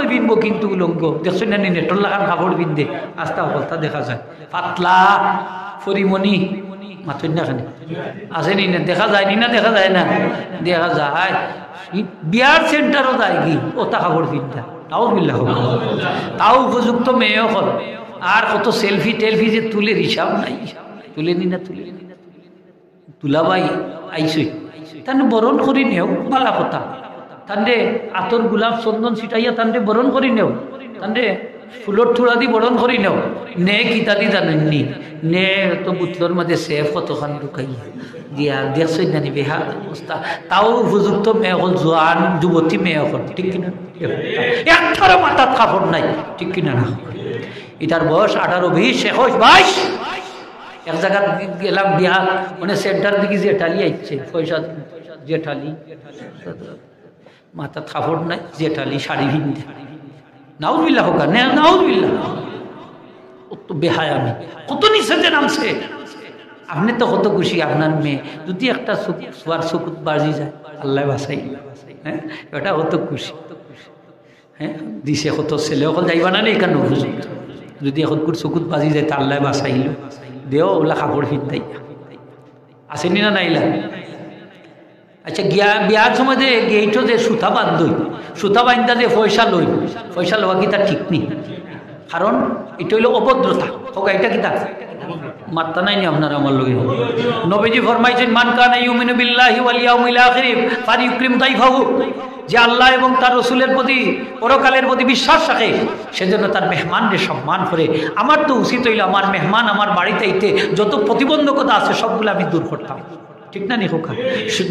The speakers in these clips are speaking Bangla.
পিনবো কিন্তু উলঙ্গ দেখছেন না নেটর লাগান কাপড় পিনদে আস্তা অবস্থা দেখা যায় পাতলা পরিমণি মাথুর না খানে আসেনি না দেখা যায় না দেখা যায় না দেখা যায় বিয়ার সেন্টারও যায় কি ওটা কাপড় পিনটা তাও বিল্লাহ তাও উপযুক্ত মেয়ে হল আর কত সেলফি টেলফি যে তুলে হিসাব নাই তুলে নি না তুলাবাই আইসই তাহলে বরণ করি নেও বালা কথা তান্ডে আতর গোলাপ চন্দন ছিটাইয়া তান্ডে বরণ করি নেও তান্ডে ফুলর থুড়া দি বরণ করি নেও নে কিতাদি জানেননি নে তো বুতলোর মাঝে সেফ কতখান ঢুকাইয়া দিয়া দেখছই জানি বেহা অবস্থা তাও উপযুক্ত মেয়ে হল জোয়ান যুবতী মেয়ে হল ঠিক কিনা একটারও মাথার কাপড় নাই ঠিক কিনা না এটার বয়স 18 20 21 22 এক জায়গা গেলাম বিহার মানে সেন্টার দিকে জেঠালি আইছে পয়সা জেঠালি মাথা কাপড় নাই জেঠালি শাড়ি ভিনতে নাউজুবিল্লাহ হোক না নাউজুবিল্লাহ তো বেহায় আমি কত নিচে যে নামছে আপনি তো কত খুশি আপনার মেয়ে যদি একটা সোয়ার চকুত বাজি যায় আল্লাহ বাসাই হ্যাঁ এটা কত খুশি হ্যাঁ দিছে কত ছেলে অকল যাইবা না এখানে উপযুক্ত যদি এখন চকুত বাজি যায় তা আল্লাহ বাসাইল দেও ওলা কাপড় ফিরতাই আসেনি না নাইলা আচ্ছা বিয়ার সময় যে গেইটো যে সুতা বান্ধই সুতা বান্ধা যে পয়সা লওয়া কি তা ঠিক নেই কারণ এটা হইল অভদ্রতা হোক এটা কি তা মাত্তা নাই নি আপনার আমার লগে নবীজি ফরমাইছেন মান কানা ইউমিনু বিল্লাহি ওয়াল ইয়াউমিল আখির ফালিউকরিম দাইফাহু যে আল্লাহ এবং তার রসুলের প্রতি পরকালের প্রতি বিশ্বাস রাখে সেজন্য তার মেহমানকে সম্মান করে আমার তো উচিত হইল আমার মেহমান আমার বাড়িতে আইতে যত প্রতিবন্ধকতা আছে সবগুলো আমি দূর করতাম ঠিক না নি হোকা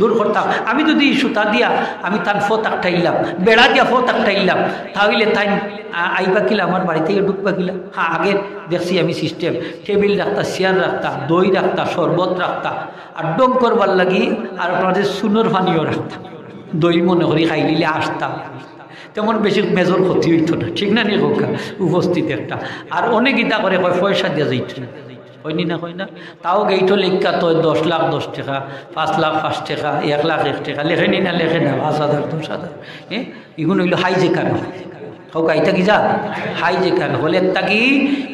দূর করতাম আমি যদি সুতা দিয়া আমি তার ফোত আটটাইলাম বেড়া দিয়া ফোত আটটাইলাম তাহলে তাই আইবা কিলা আমার বাড়িতে ঢুকবা কিলা হ্যাঁ আগে দেখছি আমি সিস্টেম টেবিল রাখতা চেয়ার রাখতা দই রাখতা শরবত রাখতা আর ডং করবার লাগি আর আপনাদের সুনোর পানিও রাখতাম দই মনে করি খাই নিলে আসতাম তেমন বেশি মেজর ক্ষতি হইত না ঠিক না নি হোকা উপস্থিত একটা আর অনেক ইটা করে কয় পয়সা দিয়া যাইত না হয়নি না হয় না তাও গেইটো লেখা তো 10 লাখ 10 টাকা 5 লাখ 5 টাকা 1 লাখ 1 টাকা লেখেনি না লেখে না 5,000 10,000 এগুলো হইল হাইজেকার হোক এটা কি যা হাইজেকার হলে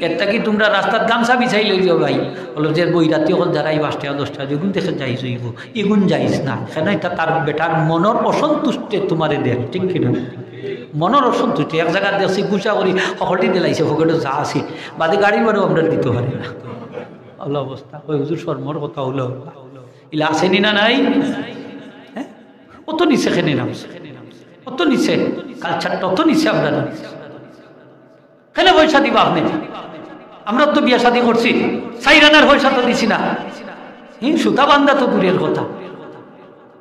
একটা কি তোমরা রাস্তার গামছা বিছাই লই যাও ভাই হলো যে বই রাতি হল যারাই 5 টাকা 10 টাকা যেগুন দেখে যাই যাইব এগুন যাইস না কেন এটা তার বেটার মনের অসন্তুষ্টে তোমারে দেখ ঠিক কিনা মনের অসন্তুষ্টি এক জায়গায় দেখছি গুছা করি সকলটি দিলাইছে ফকেটে যা আছে বাদে গাড়ি বারেও আমরা দিতে পারি না আল্লাহ অবস্থা ওই হুজুর শর্মর কথা হলো ইলা আসেনি না নাই হ্যাঁ অত নিচে খেনে নামছে অত নিচে কালচারটা অত নিচে আমরা কেন পয়সা দিবা আপনি আমরা তো বিয়া শাদী করছি সাইরানার পয়সা তো দিছি না সুতা বান্ধা তো দূরের কথা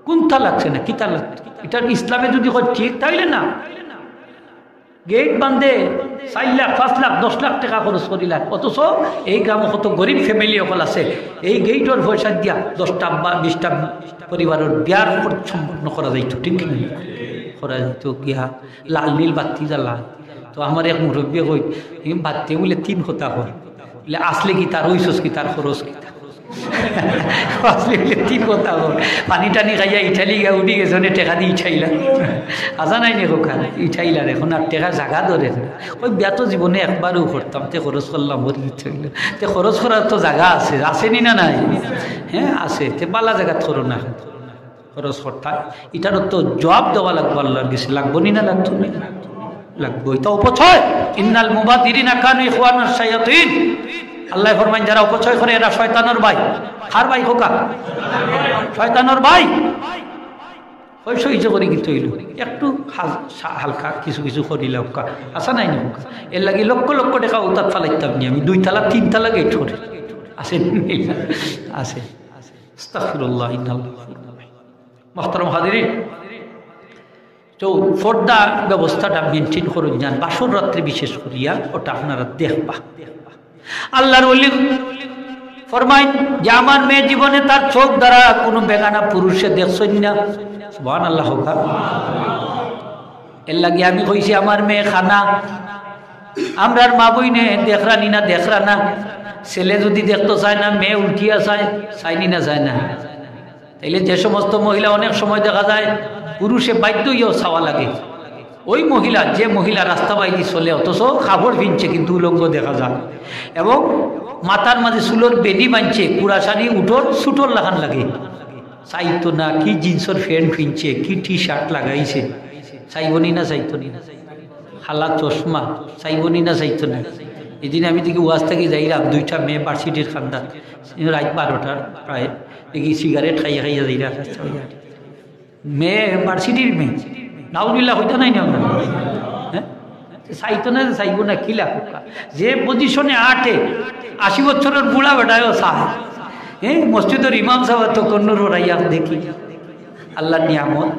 কোনটা লাগছে না কিতা লাগছে এটা ইসলামে যদি হয় ঠিক তাইলে না গেট বান্ধে 4 লাখ 5 লাখ 10 লাখ টাকা খরচ করিলা অথচ এই গ্রামে কত গরিব ফ্যামিলি সকল আছে এই গেইটর পয়সা দিয়া 10টা বা 20টা পরিবারের বিয়ার সম্পন্ন করা যাইত ঠিক না করা যাইত গিয়া লাল নীল বাতি জ্বালা তো আমার এক মুরব্বী কই বাতি বলে 3 কথা হয় বলে আসলে কি তার ওইসস কি তার খরচ কি আসলে 3 কথা হয় পানি টানি খাইয়া ইটালি গিয়া উঠি গেছে টেকা দিয়ে ইঠাইলা আজা নাই নে কোকা ইঠাইলার এখন আর টেকা জাগা ধরে ওই বিয়া তো জীবনে একবারও করতাম তে খরচ করলাম ভরি ইঠাইল তে খরচ করার তো জায়গা আছে আসেনি না নাই হ্যাঁ আছে তে বালা জায়গা থরো না খরচ করতাম এটার তো জবাব দেওয়া লাগবো আল্লাহর কাছে লাগবো নি না লাগতো না লাগবো এটা অপচয় ইন্নাল মুবাদিরিনা কানু ইখওয়ানাশ শায়াতিন আল্লাহ ফরমান যারা অপচয় করে এরা শয়তানের ভাই কার ভাই খোকা শয়তানের ভাই পয়সা ইচ্ছে করি কিন্তু হইল একটু হালকা কিছু কিছু করিলে হোকা আসা নাই না হোকা এর লাগে লক্ষ লক্ষ টাকা উতার ফালাইতাম নি আমি 2 তালা 3 তালা গেট করে আছে আছে আস্তাগফিরুল্লাহ ইন্নাল্লাহ মুহতারাম হাজিরিন তো পর্দা ব্যবস্থাটা মেনটেন করুন যান বাসর রাত্রে বিশেষ করিয়া ওটা আপনারা দেখবা আল্লাহর ওলি ফরমাই যে আমার মেয়ে জীবনে তার চোখ দ্বারা কোনো বেগানা পুরুষে দেখছই না সুবহানাল্লাহ এর লাগে আমি কইছি আমার মেয়ে খানা আমরার মা বইনে দেখরানি না দেখরা না ছেলে যদি দেখতে চায় না মেয়ে উল্টিয়া চায় চাইনি না যায় না তাইলে যে সমস্ত মহিলা অনেক সময় দেখা যায় পুরুষে বাধ্য হইয়াও চাওয়া লাগে ওই মহিলা, যে মহিলা রাস্তা বাইরে চলে অথচ কাপড় ভিনছে কিন্তু উলঙ্গ দেখা যায়, এবং মাথার মাঝে চুলোর বেদি বাঁধছে, কুড়া শাড়ি উঠোর ছুটোর লাগান লাগে, চাইতো না কি জিন্সের প্যান্ট ভিনছে, কি টি শার্ট লাগাইছে, চাইবনি না চাইতো না, হালা চশমা চাইবনি না চাইতো না। এদিন আমি দেখি ওয়াজ থেকে যাইলাম, দুইটা মেয়ে ভার্সিটির খান্দার, রাত 12টার প্রায়, দেখি সিগারেট খাইয়া খাইয়া যাইরা মেয়ে ভার্সিটির মেয়ে, নাউজুবিল্লাহ হইতো নাই না, হ্যাঁ চাইতো না, চাইব না কি লাভ, যে পজিশনে আটে 80 বছরের বুড়া বেটায়ও চায়, হ্যাঁ মসজিদের ইমাম সাহেব তো কন্নুর রাইয়া দেখি আল্লাহ নিয়ামত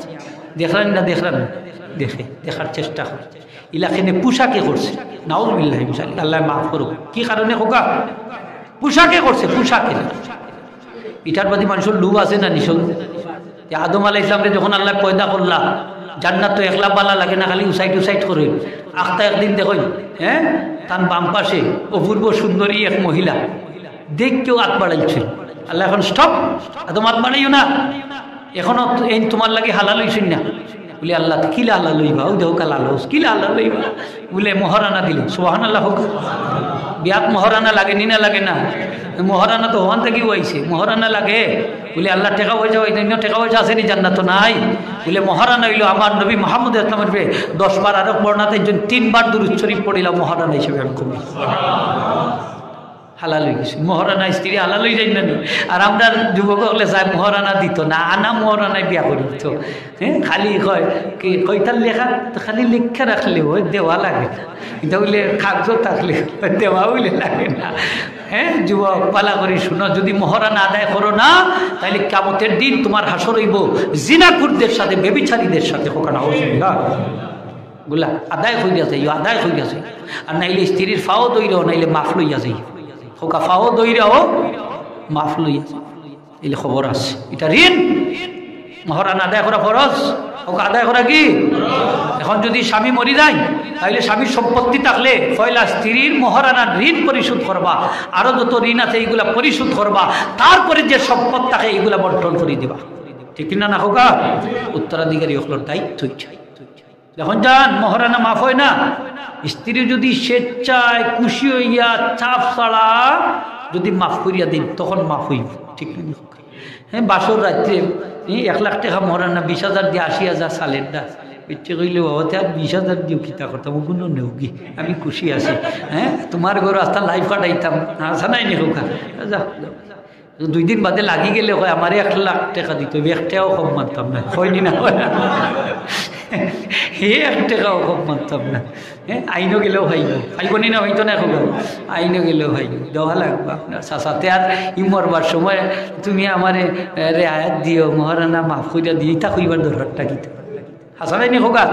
দেখলেন না, দেখলেন দেখে দেখার চেষ্টা করে, ইলাখানে পোশাকে করছে, নাউজুবিল্লাহ আল্লাহ মাফ করুক, কি কারণে হোকা পোশাকে করছে, পোশাকে। এটার প্রতি মানুষের লুভ আছে না নিশো? আদম আলাইহিস সালামকে যখন আল্লাহ পয়দা করলা, জান্নাত তো একলা বালা লাগে না, খালি উসাইড উসাইড করে, আখতা একদিন দেখো, হ্যাঁ তার বাম পাশে অপূর্ব সুন্দরী এক মহিলা, দেখ কেউ হাত বাড়াইছে, আল্লাহ এখন স্টপ, আদম হাত বাড়াইও না, এখনো এই তোমার লাগে হালাল হইছেন না, বলে আল্লাহ কিলা আল্লাহ লইবা, ও দেহ কাল আল্লাহ কিলা আল্লাহ লইবা, বলে মহারানা দিল, সুবহানাল্লাহ হোক। বিয়াত মহারানা লাগে নি না লাগে না? মহারানা তো ওখান থেকেই হয়েছে, মহারানা লাগে, বলে আল্লাহ টেকা পয়সা হয়েছে, টেকা পয়সা আসেনি জান্নাত তো নাই, বলে মহারানা হইল আমার নবী মুহাম্মদ ইসলামের 10 বার, আরো বর্ণাতে 3 বার দুরূদ শরীফ পড়িলাম মহারানা হিসেবে আমি কবি হালাল হয়ে গেছে। মহারানা স্ত্রী হালাল হয়ে যায় না, আর আমরা যুবক হলে যাই মহারানা দিত না, আনা মহারানায় বিয়া করে দিত, হ্যাঁ খালি কয় কি কইতার লেখা তো খালি লেখা রাখলে ওই দেওয়া লাগে না, এটা বলে কাগজ থাকলে দেওয়া হইলে লাগে না। হ্যাঁ যুবক পালা করে শুনো, যদি মহারানা আদায় করো না তাহলে কিয়ামতের দিন তোমার হাসর হইব জিনাকুরদের সাথে, বেবিচারীদের সাথে, হোকা নাউজুবিল্লাহ গুলা আদায় হইয়া যায়, আদায় হইয়া যায়, আর নাইলে স্ত্রীর ফাও দইরাও, নাইলে মাফ লইয়া যায়, হোকা ফাও দইরাও মাফ লইয়া যায়, এলে খবর আছে। এটা ঋণ মহারানা আদায় করা ফরজ, ওকে আদায় করা কি? এখন যদি স্বামী মরি যায় তাহলে স্বামীর সম্পত্তি থাকলে পয়লা স্ত্রীর মহারানার ঋণ পরিশোধ করবা, আরো যত ঋণ আছে এইগুলা পরিশোধ করবা, তারপরে যে সম্পদ থাকে এইগুলা বন্টন করে দিবা, ঠিক না না হোকা? উত্তরাধিকারী হলোর দায়িত্ব। যখন যান মহারানা মাফ হয় না, স্ত্রী যদি স্বেচ্ছায় খুশি হইয়া চাপ ছাড়া যদি মাফ করিয়া দিন তখন মাফ হইব, ঠিক না? হ্যাঁ বাসর রাত্রে 1 লাখ টাকা মহারানা 20,000 দিয়ে 80,000 সালেন্ডার ইচ্ছে কইলে বাবাতে আর 20,000 দিও কিতা করতাম, কোনো নেও কি, আমি খুশি আছি, হ্যাঁ তোমার ঘর রাস্তা লাইফ কাটাইতাম, আসা নাই নি হোকা, যাও 2 দিন বাদে লাগি গেলে হয় আমার 1 লাখ টাকা দিত, 1 টাকাও কম মানতাম না, হয়নি না 1 টাকাও কম মানতাম না, হ্যাঁ আইনও গেলেও ভাইব, ভাইবনি না হইতো না এখন, আইনও গেলেও ভাইব, দেওয়া লাগবে আপনার সাথে। আর ই মরবার সময় তুমি আমার রেয়াত দিও, মহারানা মাফ করিয়া দিই, তা কইবার দরকারটা কি? হাসানাই নি হোকা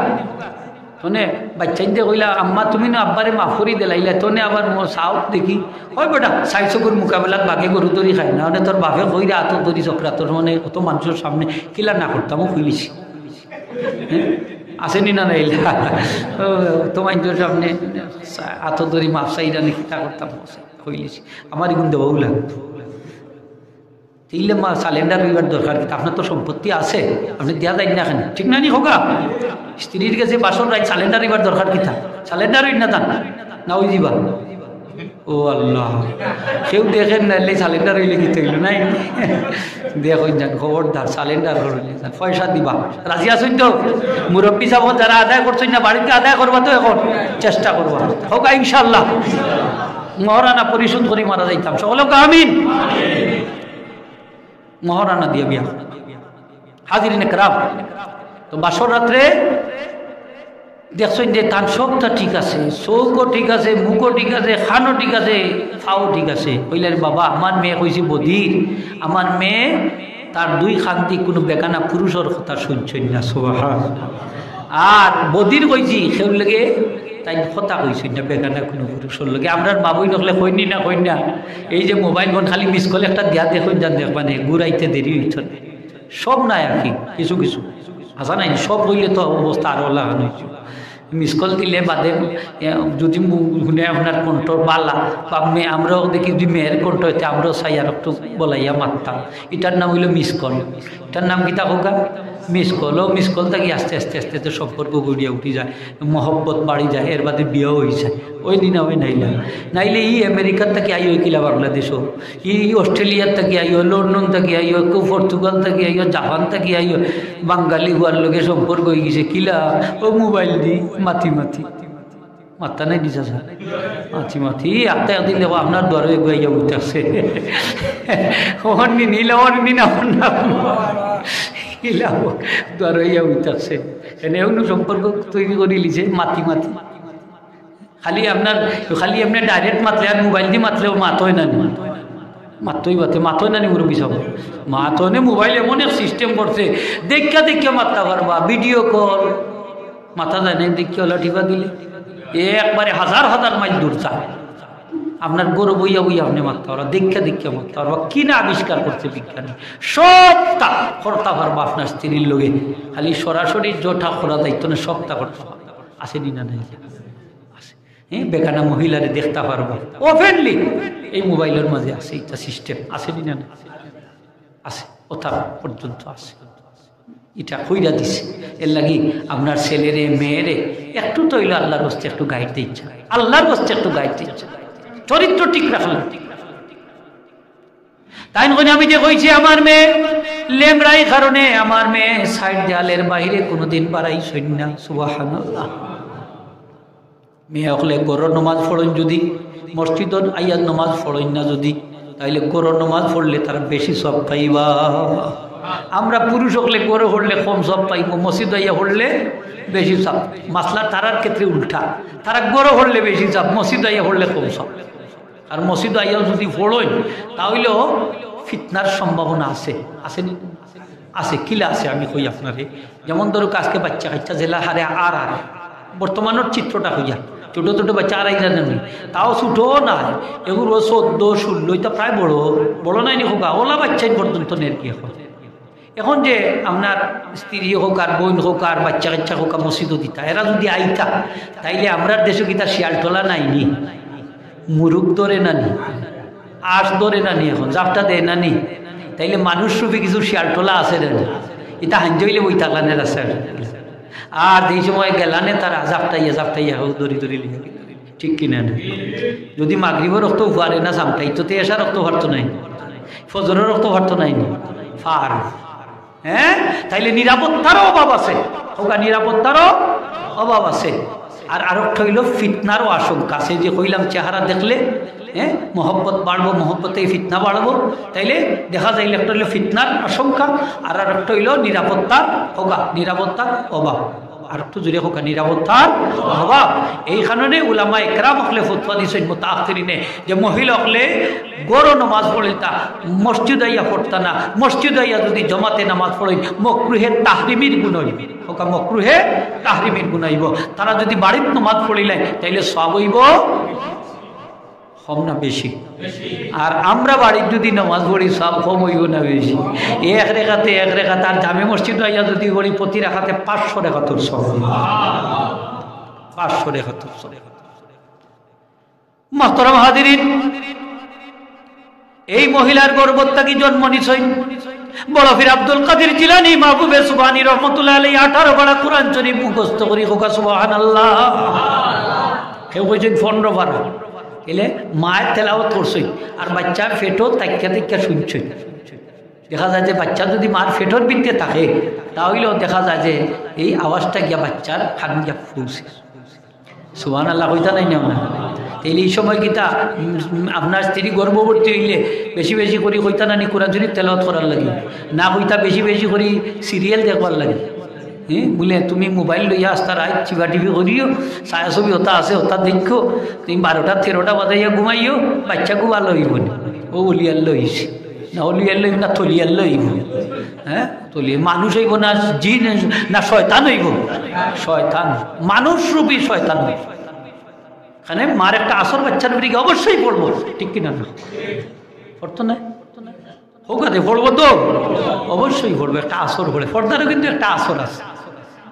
তোনে বাচ্চাই দিয়ে কইলা আম্মা তুমি না আব্বারে মাফ করি দিলাইলা, তোনে আবার মোর চাও দেখি, হয় বেটা 6 চকুর মোকাবেলাত বাঘে গরু তরি খাই না, তোর বাপে কইরা আত তরি চকরা, তোর মানে কত মানুষের সামনে কিলা না করতাম খুলিছি, হ্যাঁ আসেনি না নাইলা তো মানুষের সামনে আত তরি মাফ চাইরা নাকি তা করতাম কইলিছি, আমার এগুন দেওয়াও লাগতো। মা সালেন্ডার হইবার দরকার, আপনার তো সম্পত্তি আছে, আপনি দেওয়া যায় না এখানে, ঠিক না নি হোকা? স্ত্রীর কাছে বাসন রায় সালেন্ডার হইবার দরকার কিতা, সালেন্ডার হই না তান না ওই দিবা, ও আল্লাহ কেউ দেখেন নাইলে সালেন্ডার হইলে কি হইল নাই, দেখুন যান খবরদার সালেন্ডার হইলে পয়সা দিবা, রাজি আসুন তো? মুরব্বী সাহেব যারা আদায় করছেন না বাড়িতে আদায় করবা তো, এখন চেষ্টা করবা হোকা ইনশাল্লাহ, মহারানা পরিশোধ করে মারা যাইতাম, সকলে আমিন। মহারানা দিয়ে বিয়া হাজিরিনে কেরাম, তো বাসর রাত্রে দেখছেন যে তার সবটা ঠিক আছে, চৌকও ঠিক আছে, মুখও ঠিক আছে, খানও ঠিক আছে, ফাও ঠিক আছে, কইলেন বাবা আমার মেয়ে কইছি বধির, আমার মেয়ে তার 2 খান্তি কোনো বেগানা পুরুষের কথা শুনছেন না, সুবহানাল্লাহ, আর বধির কইছি সেও লেগে তাই কথা কইছেন না বেগানা কোনো পুরুষের লগে, আমরা মা বই নকলে কইনি না, কই না, এই যে মোবাইল ফোন খালি মিস কল একটা দিয়া দেখুন যান দেখবানে ঘুরাইতে দেরি হইত না, সব নাই আর কি, কিছু কিছু আসা নাই, সব হইলে তো অবস্থা আরো লাগানো হয়েছে, মিস কল দিলে বাদে যদি শুনে আপনার কণ্ঠ বালা বা আমরাও দেখি যদি মেয়ের কণ্ঠ হইতে আমরাও সাইয়ার একটু বলাইয়া মারতাম। এটার নাম হইল মিস কল। এটার নাম কি তা হোকা মিস কল। ও মিস কল থাকি আস্তে আস্তে আস্তে আস্তে সম্পর্ক গড়িয়া উঠি যায়, মহব্বত বাড়ি যায়, এর বাদে বিয়েও হয়ে যায়। ওই দিন আমি নাইলা নাইলে ই আমেরিকার থেকে আইও কিলা বাংলাদেশও, ই অস্ট্রেলিয়ার থেকে আইও, লন্ডন থেকে আইও, কেউ পর্তুগাল থেকে আইও, জাপান থেকে আইও, বাঙালি হওয়ার লোকের সম্পর্ক হয়ে গেছে কিলা ও মোবাইল দি মাতি মাতি মাত্তা নাই দিছা স্যার মাছি মাথি আত্মা একদিন দেখো আপনার দ্বারে গাইয়া উঠে আসছে নীলা নিন আপনার দ্বারে ইয়া উঠে আসছে এনে সম্পর্ক তৈরি করে লিছে মাতি মাতি। খালি আপনার ডাইরেক্ট মাতলে আর মোবাইল দিয়ে মাতলেও মাতই না মাতই না মুরব্বী সব মাতনে মোবাইল এমন এক সিস্টেম করছে দেখা দেখা মাত্তা পারবা, ভিডিও কল মাথা যায় না দেখিয়া লাঠিবা দিলে একবারে হাজার হাজার মাইল দূর চায় আপনার গরু বইয়া বইয়া আপনি মারতে পারবা, দেখা দেখা মারতে পারবা। কি না আবিষ্কার করছে বিজ্ঞানী, সবটা করতে পারবা আপনার স্ত্রীর লোকে। খালি সরাসরি জোটা করা দায়িত্ব না, সবটা করতে পারবা। আসেনি না নাই হ্যাঁ বেগানা মহিলারে দেখতে পারবা ওপেনলি, এই মোবাইলের মাঝে আছে এটা সিস্টেম। আসেনি না আছে, ওটা পর্যন্ত আছে, এটা হইরা দিছে। এর লাগি আপনার ছেলেরে মেয়েরে একটু তৈল আল্লাহর বস্তে একটু গাইড দিচ্ছে, আল্লাহর বস্তে একটু গাইড দিচ্ছে, চরিত্র ঠিক রাখলাম। তাই নয় আমি যে কইছি আমার মেয়ে লেংড়াই কারণে আমার মেয়ে সাইড দেয়ালের বাইরে কোনোদিন বাড়াই সৈন্য সুবহানাল্লাহ। মেয়ে হলে গরর নমাজ পড়েন যদি, মসজিদত আইয়ার নমাজ পড়েন না যদি, তাইলে গরর নমাজ পড়লে তারা বেশি সব পাইবা। আমরা পুরুষ হলে গরু হলে কম সব পাইব, মসজিদ আইয়া হলে বেশি সব। মাসলা তারার ক্ষেত্রে উল্টা, তারা গরু হলে বেশি সব, মসজিদ আইয়া হলে কম সব। আর মসজিদ আইয়াও যদি পড়েন তাহলেও ফিতনার সম্ভাবনা আছে, আসেনি আছে কিলা আছে আমি কই আপনারে। যেমন ধরো আজকে বাচ্চা কাচ্চা জেলা হারে আর বর্তমানের চিত্রটা হইয়া ছোট ছোট বাচ্চা আড়াই জানেন, তাও ছোটো নাই, এগুলো 14, 16 এটা প্রায় বড় বড় নাই হোকা, ওলা বাচ্চাই পর্যন্ত নের কি এখন যে আপনার স্ত্রী হোক আর বোন হোক আর বাচ্চা কাচ্চা হোক মসজিদও দিতা, এরা যদি আইতা তাইলে আমরা দেশে কিতা শিয়াল টোলা নাইনি, মুরুখ ধরে নানি, আশ ধরে নানি, এখন জাপটা দেয় নানি, তাইলে মানুষ রূপে কিছু শিয়াল টোলা আছে রে, এটা হাঞ্জইলে বই থাকানের আছে। আর এই সময় গেলানে তারা জাপটাইয়া হোক দড়ি দড়ি লিখে, ঠিক কিনা না? যদি মাগরিবের রক্ত ফুয়ারে না সামটাই তো এসা রক্ত ভারত নাই, ফজরের রক্ত ভারত নাই ফার। হ্যাঁ, তাইলে নিরাপত্তারও অভাব আছে, হোক নিরাপত্তারও অভাব আছে। আর আরেকটা হইল ফিতনারও আশঙ্কা আছে, যে কইলাম চেহারা দেখলে হ্যাঁ মহব্বত বাড়বো, মহব্বতে ফিতনা বাড়বো, তাইলে দেখা যাইলে একটা হইল ফিতনার আশঙ্কা, আর আরেকটা হইল নিরাপত্তার নিরাপত্তার অভাব। আর একটু জুড়ে হোক নিরাপত্তার অভাব। এই কারণে উলামা একরাম হলে ফতোয়া দিয়েছেন মুতাআখিরিনে যে মহিলা হলে গরো নামাজ পড়িতা মসজিদ আইয়া পড়তা না, মসজিদ আইয়া যদি জমাতে নামাজ পড়ে মকরুহে তাহরিমির গুণ হইব, হোক মকরুহে তাহরিমির গুণ হইব। তারা যদি বাড়ির নামাজ পড়িলে তাইলে সব হইব কম না বেশি, আর আমরা বাড়ির যদি নামাজ পড়ি সব কম হইব না বেশি। এক রেখাতে আর জামে মসজিদ আইয়া যদি পড়ি প্রতি রেখাতে 500 রেখাতুর সব, 500 রেখাতুর সব। মুহতারাম হাজিরিন, এই মহিলার গর্ভত্তা কি জন্ম নিছই বড় ফির আব্দুল কাদের জিলানী মাহবুবে সুবহানী রহমাতুল্লাহ আলাইহি 18 পারা কোরআন শরীফ মুখস্থ করি হোকা সুবহানাল্লাহ। কেউ কইছেন 15 পারা, এলে মায়ের তেলাওয়াত করছই আর বাচ্চার ফেটো তাক্কা শুনছই। দেখা যায় যে বাচ্চা যদি মার ফেটোর ভিতরে থাকে তাহলেও দেখা যায় যে এই আওয়াজটা গিয়া বাচ্চার খান গিয়া ফুলছে। সুবহানাল্লাহ কইতা নাই না? তাইলে এই সময় কিতা আপনার স্ত্রী গর্ভবতী হইলে বেশি বেশি করে কইতা নানি কোরআন শরীফ তেলাওয়াত করার লাগে, না কইতা বেশি বেশি করে সিরিয়াল দেখবার লাগে। হ্যাঁ বলে তুমি মোবাইল লইয়া আসতা রাত চিবা টিভি করিও, ছায়া ছবি হতা আছে হতা দেখো, তুমি 12টা 13টা বাজাইয়া ঘুমাইও, বাচ্চা ঘুমা লইব ও উলিয়ার লইছে না, উলিয়ার লইব না থলিয়ার লইব। হ্যাঁ থলিয়া মানুষ হইব না জিন না শয়তান হইব? শয়তান, মানুষ রূপী শয়তান হইব। এখানে মার একটা আসর বাচ্চার দিকে অবশ্যই পড়বো, ঠিক কিনা না? পড়তো না হোক আছে পড়বো তো অবশ্যই পড়বো, একটা আসর পড়ে। পর্দারও কিন্তু একটা আসর আছে,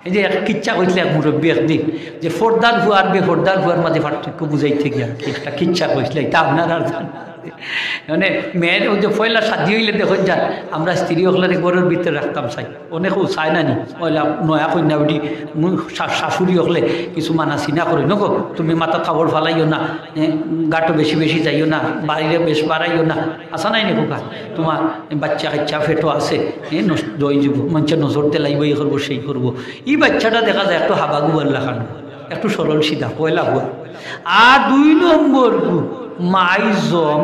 এই যে এক কিচ্ছা কইছিল এক মুরব্বী একদিন যে ফোরদার ভুয়া আর বেফোরদার ভুয়ার মাঝে পার্থক্য বুঝাইতে গিয়া একটা কিচ্ছা কইছিল, এটা আপনার আর মানে মেয়ের ওই যে পয়লা শাদি হইলে দেখুন যান আমরা স্ত্রী হকলার ঘরের ভিতরে রাখতাম চাই, অনেকেও চায় না নি পয়লা নয়া কন্যা বেটি শাশুড়ি হকলে কিছু মানা চিনা করে নগো তুমি মাথা খাবার ফালাইও না, গাটো বেশি বেশি যাইও না, বাড়িরে বেশ বাড়াইও না, আসা নাই নেকুকা তোমার বাচ্চা কাচ্চা ফেটো আছে দই যাব মঞ্চে নজর তেলাইব এই করবো সেই করবো। এই বাচ্চাটা দেখা যায় একটু হাবাগু আল্লাহ খান একটু সরল সিধা পয়লা হুয়া। আর 2 নম্বর মাইজম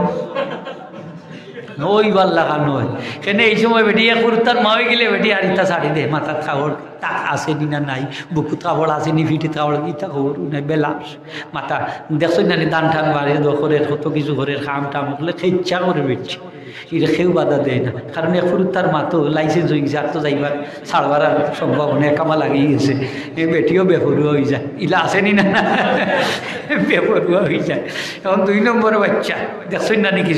ওইবার লাগানো হয় কেন এই সময় বেটি এক তার মা হয়ে গেলে বেটি আর ইটা ছাড়ি দে মাথার খাবড় টাক আসেনি না নাই বুকুত খাবড় আসেনি ফিটি খাবড় ইটা খবর নাই বেলাস মাথা দেখছো না দান টান বাড়ে দখরের কত কিছু ঘরের খাম টাম হলে খেচ্ছা করে বেটছে এটা কেউ বাধা দেয় না, কারণ এক তার মা তো লাইসেন্স হয়ে গেছে আর তো যাইবার ছাড়বার আর সম্ভাবনা কামা লাগিয়ে গেছে, এই বেটিও বেপরুয়া হয়ে যায় ইলা আসেনি না বেপরুয়া হয়ে যায়। এখন 2 নম্বর বাচ্চা দেখছেন না নাকি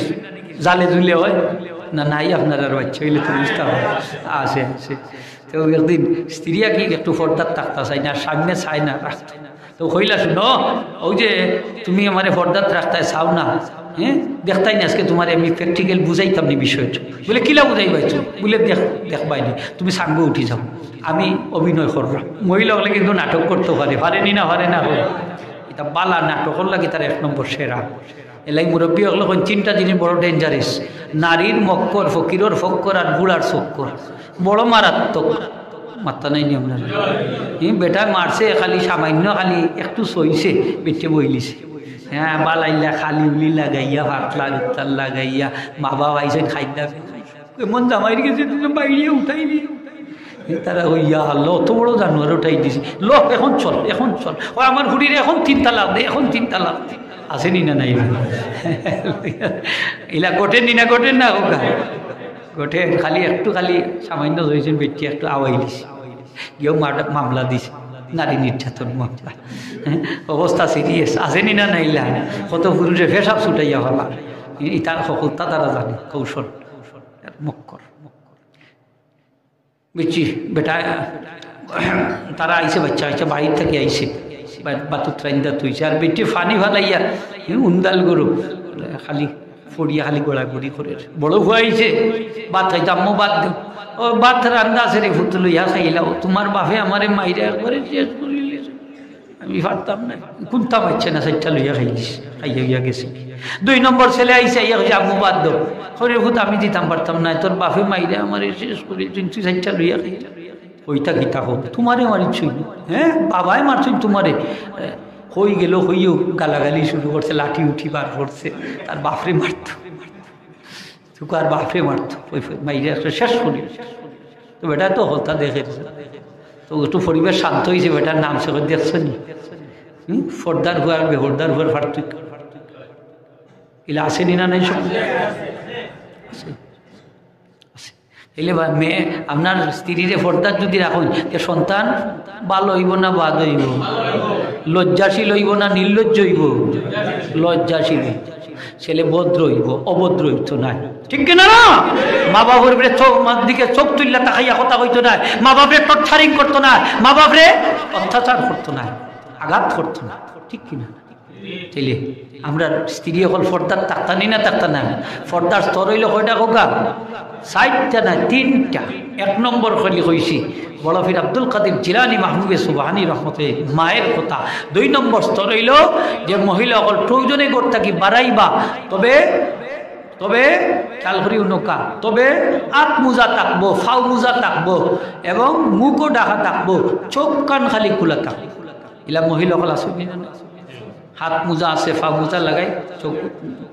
জালে জুলে হয় না নাই আপনার আর বাচ্চা হইলে তো বুঝতে হবে আছে আছে। তো একদিন স্ত্রীয়া কি একটু ফর্দার থাকতে চাই না, সামনে চাই না রাখতে, তো হইলা শুনো ওই যে তুমি আমার ফর্দার রাখতে চাও না, হ্যাঁ দেখতাই না আজকে তোমার আমি প্র্যাকটিক্যাল বুঝাইতাম নি বিষয়টা, বলে কিলা বুঝাইবাইছো, বলে দেখবাইনি তুমি সাঙ্গ উঠি যাও আমি অভিনয় করলাম। মহিলা হলে কিন্তু নাটক করতে পারেনি না পারে না এটা বালা নাটক লাগে তার 1 নম্বর সেরা। এলাই মুরব্বী হলো 3টা জিনিস বড় ডেঞ্জারাস, নারীর মক্কর, ফকিরর ফক্কর আর বুড়ার চক্কর, বড় মারাত্মক। মাত্রা নাই নিয়ম না বেটা মারছে খালি সামান্য খালি একটু সইছে বেটে বইলিছে, হ্যাঁ বালাইলা খালি উলি লাগাইয়া ভাতলা উত্তাল লাগাইয়া মা বাবা আইসেন খাইদা এমন জামাই গেছে বাইরে উঠাই দিয়ে তারা হইয়া আল্লাহ অত বড় জানোয়ার উঠাই দিছি ল এখন চল এখন চল, ও আমার ঘুরির এখন 3 তালাক দে এখন 3 তালাক আসেনি না নাই এলা গোটেন না গোটেন না ওকা গোটে খালি একটু খালি সামান্য হয়েছেন বেটি একটু আওয়াই দিছে গিয়েও মামলা দিছে নারী নির্যাতন মামলা, অবস্থা সিরিয়াস আসেনি না নাইলা কত পুরুষে ফেসাব ছুটাইয়া হলা ইটা সকলতা তারা জানে কৌশল মক্কর বুঝছি বেটা তারা আইসে বাচ্চা আইসে বাড়ির থেকে আইসে বাতুত রাইন্দা তুইছে আর বেটি ফানি ফালাইয়া উন্দাল গরু খালি ফড়িয়া খালি গোড়াগড়ি করে বড় খুয়াইছে ভাত খাইতে আম্মু ভাত দেও ও ভাত রান্দা আছে রে ফুট লইয়া খাইলাও তোমার বাপে আমারে মাইরা একবারে শেষ করিলে আমি পারতাম না কোনটা পাচ্ছে না সেটা লইয়া খাইলিস খাইয়া গেছে। 2 নম্বর ছেলে আইসে ইয়া যে আম্মু ভাত দেও খরে ফুট আমি দিতাম পারতাম না তোর বাপে মাইরা আমারে শেষ করি তুই সেটা লইয়া খাই ওইটা গীতা হোক তোমারে মারিছই হ্যাঁ বাবাই মারছই তোমারে হয়ে গেল হইও গালাগালি শুরু করছে লাঠি উঠি বার করছে তার বাপরে মারত তোকে আর বাপরে মারত ওই মাইরে একটা শেষ করি তো বেটা তো হতা দেখেছে তো একটু পরিবেশ শান্ত হয়েছে বেটার নাম সে দেখছো নি ফর্দার হুয়ার বেহরদার হুয়ার পার্থক্য এলে আসেনি না নাই সব এলে মেয়ে আপনার স্ত্রীরে ফর্দার যদি রাখুন যে সন্তান ভালো হইব না বাদ হইব, লজ্জাশীল হইব না নির্লজ্জ হইব, লজ্জাশীল ছেলে ভদ্র হইব অভদ্র হইত না, ঠিক কিনা না? মা বাবার দিকে চোখ তুললা তাকাইয়া কথা হইতো না, মা বাপরে টর্চারিং করতো না, মা বাপরে অত্যাচার করতো না, আঘাত করতো না, ঠিক কিনা? তাইলে আমরা স্ত্রী হল ফর্দার তাক্তানি না তাক্তা না, ফর্দার স্তর হইলে কয়টা কোকা 4টা না 3টা। 1 নম্বর খালি হয়েছি বড় ফির আব্দুল কাদের জিলানি মাহবুবে সুবহানি রহমতে মায়ের কথা। 2 নম্বর স্তর হইল যে মহিলা হল প্রয়োজনে গোট থাকি বাড়াইবা তবে তবে খেয়াল করি নৌকা তবে আত মোজা থাকবো ফাও মোজা থাকবো এবং মুখও ডাকা থাকবো, চোখ কান খালি খোলা থাকবো। এলা মহিলা হল আসবে না, হাত মোজা আছে ফা মোজা লাগাই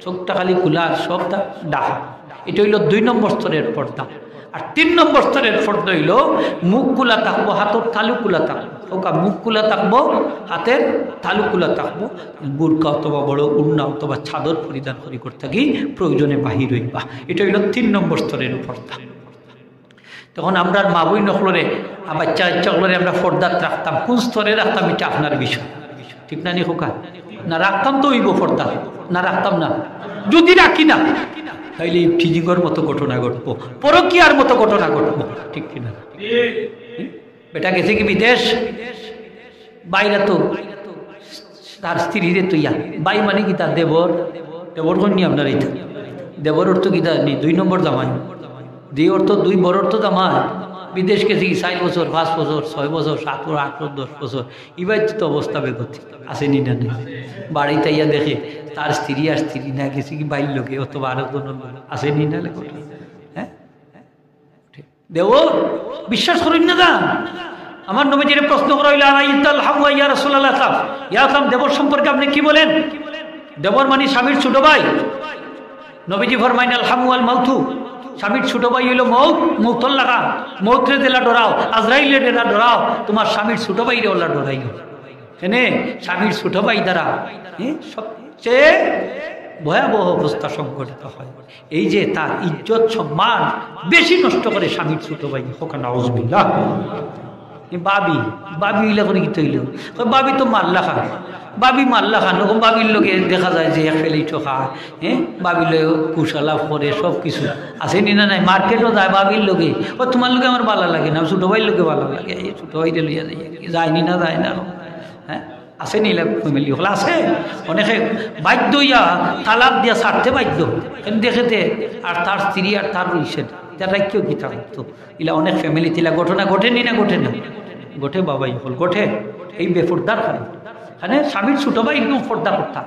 চোখটা খালি খোলা আর সবটা ডাকা। এটা হইল 2 নম্বর স্তরের পর্দা। আর 3 নম্বর স্তরের পর্দা হইল মুখ খোলা থাকবো হাতের তালু খোলা থাকবো, ওকা মুখ খোলা থাকবো হাতের তালু খোলা থাকবো, বুরকা অথবা বড় উড়না অথবা চাদর পরিধান করি করতে গিয়ে প্রয়োজনে বাহির হইবা। এটা হইল 3 নম্বর স্তরের পর্দা। তখন আমরা মা বই নকলরে বাচ্চা বাচ্চাগুলোরে আমরা পর্দাত রাখতাম, কোন স্তরে রাখতাম এটা আপনার বিষয়, ঠিক না নি খোকা? না রাখতাম তো হইব পর্দা, না রাখতাম না, যদি রাখি না তাইলে ইফটিজিংয়ের মতো ঘটনা ঘটবো, পরকীয়ার মতো ঘটনা ঘটবো, ঠিক কিনা? বেটা গেছে কি বিদেশ, বাইরে তো তার স্ত্রীরে তুইয়া, বাই মানে কি তার দেবর, দেবর কন্যা আপনার এইটা, দেবর অর্থ কি তার নেই 2 নম্বর জামাই, দুই অর্থ 2 বড় অর্থ জামাই। বিদেশ গেছে কি 4 বছর 5 বছর 6 বছর 7 বছর 8 বছর 10 বছর, এবার তো অবস্থা বেগতি আসেনি না নেই। বাড়িতে ইয়া দেখে তার স্ত্রী আর স্ত্রী না গেছে কি বাইর লোকে অথবা আরো জন আসেনি না লেখা। হ্যাঁ দেবর বিশ্বাস করেন না যান। আমার নবীজির প্রশ্ন করা হইল ইয়া রাসূলুল্লাহ ইয়া সাল্লাম, দেবর সম্পর্কে আপনি কি বলেন? দেবর মানে স্বামীর ছোট ভাই। নবীজি ফরমাইন আল হামু আল মাউতু, স্বামীর ছোট ভাই হইল মৌত, মৌতল লাগা, মৌতরে দিলা ডরাও, আজরাইলে দিলা ডরাও, তোমার স্বামীর ছোট ভাই রে ওলা ডরাইও। এনে স্বামীর ছোট ভাই দ্বারা সবচেয়ে ভয়াবহ অবস্থা সংঘটিত হয়। এই যে তার ইজ্জত সম্মান বেশি নষ্ট করে স্বামীর ছোট ভাই। হোক নাউজুবিল্লাহ। বাবি বাবি হইলে করে কি তৈল, বাবি তো মাল্লা খান, বাবি মাল্লা খান, ওরকম বাবির লোকে দেখা যায় যে ফেলি ঠোকা, হ্যাঁ বাবির লোক কুশালাপ করে সব কিছু আসেনি না নাই, মার্কেটও যায় বাবির লোকে, ও তোমার লোকে আমার ভালো লাগে না, ছোটো ভাইয়ের লোকে ভালো লাগে, এই ছোটো ভাইটা লইয়া যায়নি না যায় না, হ্যাঁ আসেনি ফ্যামিলি হলে আছে। অনেকে বাধ্য ইয়া তালাক দিয়া ছাড়তে বাধ্য দেখেতে, আর তার স্ত্রী আর তার রইছেন তারা কেউ গীতা করতো। ইলা অনেক ফ্যামিলি তিলা ঘটনা ঘটেনি না, ঘটে না, ঘটে বাবাই হল ঘটে। এই বেফর্দার খারাপ, মানে স্বামীর ছোট ভাই একদম পর্দা করতাম।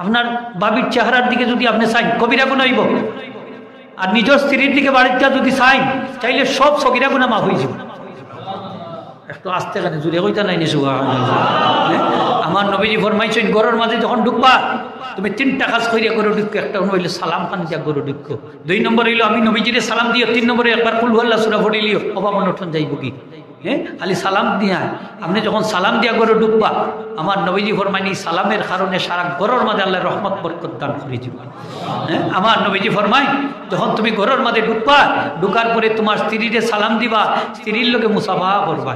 আপনার বাবির চেহারার দিকে যদি আপনি চাইন কবিরা গুনাহ হইব, আর নিজের স্ত্রীর দিকে বাড়িতে যদি চাইন চাইলে সব সগিরা গুনাহ মাফ হয়ে যাবে। একটু আসতে কানে জুড়ে কইতা নাই নিছু। আমার নবীজি ফরমাইছেন ঘরের মাঝে যখন ঢুকবা তুমি 3টা কাজ কইরা করে ঢুকো। একটা হইলো সালাম খান দিয়া করে ঢুকো, 2 নম্বর হইলো আমি নবীজিরে সালাম দিও, 3 নম্বরে একবার কুল হুয়াল্লাহ সূরা পড়িলিও, অভাব অনটন যাইব কি। হ্যাঁ খালি সালাম দিয়া, আপনি যখন সালাম দিয়া করে ঢুকবা আমার নবীজি ফরমাইনি সালামের কারণে সারা ঘরের মাঝে আল্লাহ রহমত বরকত দান করে দিবা। হ্যাঁ আমার নবীজি ফরমাই যখন তুমি ঘরের মাঝে ঢুকবা, ঢুকার পরে তোমার স্ত্রীরে সালাম দিবা, স্ত্রীর লোকে মুসাফা করবা।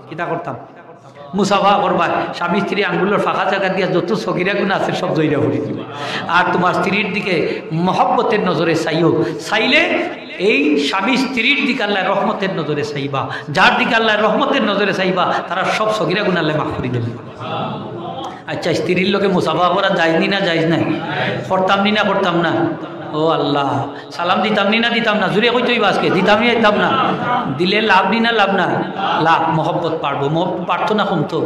কিতা করতাম? মুসাফা করবা। স্বামী স্ত্রী আঙ্গুলের ফাঁকা জায়গা দিয়া যত সগিরা গুনাহ আছে সব জয়রা ভরে দিবা। আর তোমার স্ত্রীর দিকে মহব্বতের নজরে চাইও, চাইলে এই স্বামী স্ত্রীর দিকে আল্লাহ রহমতের নজরে চাইবা। যার দিকে আল্লাহ রহমতের নজরে চাইবা তারা সব সগিরা গুনাহ আল্লাহ মাফ করে দেবে। আচ্ছা স্ত্রীর লোকে মুসাফা করা যায়নি না যাইজ নাই? করতাম নি না করতাম না? ও আল্লাহ, সালাম দিতাম নি না দিতাম না? জুড়ে কইতই আজকে দিতাম নি দিতাম না? দিলে লাভ নি না লাভ না? লাভ, মহব্বত পারবো, মহব্বত পারতো না কমতো?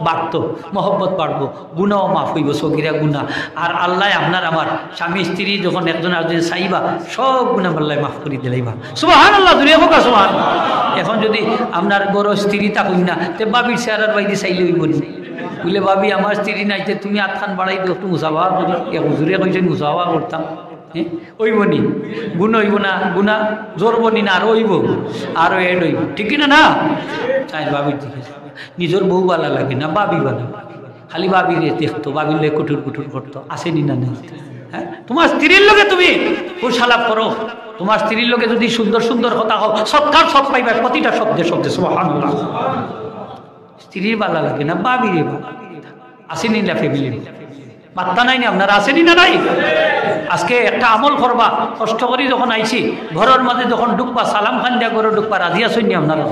বাড়তো, মহব্বত পারবো, গুনাও মাফ হইব, সগিরা গুনাহ। আর আল্লাহ আপনার আমার স্বামী স্ত্রী যখন একজন আরেকজন চাইবা সব গুনাহ আল্লাহ মাফ করে দিলাইবা। সুবহানাল্লাহ, জুড়ে হোক সুবহানাল্লাহ। এখন যদি আপনার বড় স্ত্রী থাকুন না তে বাবির চেহারার বাইরে চাইলে হইব না, বুঝলে ভাবি আমার স্ত্রী নাইতে তুমি আটখান বাড়াই দিও, একটু মুসাফা করি, হুজুরে কইছেন মুসাফা করতাম, হ্যাঁ ওইব নি গুণ হইব না, গুণা জোরব নি না, আরো হইব, আরো এড হইব, ঠিক না না? চাই ভাবির দিকে নিজের বউ বালা লাগে না, বাবি বালা, খালি বাবির দেখতো, বাবির লে কুটুর কুটুর করতো, আসেনি না নেই? হ্যাঁ তোমার স্ত্রীর লোকে তুমি কুশালাপ করো, তোমার স্ত্রীর লোকে যদি সুন্দর সুন্দর কথা হোক সৎকার সব পাইবা, প্রতিটা শব্দে শব্দে সুবহানাল্লাহ। স্ত্রীর বালা লাগে না, বাবিরে বালা আসেনি না? ফ্যামিলি বার্তা নাই না আপনারা, আসেনি না নাই? আজকে একটা আমল করবা, কষ্ট করি যখন আইছি ঘরের মাঝে যখন ঢুকবা সালাম খান দিয়া করে ঢুকবা, রাজি আসেন নি আপনারা?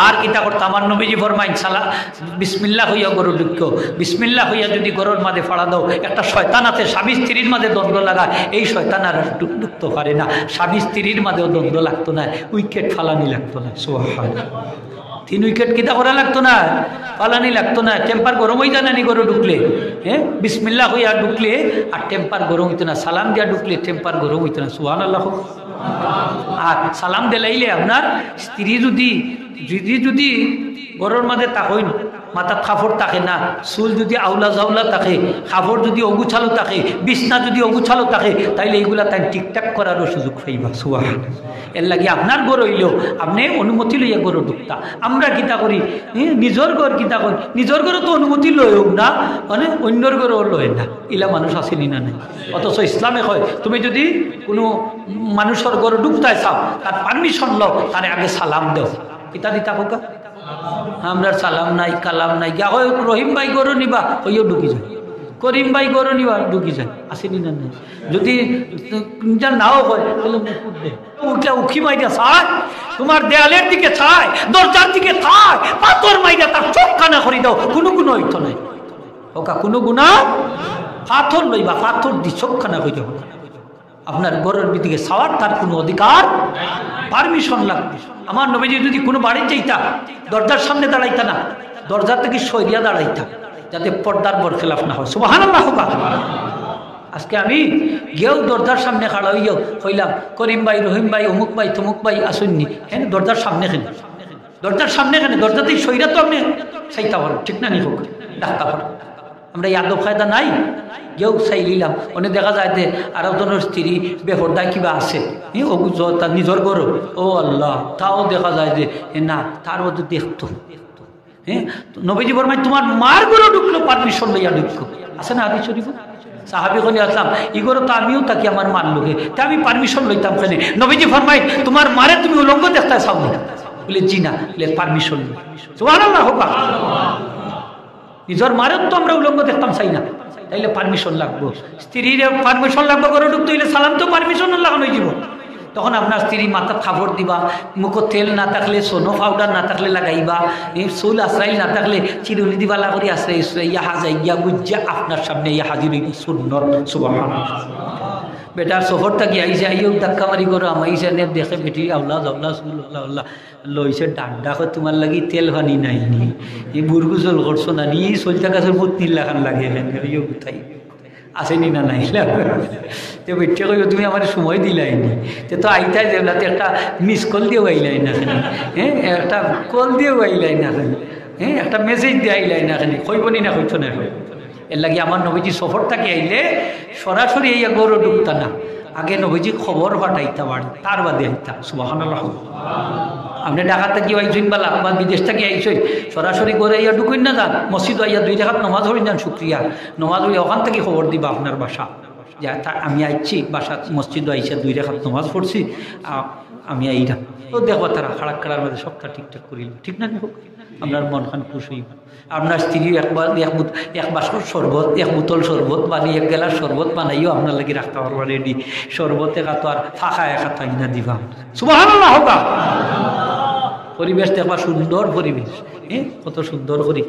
আর কিতা করতে আমার নবীজি ফরমাইন সালা বিসমিল্লাহ হইয়া গরু ঢুকো, বিসমিল্লাহ হইয়া যদি গরুর মাঝে ফাড়া দাও, একটা শয়তান আছে স্বামী স্ত্রীর মাঝে দ্বন্দ্ব লাগায়, এই শয়তান আর ঢুকতে পারে না। স্বামী স্ত্রীর মাঝেও দ্বন্দ্ব লাগতো না, উইকেট ফালানি লাগতো না। সুবহানাল্লাহ, 3 উইকেট কিতা করা লাগতো না, পালানি লাগতো না। টেম্পার গরম হয়ে যায় না নি গরু ঢুকলে? হ্যাঁ বিসমিল্লাহ হইয়া ঢুকলে আর টেম্পার গরম হইতো না, সালাম দিয়া ঢুকলে টেম্পার গরম হইতো না। সুবহানাল্লাহ। আর সালাম দিলাইলে আপনার স্ত্রী যদি ঘরের মাঝে তাকইন, মাথার কাপড় থাকে না, চুল যদি আউলা জাউলা থাকে, কাপড় যদি অগুছালো থাকে, বিছনা যদি অগুছালো থাকে, তাইলে এইগুলা তাই ঠিকঠাক করারও সুযোগ পাইবা। সুবহানাল্লাহ। এর লাগে আপনার ঘর হইলেও আপনি অনুমতি লইয়া ঘর ঢুকতা। আমরা কিতা করি, নিজের ঘর কিতা করি, নিজের ঘরে তো অনুমতি লই হোক না, মানে অন্যর ঘরেও লয় না, ইলা মানুষ আসেনি না নাই? অথচ ইসলামে কয় তুমি যদি কোনো মানুষের ঘরে ঢুকতে চাও তার পারমিশন লও, তার আগে সালাম দেও। কিতা দিতা হোক আমরা সালাম নাই কালাম নাই, গিয়া হয় রহিম ভাই গরু নিবা হইও ঢুকি যায়, করিম ভাই গরু নিবা ঢুকি যায়, আসেনি না নাই? যদি নাও হয় তাহলে মুকুট দে, উঠলে উখি মাইরা চায়, তোমার দেয়ালের দিকে চায়, দরজার দিকে চায়, পাথর মাইরা তার চোখ কানা করে দাও, কোনো গুণ হইতো নাই। ওকা কোনো গুণা, পাথর লইবা, পাথর দি চোখ কানা হয়ে যাবে। আপনার গরুর দিকে চাওয়ার তার কোনো অধিকার, পারমিশন লাগবে। আমার নবীজি যদি কোনো বাড়ি যাইতা, দরজার সামনে দাঁড়াইতা না, দরজা থেকে সরিয়া দাঁড়াইতা, যাতে পর্দার বরখেলাফ না হয়। সুবহানাল্লাহ। আজকে আমি গিয়েও দরজার সামনে খাড়া হইয়াও হইলাম, করিম ভাই, রহিম ভাই, অমুক ভাই, তমুক ভাই আসুননি, হ্যাঁ দরজার সামনে খেলে, দরজার সামনে খেলে, দরজাতেই সইরা তো আপনি চাইতা পারেন, ঠিক না নি হোক, ডাক্তার পারেন। আমরা এই আদব কায়দা নাই, গেও চাই লিলাম। অনেক দেখা যায় যে আরো জনের স্ত্রী বেপরদায় কিবা আছে, তার নিজের গরু, ও আল্লাহ, তাও দেখা যায় যে না, তার মধ্যে দেখতো। হ্যাঁ, নবীজি ফরমায় তোমার মার গরু ঢুকলো, পারমিশন লইয়া ঢুকলো, আছে না হাদিস শরীফ? সাহাবী বলে আসলাম ই গরু তো আমিও তাকি আমার মার লোকে, তা আমি পারমিশন লইতাম কেন? নবীজি ফরমায় তোমার মারে তুমি উলঙ্গ দেখতে চাও না? বলে জি না, বলে পারমিশন। সুবহানাল্লাহ। নিজের মারের তো আমরা উলঙ্গ দেখতাম চাই না, তাইলে পারমিশন লাগবো। স্ত্রীর পারমিশন লাগবো, গরু ঢুকতে হইলে সালাম তো পারমিশন লাগানো যাব। তখন আপনার স্ত্রী মাথা খাবর দিবা, মুখো তেল না থাকলে, সোনো পাউডার না থাকলে লাগাইবা, চুল আশ্রাইল না থাকলে চিরুনি দিবা লাগি আশ্রাই ইয়া যাইয়া বুঝা আপনার সামনে ইয়া হাজির হইব সুন্নত। সুবহানাল্লাহ। বেটার সফর থাকি আইসে, আইও ধাক্কা মারি করো আমাইসে নে দেখে বেটি আল্লাহ আল্লাহ সুল্লাহ আল্লাহ লইছে ডান্ডা করে তোমার লাগি তেল পানি নাইনি, এই বুর্গু জল করছো না নি, চলতে গাছের বহুত নীলাখান লাগে ইয়ে কোথায় আসেনি না নাই? তো বেটে কই তুমি আমার সময় দিলাইনি, তো আইতাই যেগুলাতে একটা মিস কল দিয়েও আইলাই না, হ্যাঁ একটা কল দিয়েও আইলাই না, হ্যাঁ একটা মেসেজ দিয়ে আইলাই না, কইবনি না কইতো না। এর লাগে আমার নবীজি সফর থেকে আইলে সরাসরি এই গরু ঢুকতা না, আগে নবীজি খবর পাঠাইতা বাড়ি, তার বাদে আইতা। সুবহানাল্লাহ। আপনি ঢাকা থেকে আইসইন বালা বা বিদেশ থেকে আইসই, সরাসরি করে ইয়া ঢুকুন না যান, মসজিদ আইয়া 2 রাকাত নামাজ হয়ে যান, শুক্রিয়া নামাজ হয়ে ওখান থেকে খবর দিবা আপনার বাসা, যে আমি আইছি বাসা, মসজিদ আইসা 2 রাকাত নামাজ পড়ছি, আমি আইরা ও দেখো তারা খাড়া খাড়ার মধ্যে সবটা ঠিকঠাক করিল, ঠিক না? আপনার মন খান খুশ হইব। আপনার স্ত্রী একবার এক বাসর শরবত, 1 বোতল শরবত বানিয়ে 1 গেলার শরবত বানাইও আপনার লাগি রাখতে পারবা রেডি, শরবতে খাতো আর ফাঁকা একা তাই না দিবা। সুবহানাল্লাহ। পরিবেশ দেখবা সুন্দর পরিবেশ, হ্যাঁ কত সুন্দর করি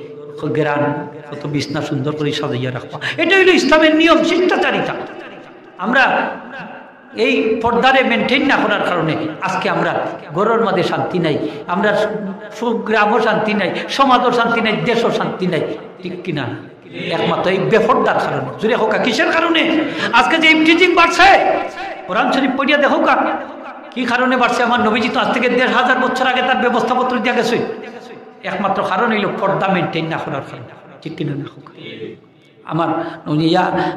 গ্রাম, কত বিছনা সুন্দর করে সাজাইয়া রাখবা। এটা হইল ইসলামের নিয়ম, শিষ্টাচারিতা। আমরা এই পর্দারে মেনটেন না করার কারণে আজকে আমরা ঘরের মধ্যে শান্তি নাই, আমরা গ্রামও শান্তি নাই, সমাজও শান্তি নাই, দেশও শান্তি নাই, ঠিক কিনা? একমাত্র এই বেপর্দার কারণে। জুড়ে হোক কিসের কারণে? আজকে যে ইফটিজিং বাড়ছে, কোরআন শরীফ পড়িয়া দেখো কা কি কারণে বাড়ছে। আমার নবীজি তো আজ থেকে 1500 বছর আগে তার ব্যবস্থাপত্র দিয়ে গেছে। একমাত্র কারণ হইল পর্দা মেনটেন না করার কারণে, ঠিক কিনা? না হোক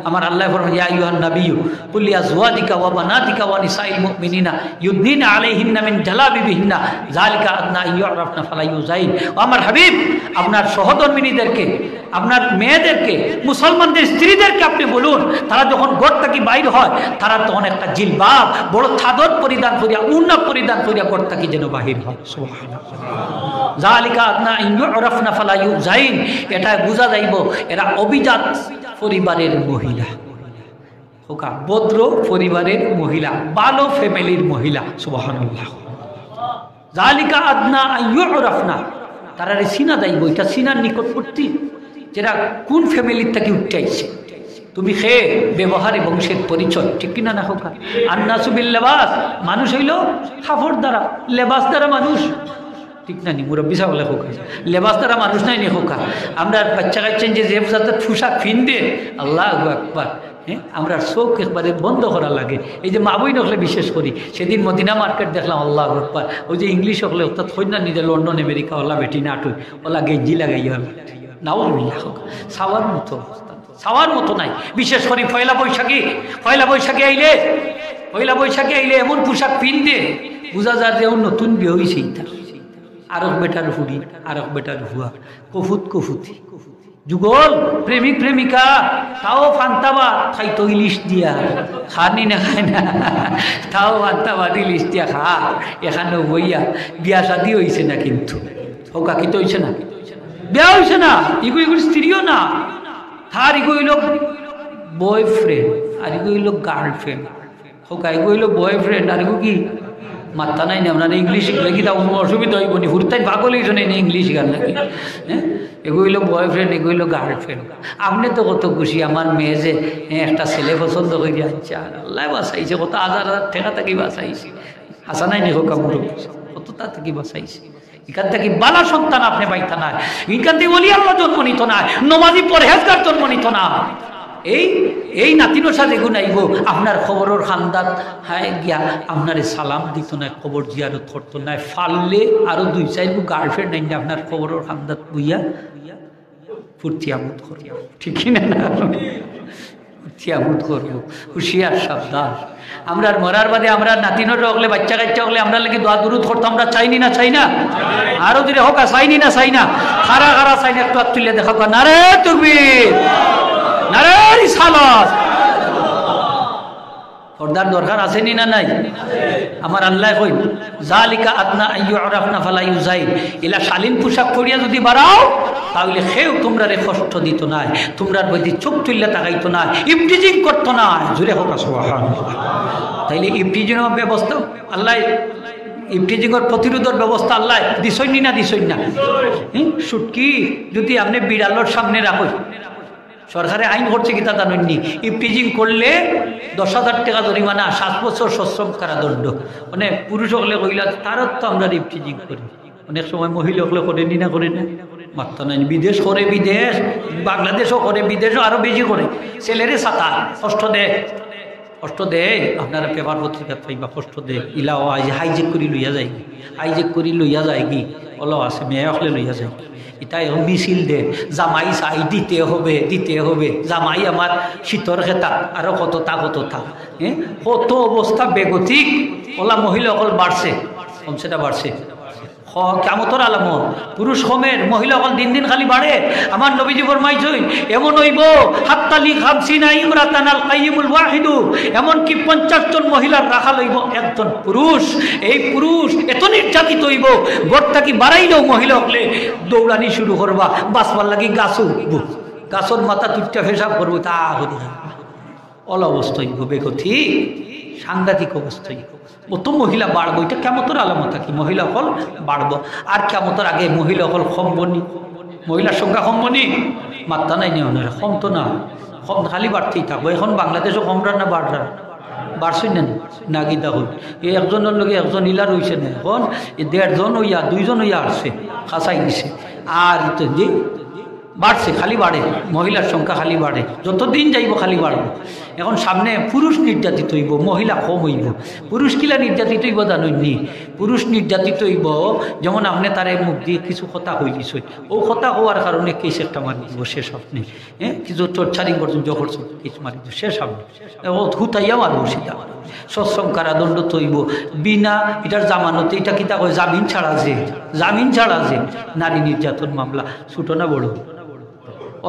আমার আল্লাহ ফরমান ইয়া আইয়ুহান নাবিয়্যু কুল লিআজওয়াজিকা ওয়া বানাতিকা ওয়া নিসাইল মুমিনিনা ইউদনিনা আলাইহিন্না মিন জালাবিবিহিন্না যালিকা আদনা ইউরাফনা ফালা ইউযাইন। ও আমার হাবিব, আপনার সহধর্মিনীদেরকে, আপনার মেয়েদেরকে, মুসলমানদের স্ত্রীদেরকে আপনি বলুন, তারা যখন ঘর থেকে বাইর হয় তারা তখন একটা জিলবাব, বড় চাদর পরিধান করিয়া, উন্না পরিধান করিয়া ঘর থেকে যেন বাহির হয়। সুবহানাল্লাহ। যালিকা আদনা ইউরাফনা ফালা ইউযাইন। এটা বোঝা যাইব এরা অভিজাত পরিবারের মহিলা, হোকা ভদ্র পরিবারের মহিলা, ভালো ফ্যামিলির মহিলা। সুবহানাল্লাহ। যালিকা আদনা ইউরাফনা, তারা সিনা যাইব, এটা সিনার নিকটবর্তী, যেটা কোন ফ্যামিলির থেকে উঠতে আইছে। তুমি খেয়ে ব্যবহারে বংশের পরিচয়, ঠিক কিনা? না হোকা আন্নাসু বিল লেবাস, মানুষ হইল কাপড় দ্বারা, লেবাস দ্বারা মানুষ, ঠিক না? নি মুরব্বী সাহেব হোক, লেবাস দ্বারা মানুষ নাই নি হোকা। আমরা বাচ্চা কাচ্চেন যে পোশাক ফিনবে, আল্লাহু আকবার, হ্যাঁ আমরা চোখ একবারে বন্ধ করা লাগে। এই যে মা বই নকলে বিশেষ করি, সেদিন মদিনা মার্কেট দেখলাম, আল্লাহু আকবার, ওই যে ইংলিশ হকলে অর্থাৎ হই না নিজে লন্ডন আমেরিকা ওলা বেটি না আটুই ওলা গেঞ্জি লাগাই নাউজুবিল্লাহ, সাওয়ার মতো অবস্থা, সাওয়ার মতো নাই। বিশেষ করে পয়লা বৈশাখে আইলে এমন পোশাক পিনবে বুঝা যায় যে নতুন বিয়ে হয়েছে। আরক বেটার হুড়ি, আরক বেটার হুয়া, কফুতি যুগল প্রেমিক প্রেমিকা, তাও ফান্তাবা খাইতো ইলিশ দিয়া, খানি না খায় না, তাও ফান্তাবা ইলিশ দিয়া খা। এখানে বইয়া বিয়া শাদি হয়েছে না, কিন্তু হোকা কি তো হয়েছে না, বিয়া হয়েছে না, ইগুলি স্ত্রীও না, আর এগুলো বয়ফ্রেন্ড আর এগুলো গার্লফ্রেন্ড হোক এগুলো হইল বয়ফ্রেন্ড আর এগুলো কি মাত্রা নাই না আপনার ইংলিশ শিখলে কি তা অসুবিধা হইব নি হুরতাই পাগল হয়েছে না ইংলিশ গান নাকি হ্যাঁ এগুলো বয়ফ্রেন্ড এগুলো গার্লফ্রেন্ড আপনি তো কত খুশি আমার মেয়ে যে একটা ছেলে পছন্দ করে যাচ্ছে আর আল্লাহ বাঁচাইছে কত হাজার হাজার ঠেকা থাকি বাঁচাইছে আসা নাই নি হোক আমার কত তা থেকে বাঁচাইছে এখান থেকে বালা সন্তান আপনি পাইতা না এখান থেকে বলি আল্লাহ জন্ম নিত না নমাজি পরহেজগার জন্ম নিত না এই নাতিনোর সাথে গুণ আইব আপনার খবরের খান্দাত হ্যাঁ গিয়া আপনার সালাম দিত না খবর জিয়ারত করতো না ফাললে আরো 2-4 গার্লফ্রেন্ড নাই আপনার খবরের খান্দাত বুইয়া ফুর্তি আমোদ করব ঠিক না ফুর্তি আমোদ করবো হুশিয়ার সাবধান আমরা মরার বাদে আমরা নাতিনোর হলে বাচ্চা কাচ্চা হলে আমরা লাগে দোয়া দুরুদ করতো আমরা চাইনি না চাই না আরো দিলে হোক চাইনি না চাই না খারা খারা চাই না একটু হাত তুলে দেখা না রে তুমি পর্দার দরকার আছে নি না নাই আমার আল্লাহ কই জালিকা আদনা আইয়ুরাফনা ফালা ইউজাইন ইলা শালীন পোশাক পরিয়া যদি বাড়াও তাহলে কেউ তোমরা রে কষ্ট দিত না তোমরা বইতে চোখ তুললে তাকাইতো না ইফটিজিং করতো না জুড়ে হোক সুবহানাল্লাহ তাইলে ইফটিজিংয়ের ব্যবস্থা আল্লাহ ইফটিজিংয়ের প্রতিরোধের ব্যবস্থা আল্লাহ দিছই না দিছই না সুটকি যদি আপনি বিড়ালোর সামনে রাখো সরকারে আইন করছে কি তা জানেননি ইফটিজিং করলে 10,000 টাকা জরিমানা 7 বছর সশ্রম কারাদণ্ড মানে পুরুষ হলে কইলা তারও তো আমরা ইফটিজিং করি অনেক সময় মহিলা হলে করেনি না করে না মাত্রা নাই বিদেশ করে বিদেশ বাংলাদেশও করে বিদেশও আরো বেশি করে ছেলেরে ছাতা কষ্ট দে আপনারা পেপার পত্রিকা পাইবা কষ্ট দে ইলাও আজ হাইজেক করি লইয়া যায় কি ওলো আছে মেয়ে হলে লইয়া যায় এটাই মিছিল দে জামাই চাই দিতে হবে জামাই আমার শীতর খেতা আরো কত তা হ্যাঁ কত অবস্থা বেগতিক ওলা মহিলা অকল বাড়ছে কমসেটা বাড়ছে কিয়ামতের আলামত পুরুষ কমের মহিলা অকল দিন দিন খালি বাড়ে আমার নবীজি ফরমাইছেন এমন হইব হাত্তালি 50 ইমরাতান আল কাইয়িমুল ওয়াহিদু এমনকি 50 জন মহিলার রাখা লইব একজন পুরুষ এই পুরুষ এত নির্যাতিত হইব গড়টা কি বাড়াইলেও মহিলা হলে দৌড়ানি শুরু করবা বাসবার লাগি গাছর মাথা তুইটা ফেসাব করবো তা হরি অল অবস্থা হইব বেগতি সাংঘাতিক অবস্থায় কত মহিলা বাড়বো এটা কেমতের আলামত কি মহিলা হল বাড়বো আর কেমতের আগে মহিলা হল কমবনি মহিলার সংখ্যা কমবনি মাত্রা নাই নিয়ে কম তো না কম খালি বাড়তেই থাকবো এখন বাংলাদেশও কমরা না বাড়ছই না গীতা হল এই একজনের লগে একজন ইলা রয়েছে না এখন 1.5 জন হইয়া 2 জন হইয়া আসছে খাসাই দিছে আর যে বাড়ছে খালি বাড়ে মহিলার সংখ্যা খালি বাড়ে যতদিন যাইব খালি বাড়বো এখন সামনে পুরুষ নির্যাতিত হইব মহিলা কম হইব পুরুষ কিলা নির্যাতিত হইব জাননি পুরুষ নির্যাতিত হইব যেমন আপনি তার মুখ দিয়ে কিছু কথা হয়ে গেছে ও কথা হওয়ার কারণে কেস একটা মারি দিব শেষ আপনি কিছু চর্চারিং করছেন যখন কেস মারি দিব শেষ আপনি ও হুতাইয়া মারব সেটা সশ্রম কারাদণ্ড তৈব বিনা এটার জামানতে এটা কিতা কয় জামিন ছাড়া যে নারী নির্যাতন মামলা ছোট না বড়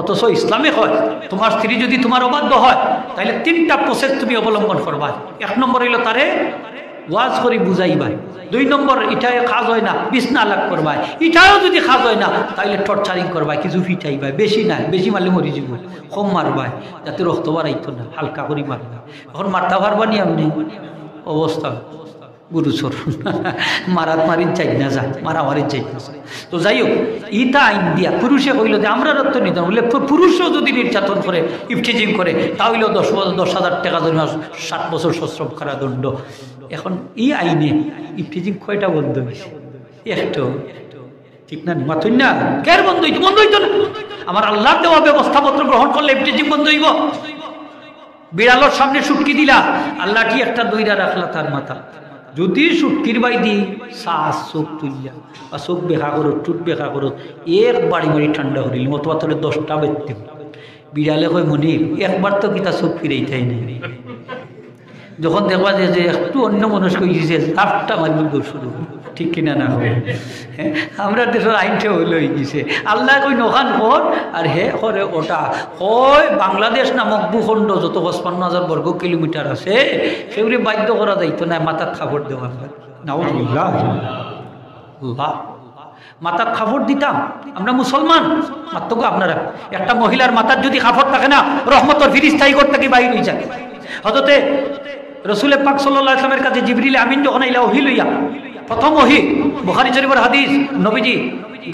অথচ ইসলামে হয় তোমার স্ত্রী যদি তোমার অবাধ্য হয় তাহলে 3টা প্রসেস তুমি অবলম্বন করবা 1 নম্বর হইল তারে ওয়াজ করে বুঝাইবাই 2 নম্বর এটাই কাজ হয় না বিছনা আলাপ করবাই এটাও যদি কাজ হয় না তাহলে টর্চারিং করবাই কিছু ফিটাইবাই বেশি না বেশি মারলে মরি যাব কম মারবাই যাতে রক্ত বাড়াইতো না হালকা করে মারবা এখন মারতে পারবা নি আপনি অবস্থা গুরুচর মারামারির চাই না যা মারামারির চাই না তো যাই হোক ইটা আইন দিয়া পুরুষে কইল যে আমরা রক্ত নিতে বলে পুরুষও যদি নির্যাতন করে ইফটিজিং করে তাহলেও 10,000 টাকা জরিমানা 7 বছর সশ্রম কারাদণ্ড এখন এই আইনে ইফটিজিং কয়টা বন্ধ হয়েছে একটাও ঠিক না মাথুন না কেন বন্ধ হইতো না আমার আল্লাহ দেওয়া ব্যবস্থাপত্র গ্রহণ করলে ইফটিজিং বন্ধ হইব বিড়ালোর সামনে সুটকি দিলা আল্লাহ কি একটা দইরা রাখলা তার মাথা যদি সুটকির বাই দি শ্বাস চোখ তুলিয়া বা চোখ বেখা করো টুট বেখা করো এক বাড়ি মারি ঠান্ডা করিল মতবা তোর 10টা বেরতে বিড়ালে কই মনি একবার তো কিতা চোখ ফিরেই থাই নাই যখন দেখবা যে একটু অন্য মনস্ক হয়েছে 8টা মারবি শুরু ঠিক কিনা না হবে আমরা দেশের আইনটা হইলে হয়ে গেছে আল্লাহ কই নখান কর আর হে করে ওটা কয় বাংলাদেশ নামক ভূখণ্ড যত 55,000 বর্গ কিলোমিটার আছে সেগুলি বাধ্য করা যাইতো না মাথার খাবার দেওয়ার নাউজুবিল্লাহ মাথার কাপড় দিতাম, আমরা মুসলমান মাত্র আপনারা। একটা মহিলার মাথার যদি কাপড় থাকে না, রহমতের ফিরিস্তা এই ঘর থেকে বাইর হয়ে যায়। হযরতে রাসূল পাক সাল্লাল্লাহু আলাইহি ওয়াসাল্লামের কাছে জিবরিল আমিন যখন আইলা ওহী লইয়া, প্রথম ওহী বুখারী শরীফের হাদিস, নবীজি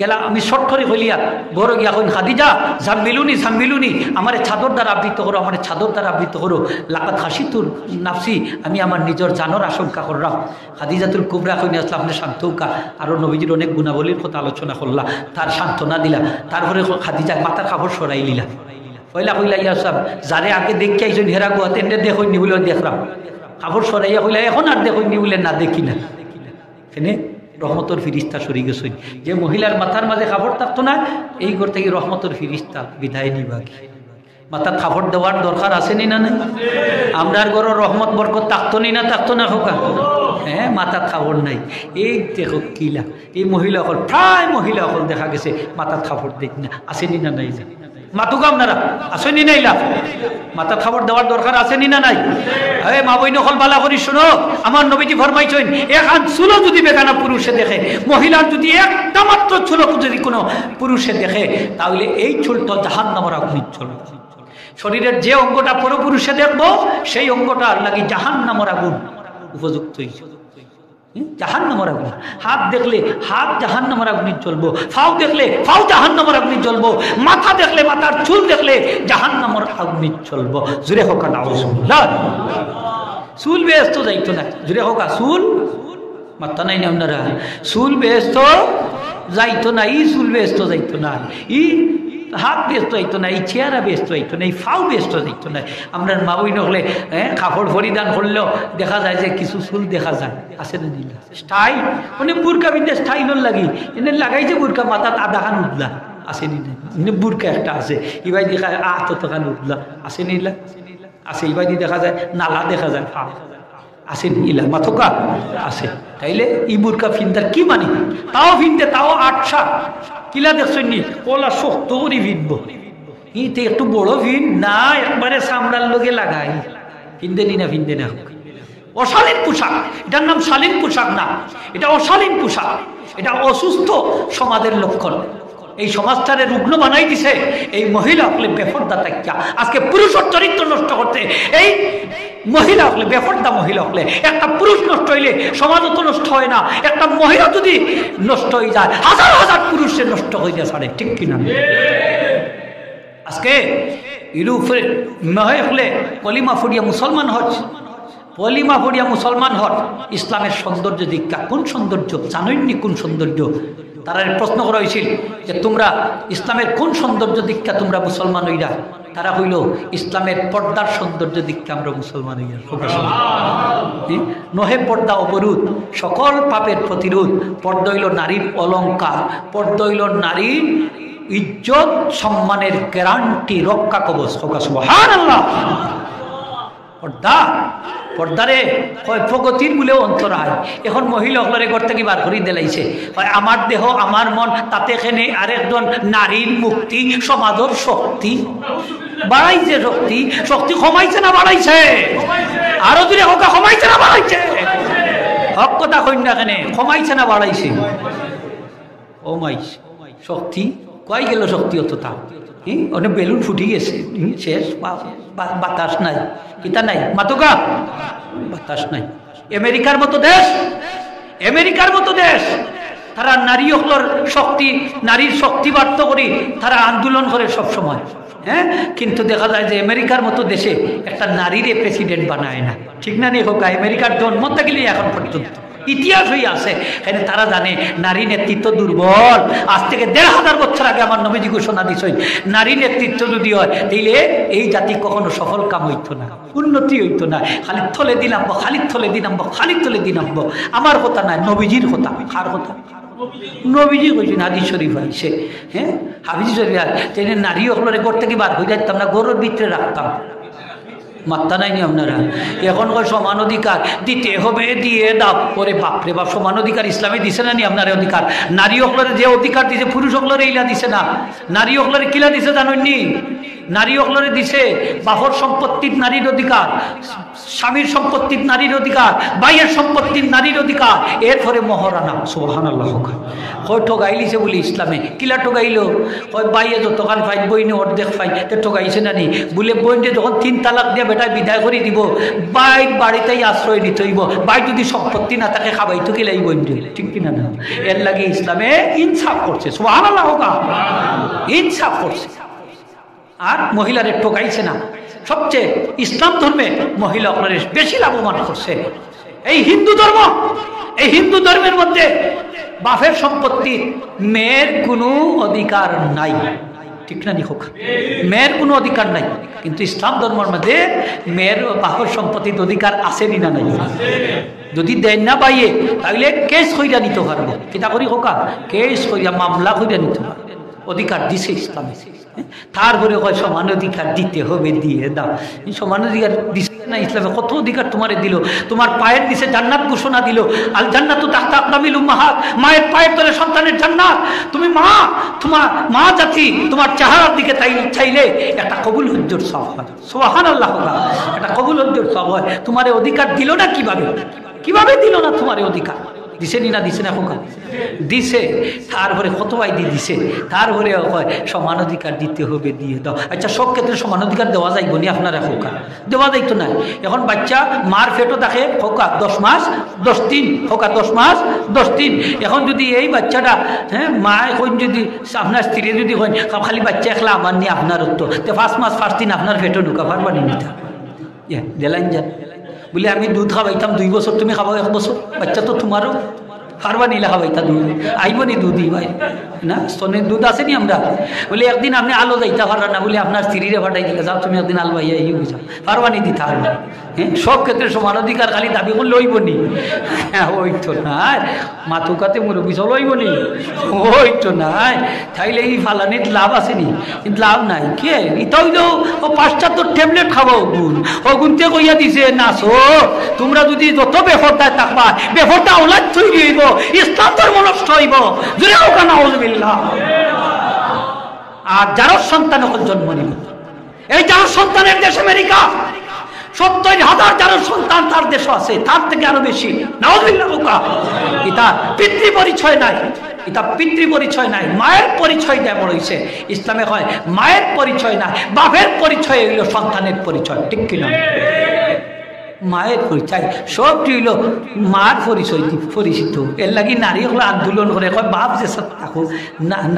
গেলা আমি শর্ট করে হইলিয়া বড় গিয়া কইন খাদিজা জাম্বিলুনি আমারে চাদর দ্বারা আবৃত করো, আমার চাদর দ্বারা আবৃত করো। লাকাত খাশিতুর নাফসি, আমি আমার নিজের জানোর আশঙ্কা করলাম। খাদিজাতুল কুবরা কইন আসলে আপনি শান্ত হোকা। আরও নবীজির অনেক গুণাবলীর কথা আলোচনা করলা, তার সান্ত্বনা দিলা। তারপরে খাদিজা মাথার কাপড় সরাই লিলা, কইলা ইয়া সাহেব যারে আগে দেখি আইসুন হেরা গোয়াতে দেখুন নি বলে দেখলাম, কাপড় সরাইয়া কইলা এখন আর দেখুন নি বলে না দেখি না। এখানে রহমতর ফিরিস্তা সরি গেছেন। যে মহিলার মাথার মাঝে কাপড় থাকতো না, এই ঘর থেকে রহমতর ফিরিস্তা বিদায় নিবাগি। মাথার কাপড় দেওয়ার দরকার আসেনি না নাই? আমরার ঘরের রহমত বরকত থাকতো না হোকা? হ্যাঁ, মাথার কাপড় নাই। এই দেখো কিলা এই মহিলা হল, প্রায় মহিলা হল দেখা গেছে মাথার কাপড় দেখ না, আসেনি না নাই? মাতুকা আপনারা আসেনি নাই? লাভ মাথার খাবার দেওয়ার দরকার আসেনি না নাই? আরে মা বই নকল বালা করি শুনো, আমার নবীজি ফরমাইছেন এক চুলো যদি বেগানা পুরুষে দেখে, মহিলার যদি একটা মাত্র চুলো যদি কোনো পুরুষে দেখে, তাহলে এই চুলটা জাহান্নামের আগুনে চলবে। শরীরের যে অঙ্গটা পরপুরুষে দেখবো, সেই অঙ্গটা লাগি জাহান্নামের আগুন উপযুক্ত। জাহান্নামের আগুন। হাত দেখলে হাত জাহান্নামের আগুনে জ্বলবো, ফাও দেখলে ফাও জাহান্নামের আগুনে জ্বলবো, মাথা দেখলে মাথার চুল দেখলে জাহান্নামের আগুনে জ্বলবো। জুড়ে হোক নাউজুবিল্লাহ। চুল বেহেশত যাইতো না, জুড়ে হোক চুল মাথা নাই না আপনারা, চুল বেহেশত যাইতো না, ই চুল বেহেশত যাইতো না, ই হাত ব্যস্ত হইতো না, এই চেহারা ব্যস্ত হইতো না, এই ফাও ব্যস্ত হইতো না। আমরা মা বই নহলে কাপড় পরিধান করলেও দেখা যায় যে কিছু চুল দেখা যায়, আছে না দিলা স্টাইল, মানে বুরকা বিন্দে স্টাইলর লাগি এনে লাগাইছে বুরকা মাথাত আধা খান উঠলা, আছে নি? বুরকা একটা আছে, ইবাই দেখা আত খান উঠলা, আছে নিলা? আছে। ইবাই দেখা যায় নালা দেখা যায়, ফা আছে ইলা মাথকা আছে। তাইলে ই বুরকা ফিন্দার কি মানে? তাও ফিনতে, তাও ৮ কিলা দেখছেন নি, ওলা শক্ত করে ভিনবো, ইতে একটু বড় ভিন না, একবারে চামড়ার লগে লাগাই, ফিনতে নি না, ফিনতে না। অশালীন পোশাক, এটার নাম শালীন পোশাক না, এটা অশালীন পোশাক, এটা অসুস্থ সমাজের লক্ষণ। এই সমাজটারে রুগ্ন বানাই দিছে এই মহিলা হলে বেফর্দা তাকিয়া। আজকে পুরুষের চরিত্র নষ্ট করতে এই মহিলা হলে, বেফর্দা মহিলা হলে। একটা পুরুষ নষ্ট হইলে সমাজ তো নষ্ট হয় না, একটা মহিলা যদি নষ্ট হয়ে যায় হাজার হাজার পুরুষের নষ্ট হয়ে যায়, সারে ঠিক কিনা? আজকে ইউরোপের মহিলা হলে কলিমা ফুরিয়া মুসলমান হচ্ছে, কলিমা ফুরিয়া মুসলমান হট। ইসলামের সৌন্দর্য দীক্ষা কোন সৌন্দর্য জানোইনি? কোন সৌন্দর্য? তারা প্রশ্ন করা হয়েছিল যে তোমরা ইসলামের কোন সৌন্দর্য দীক্ষা তোমরা মুসলমান হইরা? তারা হইল ইসলামের পর্দার সৌন্দর্য দীক্ষা আমরা মুসলমান হইরা। নহে পর্দা অবরোধ, সকল পাপের প্রতিরোধ। পর্দা হইল নারীর অলঙ্কার, পর্দা হইল নারীর ইজ্জত সম্মানের গ্যারান্টি, রক্ষা কবচ। সুবহানাল্লাহ। পর্দা, পর্দারে হয় প্রগতির বলেও অন্তর হয়। এখন মহিলা হলরে ঘর থেকে বার করে দিলাইছে, আমার দেহ আমার মন, তাতে এখানে আরেকজন নারীর মুক্তি, সমাজের শক্তি বাড়াইছে। শক্তি শক্তি কমাইছে না বাড়াইছে? আরো দূরে হোক, কমাইছে না বাড়াইছে? হক কথা কইন না, কেন কমাইছে না বাড়াইছে? কমাইছে। শক্তি কই গেল? শক্তি অতটা অনেক বেলুন ফুটি গেছে, শেষ, বাতাস নাই, কিতা নাই, মাতকা বাতাস নাই। আমেরিকার মতো দেশ, আমেরিকার মতো দেশ, তারা নারী হকলর শক্তি, নারীর শক্তি বার্ত করি তারা আন্দোলন করে সব সময়। হ্যাঁ, কিন্তু দেখা যায় যে আমেরিকার মতো দেশে একটা নারীরে প্রেসিডেন্ট বানায় না, ঠিক না? নেই হোক, আমেরিকার জন্ম থাকলে এখন পর্যন্ত ইতিহাস হয়ে আছে। এখানে তারা জানে নারী নেতৃত্ব দুর্বল। আজ থেকে ১৫০০ বছর আগে আমার নবীজি ঘোষণা দিছেন, নারী নেতৃত্ব যদি হয় তাইলে এই জাতি কখনো সফল কাম হইতো না, উন্নতি হইতো না। খালি থলে দিলাম, খালি থলে দিলাম, খালি থলে দিলাম। আমার কথা নাই, নবীজির কথা। কার কথা? নবীজি কইছেন, হাদিস শরীফ আইছে। হ্যাঁ, হাদিস শরীফ তিনি নারী হলরে ঘর থেকে বার হয়ে যাইতাম না, গরুর ভিতরে রাখতাম। মাত্তা নাইনি আপনারা? এখন সমান অধিকার দিতে হবে, দিয়ে দাও। ওরে বাপরে বাপ, সমান অধিকার ইসলামে দিছে না নি আপনার অধিকার? নারী হকলরে যে অধিকার দিছে পুরুষ হকলরে ইলা দিছে না। নারী হকলরে কিলা দিছে জানেননি? নারী হকলরে দিছে বাহর সম্পত্তির নারীর অধিকার, স্বামীর সম্পত্তির নারীর অধিকার, ভাইয়ের সম্পত্তির নারীর অধিকার, এরপরে মহারানা। সুবহানাল্লাহ। কয় ঠগাইলিছে বলি ইসলামে, কিলা ঠগাইলো? কয় বাইয়ে যতখান পাই বইনে অর্ধেক পাই, ঠগাইছে না নি? বলে বইনে যখন 3 তালাক দিয়ে বেটায় বিদায় করে দিব, বাই বাড়িতেই আশ্রয় নিতে হইব, বাই যদি সম্পত্তি না থাকে খাবাইতো কিলাই বইন, ঠিক কিনা না? এর লাগে ইসলামে ইনসাফ করছে। সুবহানাল্লাহ। ইনসাফ করছে, আর মহিলারে ঠকাইছে না। সবচেয়ে ইসলাম ধর্মে মহিলা আপনার বেশি লাভবান করছে। এই হিন্দু ধর্ম, এই হিন্দু ধর্মের মধ্যে বাপের সম্পত্তি মেয়ের কোনো অধিকার নাই, ঠিক না? হোক, মেয়ের কোনো অধিকার নাই, কিন্তু ইসলাম ধর্মের মধ্যে মেয়ের বাপের সম্পত্তির অধিকার আছে না নাই? যদি দেন না পাইয়ে তাহলে কেস কইরা নিতে পারবো, কিতা করি হোকা, কেস কইরা মামলা কইরা নিতে পারবো। অধিকার দিছে ইসলামে। তারপরে কয় সমান অধিকার দিতে হবে, দিয়ে দাও। সমান অধিকার দিছে না ইসলামে? কত অধিকার তোমারে দিল, তোমার পায়ের নিচে জান্নাত ঘোষণা দিল, আল জান্নাতু তাহতা আকদামিল উম্মাহাত, মায়ের পায়ের তলে সন্তানের জান্নাত। তুমি মা, তোমার মা জাতি তোমার চেহারার দিকে চাইলে একটা কবুল হজ্জর সওয়াব হয়। সুবহানাল্লাহ। একটা কবুল হজ্জর সওয়াব হয়। তোমারে অধিকার দিল না কিভাবে? কিভাবে দিল না তোমারে অধিকার? দিছে নি না? দিছে না খোকা? দিছে। তারপরে কত আইডি দিছে, তারপরে সমান অধিকার দিতে হবে, দিয়ে দাও। আচ্ছা, সব ক্ষেত্রে সমান অধিকার দেওয়া যাইব নি আপনারা খোকা? দেওয়া যাইতো না। এখন বাচ্চা মার পেটও দেখে খোকা 10 মাস 10 দিন, খোকা 10 মাস 10 দিন। এখন যদি এই বাচ্চাটা মা এখন যদি আপনার স্ত্রী যদি হয় খালি বাচ্চা একলা আমার নিয়ে আপনার তো 5 মাস 5 দিন আপনার পেটও ঢুকা পারবানি নিতা দেলাইন যান বলে আমি দুধ খাওয়াইতাম 2 বছর, তুমি খাবো 1 বছর, বাচ্চা তো তোমারও পারবা নিলা খাওয়াইতা দুধ আইব নি? দুধই ভাই না, স্তনের দুধ আছে নি? আমরা বলে একদিন আপনি আলো যাইতে পারবেন না, বলে আপনার স্ত্রীরে ফাটাই দিলে যাও তুমি একদিন আলো ভাইয়া এই বুঝা পারবা নি দিতে পারবে? সব ক্ষেত্রে সমান অধিকার খালি দাবি করলে হইব নি? ওই তো নাই, মাথুকাতে মুরব্বী চল হইব নি? ওই তো নাই। তাইলে এই ফালানির লাভ আছে নি? কিন্তু লাভ নাই। কে ইতাই যাও ও 5টা তো ট্যাবলেট খাবো গুণ, ও গুনতে কইয়া দিছে নাচো, তোমরা যদি যত বেফরদায় থাকবা বেফরদা ওলাদ তৈরি হইব, ইসলাম ধর্ম নষ্ট হইব। জুড়ে হোক না আউযুবিল্লাহ। আর যার সন্তান জন্ম নিব, এই যার সন্তানের দেশ আমেরিকা, 70,000 যার সন্তান তার দেশ আছে, তার থেকে আরো বেশি। নাউযুবিল্লাহ। এটা পিতৃ পরিচয় নাই, এটা পিতৃ পরিচয় নাই, মায়ের পরিচয় দেয়া বড় হয়েছে। ইসলামে হয় মায়ের পরিচয় না, বাপের পরিচয় হইল সন্তানের পরিচয়, ঠিক কিনা? মায়ের পরিচয় সবটি হইল মার পরিচয় পরিচিত। এর লাগি নারী হলো আন্দোলন করে, কয় বাপ যে সব থাকুক,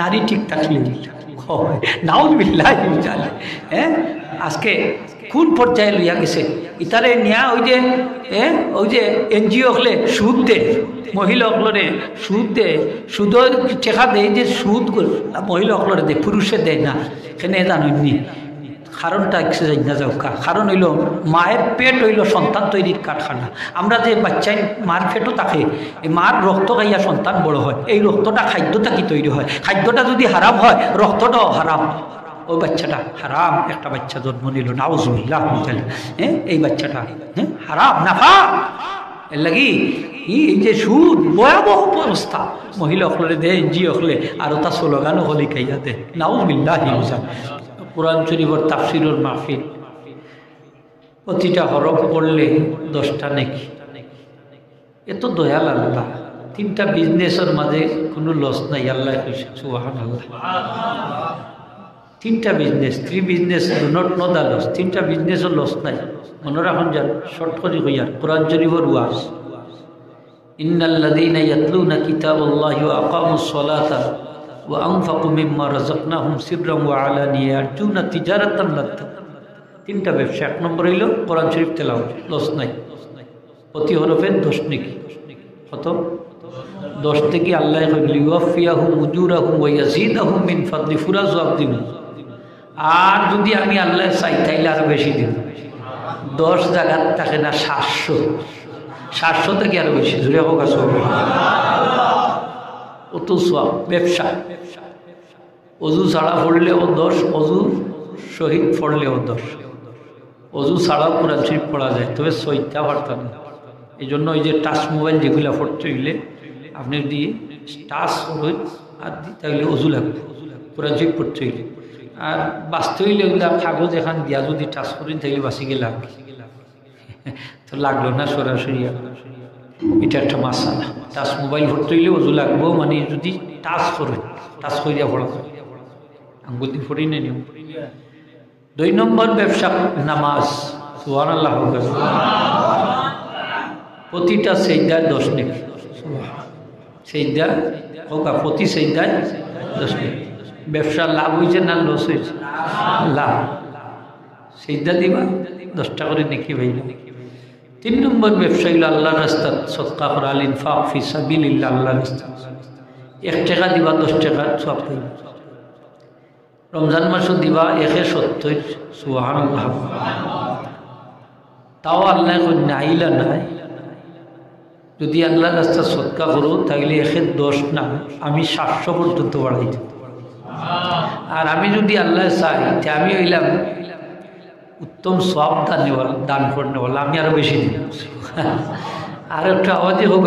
নারী ঠিক থাকলে নাউযুবিল্লাহ। আজকে কোন পর্যায়ে লইয়া গেছে ইতারে নিয়া? ওই যে এনজিও হলে সুদ দে, মহিলা হলরে সুদ দে, সুদ টেকা দেয় যে সুদ মহিলা হলরে দে, পুরুষে দেয় না। এখানে জানি কারণটা এক্সারসাইজ না যাও কা, কারণ হইল মায়ের পেট হইল সন্তান তৈরির কারখানা। আমরা যে বাচ্চাই মার পেটও থাকে, এই মার রক্ত খাইয়া সন্তান বড় হয়। এই রক্তটা খাদ্যটা কি তৈরি হয়, খাদ্যটা যদি হারাম হয় রক্তটাও হারাম। ওই বাচ্চাটা হারাম একটা বাচ্চা জন্ম নিল, নাউযুবিল্লাহ। এই বাচ্চাটা হারাম নাফা। এর লাগি এই যে সুদ ভয়াবহ অবস্থা, মহিলা হলে দে, জি হলে আরো তা স্লোগান হলি খাইয়া দে, নাউযুবিল্লাহ। কুরআন শরীফের তাফসীরের মাহফিল, প্রতিটা হরফ পড়লে 10টা নেকি। এত দয়াল আল্লাহ। 3টা বিজনেসের মাঝে কোনো লস নাই, আল্লাহ সুবহানাল্লাহ। 3টা business, 3 business do not know the loss. 3টা বিজনেসও লস নাই। মনে রাখুন যান, শর্ট করে কইয়ার কুরআন শরীফের ওয়াজ, ইন্নাল্লাযীনা ইয়াতলুনা কিতাবাল্লাহি ওয়া আকামুস সালাতা ওয়া আনফাকু মিম্মা রাযাকনাহুম সিররান ওয়া আলানিয়া ইয়ারজুনা তিজারাতান লান তাবুর। 3টা ব্যবসা। 1 নম্বর হইল কোরআন শরীফ তেলাওয়াত, লস নাই। প্রতি হরফে 10 নেকি। কত? 10 থেকে আল্লাহ লিওয়াফিয়াহুম উজুরাহুম ওয়া ইয়াজিদাহুম মিন ফাদলি, ফুরা জবাব দিন। আর যদি আমি আল্লাহ চাই তাইলে আরো বেশি দিব। 10 জায়গা থাকে না 700 থেকে আরো বেশি। জুড়ে হোক আসো অত সব ব্যবসা। অজু ছাড়া পড়লেও 10, অজু শহীদ পড়লেও 10। অজু ছাড়াও কোরআন শরীফ পড়া যায়, তবে সইটা পারতাম না। এই জন্য ওই যে টাচ মোবাইল যেগুলো পড়তে হইলে আপনি যদি টাচ আর তাহলে অজু লাগবে, কোরআন শরীফ পড়তে হইলে। আর বাঁচতে হইলে ওইগুলা কাগজ এখান দিয়া যদি টাচ করেন তাহলে বাঁচি গেলাম। তো লাগলো না সরাসরি। এটা একটা মাসালা। টাচ মোবাইল ভর্তি হইলে ওজু লাগবো, মানে যদি টাচ করে টাচ করিয়া পড়া আঙ্গুল দিয়ে পড়ি না নিয়ম। 2 নম্বর ব্যবসা নামাজ। সুবহানাল্লাহ। প্রতিটা সেজদায় 10 নেকি। সেজদা হোক প্রতি সেজদায় 10 নেকি। ব্যবসা লাভ হয়েছে না লস হয়েছে? লাভ। সেজদা দিবা 10টা করে নেকি ভাই। 3 নম্বর ব্যবসা হইল আল্লাহর রাস্তায় সদকা করা, আল ইনফাক ফি সাবিলিল্লাহ। আল্লাহর রাস্তায় 1 টাকা দিবা 10 টাকা সওয়াব পাইবা। রমজান মাসও দিবা 170। সুবহানাল্লাহ। তাও আল্লাহ নাইলা নাই। যদি আল্লাহর রাস্তায় সদকা করো তাহলে 110 না, আমি 700 পর্যন্ত বাড়াই দিই। আর আমি যদি আল্লাহ চাই যে আমি হইলাম উত্তম সওয়াব দান করনেওয়ালা, আমি আরো বেশি দিই। আর একটা আওয়াজই হোক।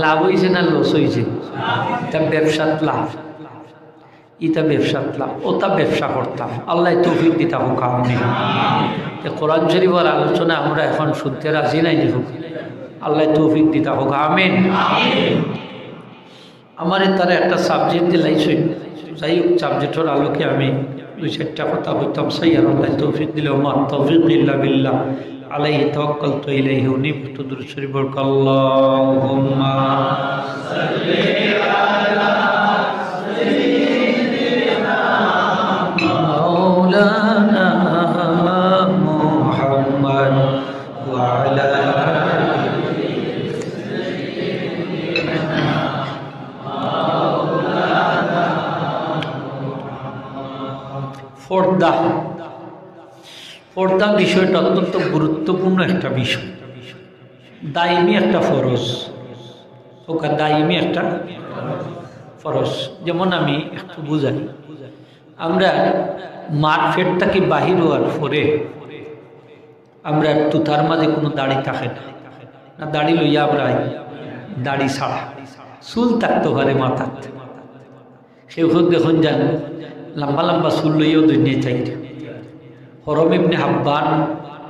লাভ হয়েছে না লস হয়েছে? এটা ব্যবসার লাভ, এটা ব্যবসার লাভ। ওটা ব্যবসা করতাম, আল্লাহ তৌফিক দিতাম হোক। আমি কোরআন শরীফের আলোচনা আমরা এখন শুনতে রাজি নাই, দেখুন আল্লাহ তৌফিক দিতাম হোক। আমিন। আমার তারা একটা সাবজেক্ট দিলাইছে, যাই হোক সাবজেক্টের আলোকে আমি 2-4টা কথা বলতাম। সাই আর আল্লাহ তৌফিক দিলে আমার তৌফিক ইল্লা বিল্লাহ আলাইহি তাওয়াক্কালতু ইলাইহি উনীব। দুরূদ শরীফ পড়ুন। আল্লাহুম্মা সাল্লি আলা সাইয়্যিদিনা মাওলানা মুহাম্মদ ওয়া আলা পর্দা। পর্দা বিষয়টা অত্যন্ত গুরুত্বপূর্ণ একটা বিষয়, দায়মি একটা ফরজ। ওকা দায়মি একটা ফরজ। যেমন আমি একটু বুঝাই, আমরা মার্কেট থেকে বাহির হওয়ার পরে আমরা তুতার মাঝে কোনো দাড়ি থাকে না, দাড়ি লইয়া আমরা দাড়ি ছাড়া, চুল থাকতে পারে মাথার। সেও দেখুন যান লম্বা লম্বা চুল লইয়াও দুনিয়া চাই। হরম ইবনে হাব্বান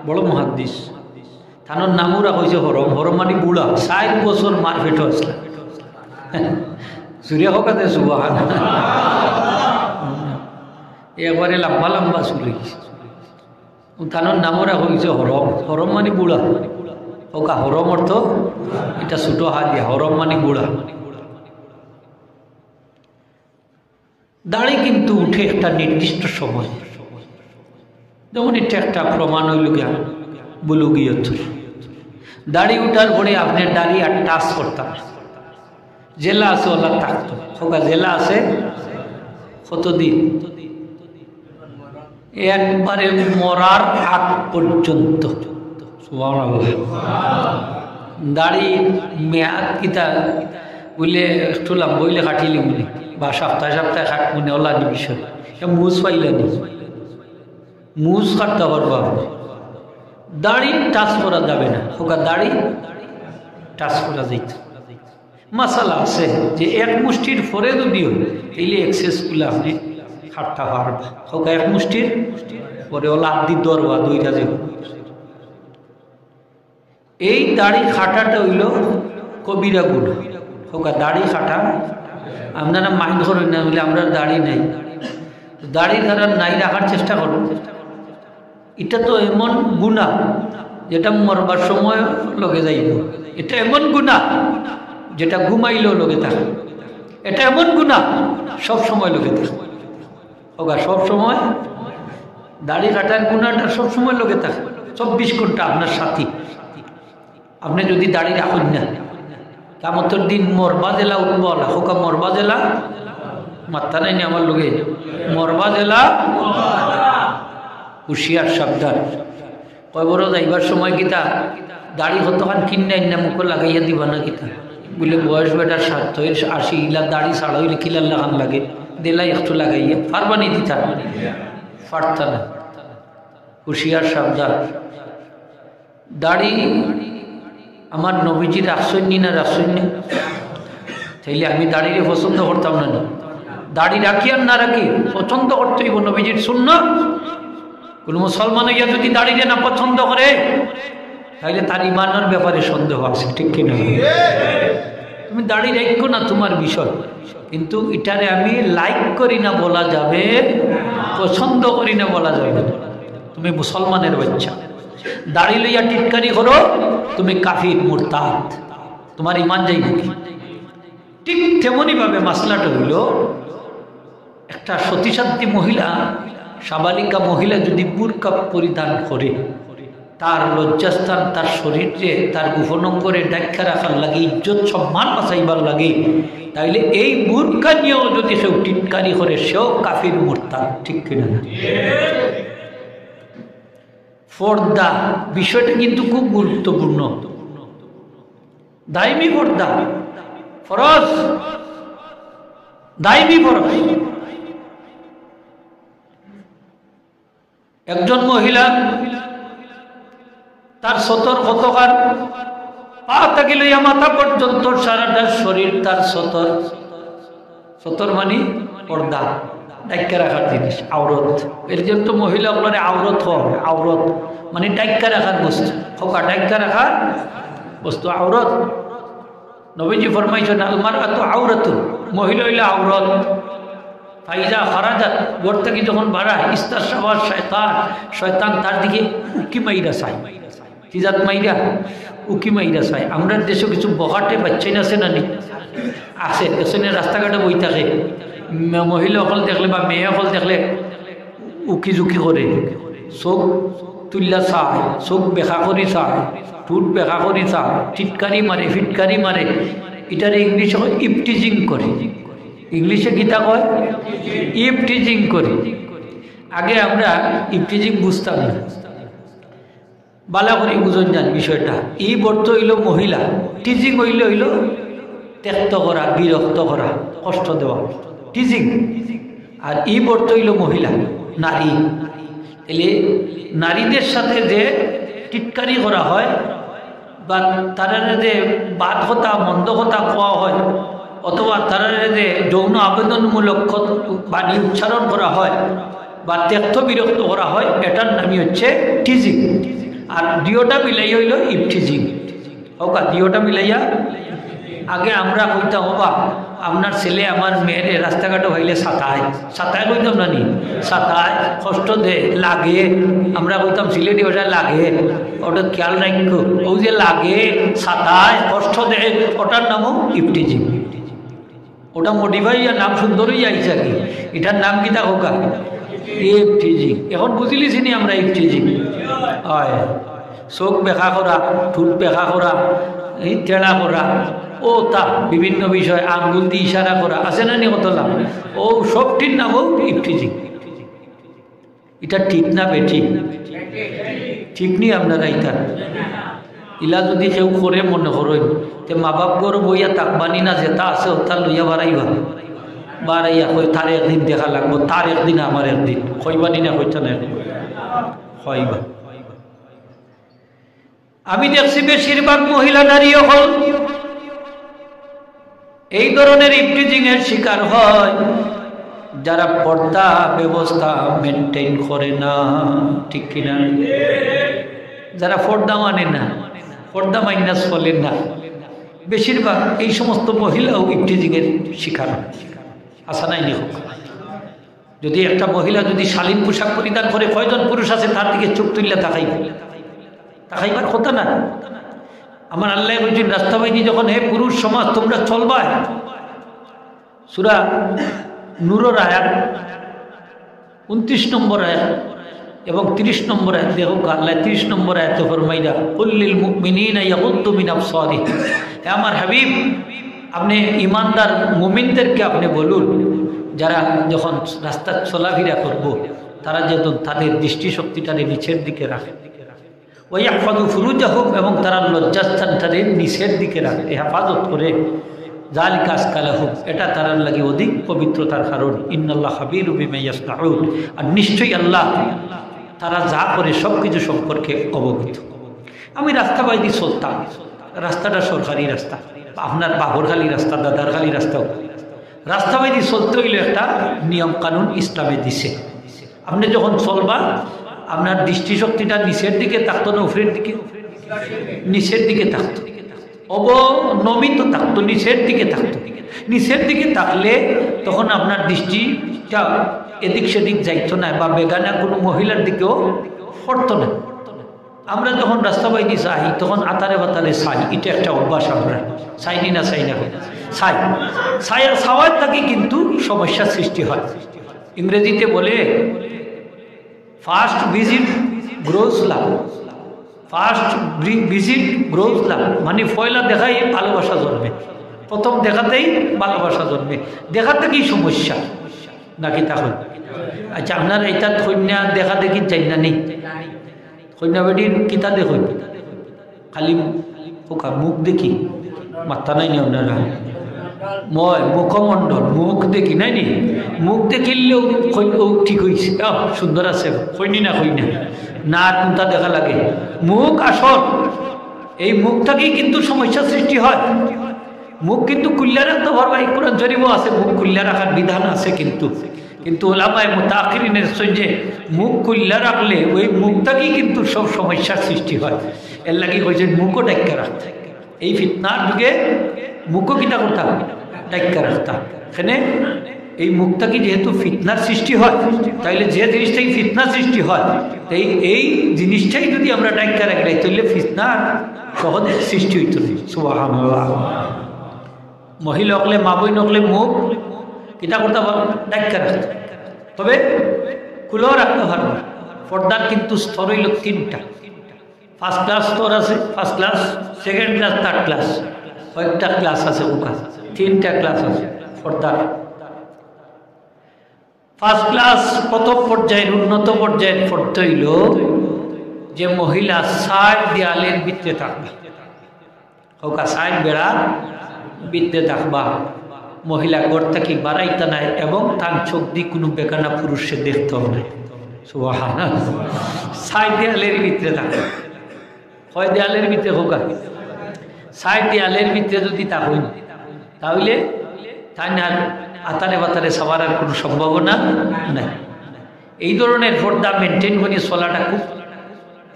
বড় মুহাদ্দিস, তানোর নামও রাখা হয়েছে হরম। হরম মানে বুড়া, 60 বছর মার ফেটো আসলে সূর্য হকাতে সুবহান। একবারে লম্বা লম্বা চুল হয়েছে, তানোর নামও রাখা হয়েছে হরম। হরম মানে বুড়া হোকা। হরম অর্থ এটা ছোট হাত দিয়া, হরম মানে বুড়া। দাড়ি কিন্তু উঠে একটা নির্দিষ্ট সময়, যেমন এটা একটা প্রমাণ হইল গিয়া বুলুগিয়ত। দাড়ি উঠার পরে আপনার দাড়ি আর টাচ করতাম, জেলা আছে ওলা থাকতো হোকা। জেলা আছে কতদিন? একবারে মরার আগ পর্যন্ত। দাড়ি মেয়াদ কিতা বলে একটু লম্বা হইলে কাটিলি মনে, বা সপ্তাহে সপ্তাহে কাট মনে ওলানি বিষয়। মুজ পাইলানি, মুজ কাটতে পারবো। দাড়ি টাচ করা যাবে না হোকা, দাড়ি টাচ করা যাইত। মাসালা আছে যে এক মুষ্টির পরে যদিও এইলে এক্সেসগুলো আপনি কাটতে পারবা হোকা। এক মুষ্টির পরে ওলা আদি দরবা দুইটা যে। এই দাড়ি খাটাটা হইল কবিরা গুণ হোকা। দাড়ি খাটা আপনারা মাইন্ড করেন না বলে আমরা দাড়ি নাই, দাড়ি ধারা নাই রাখার চেষ্টা করুন। এটা তো এমন গুনাহ যেটা মরবার সময় লগে যাইব। এটা এমন গুনাহ যেটা ঘুমাইলেও লগে থাকে। এটা এমন গুনাহ সব সময় লগে থাকে হোক। সব সময় দাড়ি কাটার গুনাহটা সব সময় লগে থাকে, 24 ঘন্টা আপনার সাথী। আপনি যদি দাড়ি রাখুন না, কিয়ামতের দিন মরবা জেলা উঠবলা হোক। মরবা জেলা মাত্রা নাই আমার লগে, মরবা জেলা হুশিয়ার সাবধান। কয় বড় যাইবার সময় কিতা দাড়ি কতখান কিনে না মুখ লাগাইয়া দিবা না কিতা বলে বয়স বেটার 70-80 ইলা দাড়ি ছাড়া হইলে কিলার লাগান লাগে, দেলাই একটু লাগাইয়া ফারবানি দিতা ফারতা না। হুশিয়ার সাবধান। দাড়ি আমার নবীজি রাখছেন না রাখছেন না, তাইলে আমি দাড়িরে পছন্দ করতাম না। দাড়ি রাখি আর না রাখি পছন্দ করতে হইব নবীজির সুন্নাত। কোনো মুসলমান হইয়া যদি দাড়িয়ে না পছন্দ করে তাহলে তার ইমানের ব্যাপারে সন্দেহ আছে, ঠিক কিনা? তুমি দাড়ি রাখো না তোমার বিষয়, কিন্তু এটারে আমি লাইক করি না বলা যাবে, পছন্দ করি না বলা যাবে। তুমি মুসলমানের বাচ্চা, দাড়ি লইয়া টিটকারি করো, তুমি কাফির মুরতাদ, তোমার ইমান যাই নাকি? ঠিক তেমনি ভাবে মাসলাটা হইল, একটা সতীসাধ্যী মহিলা, সাবালিকা মহিলা যদি বুরকা পরিধান করে, তার লজ্জাস্থান, তার শরীরে, তার গুহনঙ্গরে ডাক্কা রাখার লাগে, ইজ্জত সম্মান বাঁচাইবার লাগে, তাইলে এই বুরকা নিয়েও যদি সেও টিটকারি করে, সেও কাফির মুরতাদ, ঠিক কিনা? পর্দা বিষয়টা কিন্তু খুব গুরুত্বপূর্ণ। দায়মি পর্দা ফরজ, দায়মি ফরজ। একজন মহিলা তার সতর কতকার পা থেকে লইয়া মাথা পর্যন্ত সারাটা শরীর তার সতর, সতর মানে পর্দা, ডাক্কা রাখার জিনিস, আওরত। এর জন্য তো মহিলা বলে আওরত হবে, আওরত মানে ডাক্কা রাখার বস্তু, খোকা ডাক্কা রাখার বস্তু আওরত। নবীজি ফরমাইছেন আলমার আত আওরত, মহিলা হইলে আওরত। ফাইজা খারাজাত, ঘর থেকে যখন বাড়ায়, ইস্তাশাবার শয়তান, শয়তান তার দিকে উকি মাইরা চাই, কিজাত মাইরা, উকি মাইরা চাই। আমরা দেশে কিছু বহাটে বাচ্চাই আছে না নি, আছে এসনে রাস্তাঘাটে বই থাকে, মহিলা সকল দেখলে বা মেয়ে সকল দেখলে উকি ঝুঁকি করে, চোখ তুল্লা চায়, চোখ বেখা করি চায়, ঠোঁট বেখা করি চায়, টিটকারি মারে, ফিটকারি মারে। এটারে ইংলিশে হয় ইপটিজিং করে, ইংলিশে গীতা কয় ইপটিজিং করে। আগে আমরা ইপটিজিং বুঝতাম না, বালা করে বুঝন যান বিষয়টা। এই বর্ত হইল মহিলা, টিজিং হইল হইল ত্যক্ত করা, বিরক্ত করা, কষ্ট দেওয়া, টিজিং। আর এই বর্ত হইল মহিলা, নারী। এলে নারীদের সাথে যে টিটকারি করা হয় বা তারা যে বাদ কথা, মন্দ কথা কোয়া হয়, অথবা তারা যে যৌন আবেদনমূলক বাণী উচ্চারণ করা হয় বা ত্যক্ত বিরক্ত করা হয়, এটার নামই হচ্ছে টিজিং। আর দিওটা মিলাই হইল ইপটিজিং। ওকা দিওটা মিলাইয়া, আগে আমরা কইতাম বাবা আপনার ছেলে আমার মেয়ের রাস্তাঘাটে হইলে সাতায়, সাতায় কইতাম না নি, সাতায় কষ্ট দে, লাগে। আমরা কইতাম সিলেটি ওটা লাগে, ওটা খেয়াল রাখো, ও যে লাগে, সাতায় কষ্ট দে, ওটার নামও ইপটিজিং। ওটা মডিফাই নাম সুন্দরই আইসা কি, এটার নাম কি তা হোকা ইপটিজিং। এখন বুঝিলিছি নি আমরা ইপটিজিং হয় চোখ বেখা করা, ঠোঁট বেখা করা, এই টেড়া করা, ও তা বিভিন্ন বিষয় আঙ্গুল দিয়ে ইশারা করা, আছে না নি কত লাভ, ও সবটির নামও ইপটিজিং। এটা ঠিক না বেঠিক? ঠিক নি আপনারা এটা ইলা যদি কেউ করে মনে করেন, তে মা বাপ গর বইয়া তাকবানি না, যেটা আছে ওটা লইয়া বাড়াইবা, বাড়াইয়া কই তার একদিন দেখা লাগবো, তার একদিন আমার একদিন, কইবানি না কইতা না কইবা। আমি দেখছি বেশিরভাগ মহিলা নারী হল এই ধরনের ইপটিজিং এর শিকার হয়, যারা পর্দা ব্যবস্থা মেনটেন করে না, ঠিক কিনা? যারা পর্দা মানে না, পর্দা মাইনাস চলে না, বেশিরভাগ এই সমস্ত মহিলাও ইপটিজিং এর শিকার হয়। আসা নাই নি হোক। যদি একটা মহিলা যদি শালীন পোশাক পরিধান করে, কয়জন পুরুষ আছে তার দিকে চোখ তুললে তাকাইবার কথা না? আমার আল্লাহ বলছেন রাস্তা বাইনি যখন, হে পুরুষ সমাজ তোমরা চলবা, সূরা নূরের আয়াত 29 নম্বর আয়াত এবং 30 নম্বর আয়াত। দেখো আল্লাহ 30 নম্বর আয়াতে ফরমাইরা কুল্লিল মুমিনিনা ইয়াগুদ্দু মিন আবসারিহিম, হে আমার হাবিব আপনি ইমানদার মুমিনদেরকে আপনি বলুন, যারা যখন রাস্তা চলাফেরা করব তারা যেন তাদের দৃষ্টিশক্তিটারে নিচের দিকে রাখে, ওয়াহফাযু ফুরুজাহুম, এবং তারা লজ্জাস্থানটারে নিচের দিকে রাখে, হেফাজত করে। যালিকা আসকালাহুম, এটা তারার লাগে অধিক পবিত্রতার কারণ। ইন্নাল্লাহ খাবীরুম বিমা ইয়াসনাউন, আর নিশ্চয়ই আল্লাহ তারা যা করে সব কিছু সম্পর্কে অবগত। আমি রাস্তা বাইদি চলতাম, রাস্তাটা সরকারি রাস্তা, আপনার বাবরখালী রাস্তা, দাদারখালী রাস্তাও, রাস্তা বাইদি চলতে হইলে একটা নিয়ম কানুন ইসলামে দিছে। আপনি যখন চলবা আপনার দৃষ্টিশক্তিটা নিচের দিকে থাকতো না উপরের দিকে? নিচের দিকে থাকতো, অবনমিত থাকতো, নিচের দিকে থাকতো। নিচের দিকে থাকলে তখন আপনার দৃষ্টিটা এদিক সেদিক যাইতো না, বা বেগানা কোনো মহিলার দিকেও পড়তো না। আমরা যখন রাস্তা বাইদি চাই তখন আতারে বাতারে চাই, এটা একটা অভ্যাস। আমরা চাইনি না, চাই না, চাই চাই আর চাওয়ার থাকি কিন্তু সমস্যার সৃষ্টি হয়। ইংরেজিতে বলে ফার্স্ট ভিজিট গ্রোজ লাভ, ফার্স্ট ভিজিট গ্রোজ লাভ, মানে পয়লা দেখাই ভালোবাসা জন্মে, প্রথম দেখাতেই ভালোবাসা জন্মে। দেখা থেকেই সমস্যা নাকি? তখন আচ্ছা, আপনার এটা কন্যা দেখা দেখি চাই না নেই? কন্যা বেটির কিতা দেখুন, খালি পোকা মুখ দেখি, মাথা নাই নি আপনারা? মই মুখমণ্ডল মুখ দেখি নাই নি? মুখ দেখিলেও ঠিক হয়েছে, সুন্দর আছে, কইনি না কই না, না কোনটা দেখা লাগে? মুখ আসল। এই মুখটাকেই কিন্তু সমস্যার সৃষ্টি হয়। মুখ কিন্তু খুল্লা রাখতে পারবা, এই কোরআন শরীফও আছে মুখ খুল্লা রাখার বিধান আছে, কিন্তু ওলামায়ে মুতাআখিরিনের সঙ্গে মুখ খুল্লা রাখলে ওই মুখটাকেই কিন্তু সব সমস্যার সৃষ্টি হয়। এর লাগি কইছে মুখও ডাক্কা রাখতে। এই ফিতনার যুগে মুখও কিতা করতাম, ডাক্কা রাখতাম। এখানে এই মুখটাকে যেহেতু ফিতনার সৃষ্টি হয়, তাইলে যে জিনিসটাই ফিতনার সৃষ্টি হয়, তাই এই জিনিসটাই যদি আমরা ডাক্কা রাখি তাহলে ফিতনার সহজে সৃষ্টি হইত না। সুবহানাল্লাহ। মহিলা হকলে, মা বই নকলে মুখ কিতা করতে পারো, ডাক্কা রাখতে। তবে খুলেও রাখতে পারবো। পর্দার কিন্তু স্তর হইল তিনটা। ফার্স্ট ক্লাস স্তর আছে, first class, second class, third class, কয়েকটা ক্লাস আছে, ওকা তিনটা ক্লাস আছে পর্দার। ফার্স্ট ক্লাস প্রথম পর্যায়ের, উন্নত পর্যায়ের পর্দা হইল যে মহিলা সাইড দেয়ালের ভিতরে থাকবে, ওকা সাইড বেড়া ভিতরে থাকবা, মহিলা ঘর থেকে বাড়াইতে নাই এবং তার চোখ দিয়ে কোনো বেগানা পুরুষে দেখতেও নাই। সুবহানাল্লাহ। সাইড দেয়ালের ভিতরে থাকবে, হয় দেয়ালের ভিতরে হোকা, সাইড দেয়ালের ভিতরে যদি থাকুন তাহলে তাই না আতারে বাতারে সবার আর কোনো সম্ভাবনা নাই। এই ধরনের পর্দা মেনটেন করে চলাটা খুব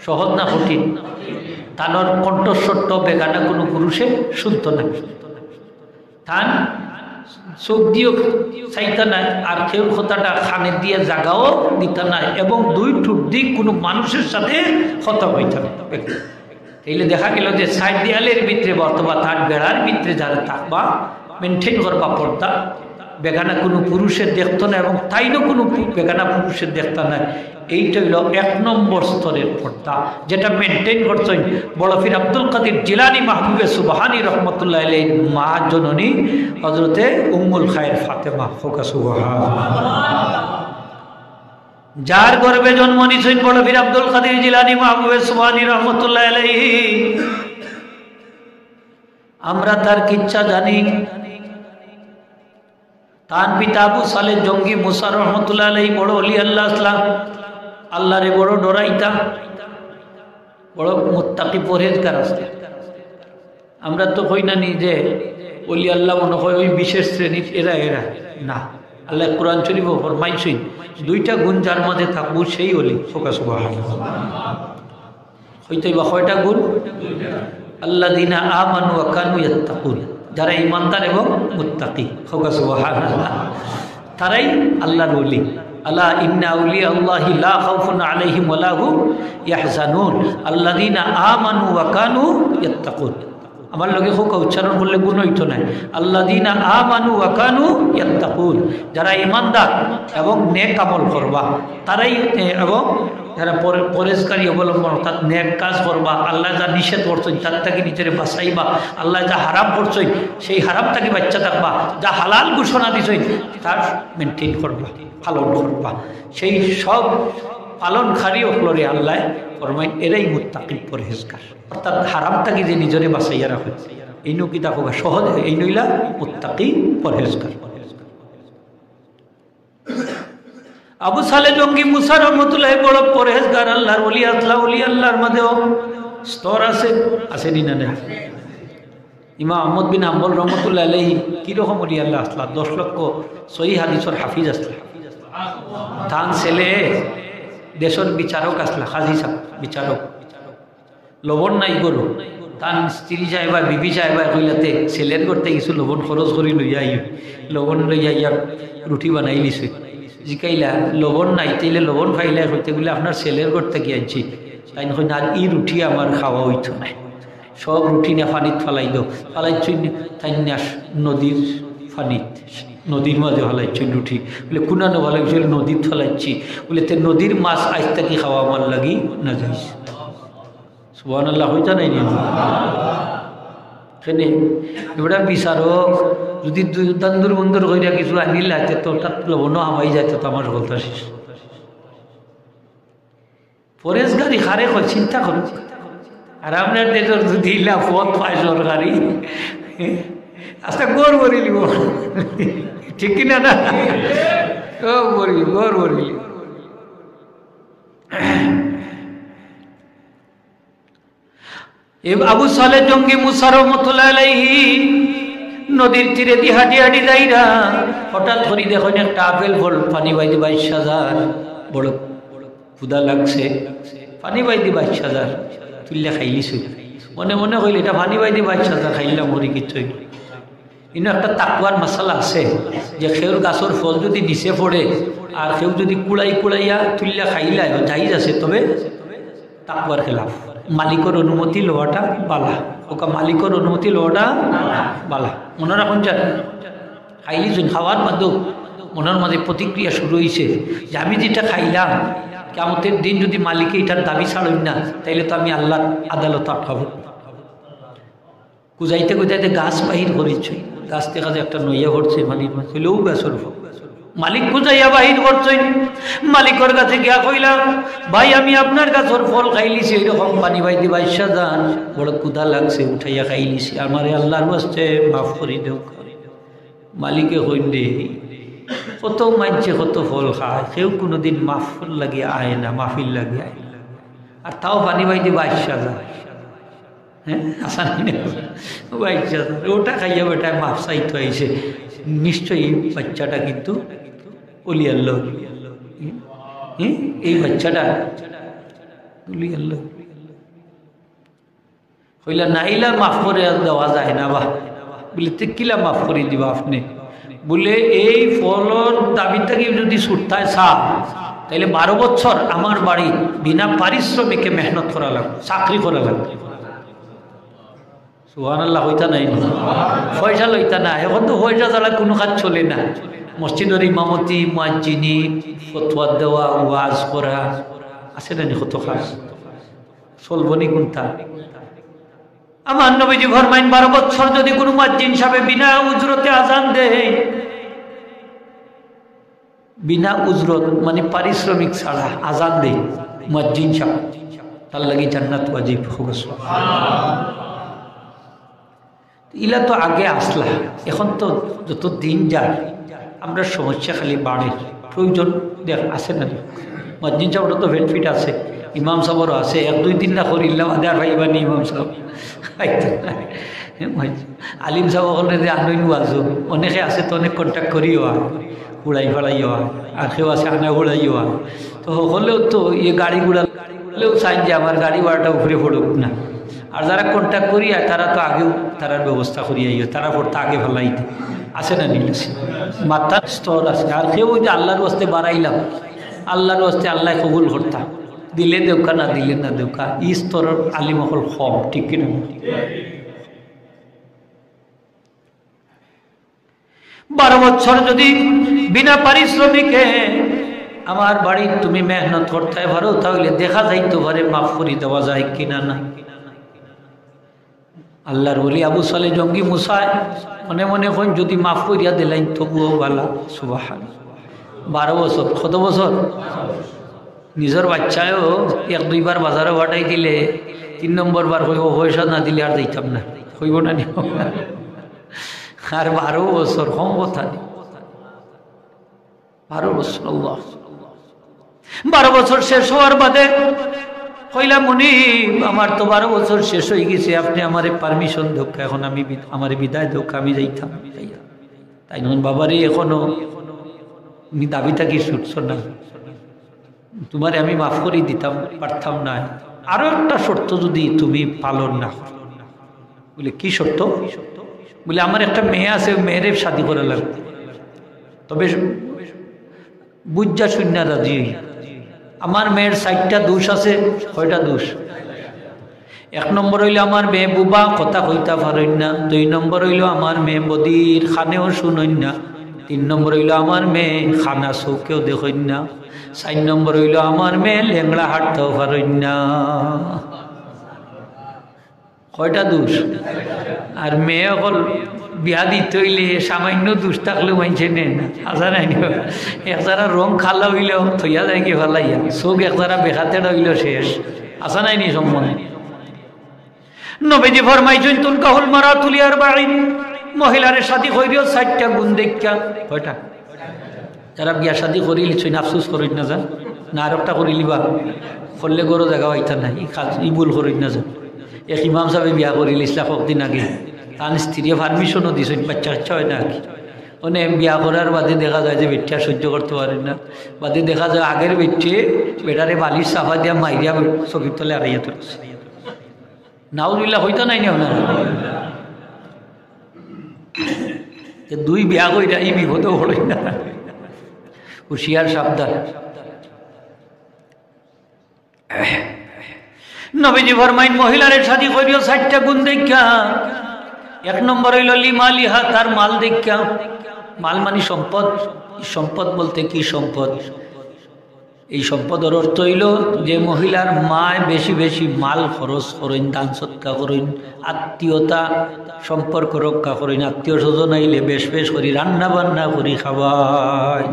সহজ না কঠিন? তানোর কণ্ঠস্বরট বেগানা কোনো পুরুষে শুনতো না, তান চোখ দিয়েও চাইতে নাই, আর কেউ কথাটা খানে দিয়ে জাগাও দিতে নাই, এবং দুই ঠুট দিয়ে কোনো মানুষের সাথে কথা হইতে না। তাইলে দেখা গেল যে সাইড দেয়ালের ভিতরে অথবা তার বেড়ার ভিতরে যারা থাকবা, মেনটেন করবা পর্দা, বেগানা কোনো পুরুষের দেখতো না এবং তাইনও কোনো বেগানা পুরুষের দেখতো না। এইটা হইল 1 নম্বর স্তরের পর্দা, যেটা মেনটেন করছেন বড় পীর আব্দুল কাদের জিলানী মাহবুবে সুবহানী রহমতুল্লাহ আলাইহির মা জননী হযরতে উম্মুল খায়ের ফাতেমা ফোকা সুবহানাল্লাহ, যার গর্ভে জন্ম নিয়েছেন বড় পীর আব্দুল কাদের জিলানী মাহবুবে সুবহানী রহমতুল্লাহ আলাইহি। আমরা তার কিচ্ছা জানি। তার পিতা আবু সালেহ জঙ্গি মুসা রহমতুল্লাহ আলাইহি বড় ওলি আল্লাহ আসলাম, আল্লাহরে বড় ডরাইতা, বড় মুত্তাকি পরহেজগার আছে। আমরা তো কই না নি যে ওলি আল্লাহ মনে হয় ওই বিশেষ শ্রেণীর এরা না। আল্লাহ কোরআন শরীফে ফরমাইছেন 2টা গুণ যার মধ্যে থাকবো সেই ওলি। সুবহানাল্লাহ। হইতেই বা কয়টা গুণ? আল্লাযীনা আমানু ওয়া কানু ইয়াত্তাকুন, যারা ইমানদার এবং মুত্তাকি। সুবহানাল্লাহ। তারাই আল্লাহর ওলি। আলা ইন্না আউলিয়া আল্লাহি লা খাউফুন আলাইহিম ওয়া লা হুম ইয়াহজানুন আল্লাযীনা আমানু ওয়া কানু ইয়াত্তাকুন। আমার লগে হোক উচ্চারণ করলে গুণ হইতো না। আল্লাযীনা আমানু ওয়া কানু ইয়াত্তাকুন, যারা ইমানদার এবং নেক আমল করবা তারাই, এবং যারা পরেজকারী অবলম্বন অর্থাৎ নেক কাজ করবা, আল্লাহ যা নিষেধ করছেন তার থেকে নিজের বাঁচাইবা, আল্লাহ যা হারাম করছেন সেই হারাম থেকে বাচ্চা থাকবা, যা হালাল ঘোষণা দিছেন তার মেনটেন করবা, পালন করবা। সেই সব পালনকারী হলরে আল্লাহ ফরমাইন এরাই মুত্তাকি পরহেজগার, অর্থাৎ হারাম থেকে যে নিজরে বাঁচাইয়া রাখে এই নকি দেখো সহজ, এই নইলা মুত্তাকি পরহেজগার। আবু সালেহ জঙ্গি মুসা রহমতুল্লাহ বড় পরহেজগার, আল্লাহর ওলি আসলা। ওলি আল্লাহর মধ্যেও স্তর আছে, আসেনি না? ইমাম আহমদ বিন হাম্বল রহমতুল্লাহ আলাইহি কিরকম ওলি আল্লাহ আসলা? 10 লক্ষ সহিহ হাদিসের হাফিজ আসলা। তান ছেলে দেশের বিচারক আসলা হাজি সাহেব বিচারক লবণ নাই গরু তার স্ত্রী সাহেবা বিবি সাহেবা কইলাতে ছেলের করতে কিছু লবণ খরচ করে লইয়া আই লবণ লইয়া ইয়া রুটি বানাই লিছে জিকাইলা লবণ নাই তাইলে লবণ খাইলে হইতে বলে আপনার ছেলের করতে কি আনছি তাই না না ই রুটি আমার খাওয়া হইতো না সব রুটি না পানিত ফালাই দো ফালাইছি তাই না নদীর পানিত নদীর মাঝে ফেলাইছি রুটি বলে কুনানো ফেলাইছি নদীর ফেলাইছি বলে তে নদীর মাছ আজ তাকে খাওয়া আমার লাগি না যাইস সুবহানাল্লাহ হইতা নাই নি সেনে এবার বিচারক যদি দান্দুর বন্দর কইরা কিছু আনিল হাতে তো তার লবণ হামাই যাইতো তো আমার কথা শেষ পরেশগারি খারে কই চিন্তা করুন আর আপনার দেশের যদি ইলা পথ পায় সরকারি আচ্ছা গোর বলিলিব ঠিক কিনা না ও বলি গোর বলিলি আবু সালেহ জঙ্গি মুসা রাহমাতুল্লাহ আলাইহি নদীর তীরে দিয়ে হাঁটি হাঁটি যাইরা হঠাৎ করে দেখেন একটা আপেল ফল পানি বাইদি 22,000 বড় ক্ষুধা লাগছে পানি বাইদি 22,000 তুললে খাইলিছে মনে মনে কইল এটা পানি বাইদি 22,000 খাইলাম মরি কিছু কিন্তু একটা তাকওয়ার মশলা আছে যে খেউর গাছের ফল যদি নিচে পড়ে আর কেউ যদি কুড়াইয়া তুললে খাইলা যাই আছে তবে তাকওয়ার খেলাফ মালিকের অনুমতি লওয়াটা বালা ওকা মালিকের অনুমতি লওয়াটা বালা মনে রাখুন যান খাইলিছুন খাওয়ার মাধ্যম মনের মাঝে প্রতিক্রিয়া শুরু হয়েছে যে আমি যেটা খাইলাম কিয়ামতের দিন যদি মালিকে এটার দাবি ছাড়ই না তাইলে তো আমি আল্লাহর আদালত আটকাবো কুজাইতে কুজাইতে গাছ বাহির করেছি গাছ দেখা যায় একটা নইয়া ভরছে মালিক হইলেও গাছের ফল মালিক কুজাইয়া বাহির করছেন মালিকের কাছে গিয়া কইলাম ভাই আমি আপনার গাছের ফল খাইলিছি এইরকম পানি বাইদি 22,000 বড় ক্ষুধা লাগছে উঠাইয়া খাইলিছি আমারে আল্লাহর ওয়াস্তে মাফ করে দেও মালিকে কইন দে কত মানছে কত ফল খায় কেউ কোনোদিন মাফ লাগিয়ে আয় না মাহফিল লাগিয়ে আয় আর তাও পানি বাইদি 22,000 হ্যাঁ আসান 22,000 ওটা খাইয়া বেটা মাফ চাইতে আইছে নিশ্চয়ই বাচ্চাটা কিন্তু ওলি আল্লাহ এই বাচ্চাটা ওলি আল্লাহ হইলা নাইলা মাফ করে দেওয়া যায় না বা বলে কিলা মাফ করে দিবা আপনি বলে এই ফলর দাবিটা কি যদি ছুটতায় সাপ তাইলে 12 বছর আমার বাড়ি বিনা পারিশ্রমিকে মেহনত করা লাগবে চাকরি করা লাগবে সুবহানাল্লাহ হইতা নাই পয়সা লইতা না এখন তো পয়সা ছাড়া কোনো কাজ চলে না মসজিদের ইমামতি মুয়াজ্জিনি ফতোয়া দেওয়া ওয়াজ করা আছে না কত কাজ চলবনি কোনটা আমার নবীজি ফরমাইন 12 বছর যদি কোনো মুয়াজ্জিন সাহেব বিনা উজরতে আজান দেয় বিনা উজরত মানে পারিশ্রমিক ছাড়া আজান দেয় মুয়াজ্জিন সাহেব তার লাগি জান্নাত ওয়াজিব হবে সুবহানাল্লাহ ইলা তো আগে আসলা এখন তো যত দিন যায় আমরা সমস্যা খালি বাড়ে প্রয়োজন দেখ আছে না মুয়াজ্জিন সাহেবের তো বেনিফিট আছে ইমাম সাহেবেরও আছে 1-2 দিন না করিলাম আদার ভাইবানি ইমাম সাহেব আলিম সাহেব ওখানে যে আনইন ওয়াজো অনেকে আছে তো অনেক কন্ট্যাক্ট করিও উড়াই ফেলাইও আর কেউ আছে আনা উড়াইও তো হলেও তো ইয়ে গাড়ি ঘোড়ালেও চাই যে আমার গাড়ি ভাড়াটা উপরে পড়ুক না আর যারা কন্ট্যাক্ট করি তারা তো আগেও তারার ব্যবস্থা করি আইও তারা পড়তে আগে ফেলাইতে আছে না নিয়ে মাথার স্তর আছে আর কেউ যে আল্লাহর ওয়াস্তে বাড়াইলাম আল্লাহর ওয়াস্তে আল্লাহ কবুল করতাম দিলে দেউকা না দিলে না দেউকা ই স্তরের আলিমহল কম ঠিক কিনা 12 বছর যদি বিনা পারিশ্রমিকে আমার বাড়ি তুমি মেহনত করতে পারো তাহলে দেখা যাইতে পারে মাফ করে দেওয়া যায় কিনা না আল্লাহর ওলি আবু সালেহ জঙ্গি মুসা মনে মনে কোন যদি মাফ করিয়া দিলেন তবুও ভালো সুবহানাল্লাহ 12 বছর কত বছর নিজের বাচ্চায়ও 1-2 বার বাজারে পাঠাই দিলে 3 নম্বর বার কইব পয়সা না দিলে আর যাইতাম না কইব না নি আর 12 বছর কম কথা নেই 12 বছর আল্লাহ 12 বছর শেষ হওয়ার বাদে কইলাম উনি আমার তো 12 বছর শেষ হয়ে গেছে আপনি আমারে পারমিশন দেন এখন আমি আমারে বিদায় দেন আমি যাইতাম তাই নন বাবারে এখনো নি দাবিটা কি ছুটছ না তোমারে আমি মাফ করে দিতাম পারতাম না, আরো একটা শর্ত যদি তুমি পালন না করো। বলে কি শর্ত? বলে আমার একটা মেয়ে আছে, মেয়েরে শাদী করে লাগবে, তবে বুঝা শূন্য রাজি। আমার মেয়ের 4টা দোষ আছে। কয়টা দোষ? 1 নম্বর হইল আমার মেয়ে বুবা, কথা কইতা পারেন না। 2 নম্বর হইল আমার মেয়ে বদির, খানেও শুনেন না। 3 নম্বর হইল আমার মেয়ে খানা চৌকেও দেখেন না। 4 নম্বর হইল আমার মেয়ে লেংড়া হাঁটতেও পারেন না। কয়টা দোষ? আর মেয়ে অকল বিয়া দিতে হইলে সামান্য দোষ থাকলেও মানছে নেন, আসা নাই। একজারা রং খালা হইলেও থইয়া যায় কি ভালাইয়া, চোখ একজারা বেখাতে হইলেও শেষ, আসা নাই নি সম্বন্ধে। নবীজি ফরমাইছেন তুনকাহুল মারাতুল লিআরবাঈন, মহিলারে শাদী কইরিও 4টা গুণ দেখা। কয়টা? যারা বিয়া শাদী করি লিছুন আফসোস করিন না যান, না আর একটা করি লিবা, করলে গরো জায়গা হইতা নাই, ই ভুল করিন না যান। এক ইমাম সাহেব বিয়া করিল ইসলাম কদিন আগে, তার স্ত্রী পারমিশনও দিয়েছেন, বাচ্চা কাচ্চা হয় না কি। মানে বিয়া করার বাদে দেখা যায় যে বেটিয়া সহ্য করতে পারেন না, বাদে দেখা যায় আগের বেটে বেটারে বালিশ চাপা দিয়া মাইরিয়া চকির তলে আড়াইয়া তুলছে। নাউজুবিল্লাহ হইতো নাই না আপনার? 2 বিয়া কইরা এই বিপদেও হই না, হুশিয়ার সাবধান। নবীজি ফরমাইন মহিলারে শাদী করিও 4টা গুণ দেখা। 1 নম্বর হইল লিমালিহা, তার মাল দেখা। মাল মানে সম্পদ। সম্পদ বলতে কি সম্পদ? এই সম্পদের অর্থ হইল যে মহিলার মায় বেশি বেশি মাল খরচ করেন, দান সৎকা করেন, আত্মীয়তা সম্পর্ক রক্ষা করেন, আত্মীয় স্বজন আইলে বেশ বেশ করি রান্না বান্না করি খাওয়াই।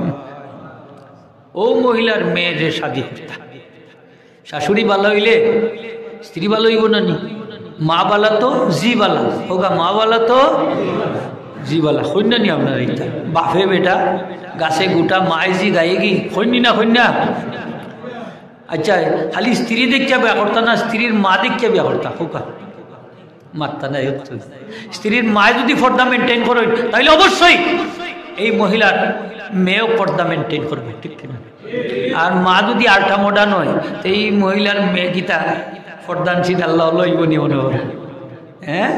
ও মহিলার মেয়ের শাদী করতা। শাশুড়ি ভালো হইলে স্ত্রী ভালো হইব না নি? মা বালা তো জি বালা হোগা, মা বালা তো জি বালা। কন্যা নি আপনার এইটা বাপে বেটা গাছে গোটা মায় জি গায়ে গি কন্যা না কন্যা। আচ্ছা খালি স্ত্রী দেখিয়া বিয়া করতা না স্ত্রীর মা দেখিয়া বিয়া করতা? হোকা মারতা না। স্ত্রীর মায় যদি পর্দা মেনটেন করে তাহলে অবশ্যই এই মহিলার মেয়েও পর্দা মেনটেন করবে, ঠিক কিনা? আর মা যদি আল্টা মোডা নয় তো এই মহিলার মেয়ে গীতা পর্দানশীল আল্লাহ লইব নি মনে হয়? হ্যাঁ,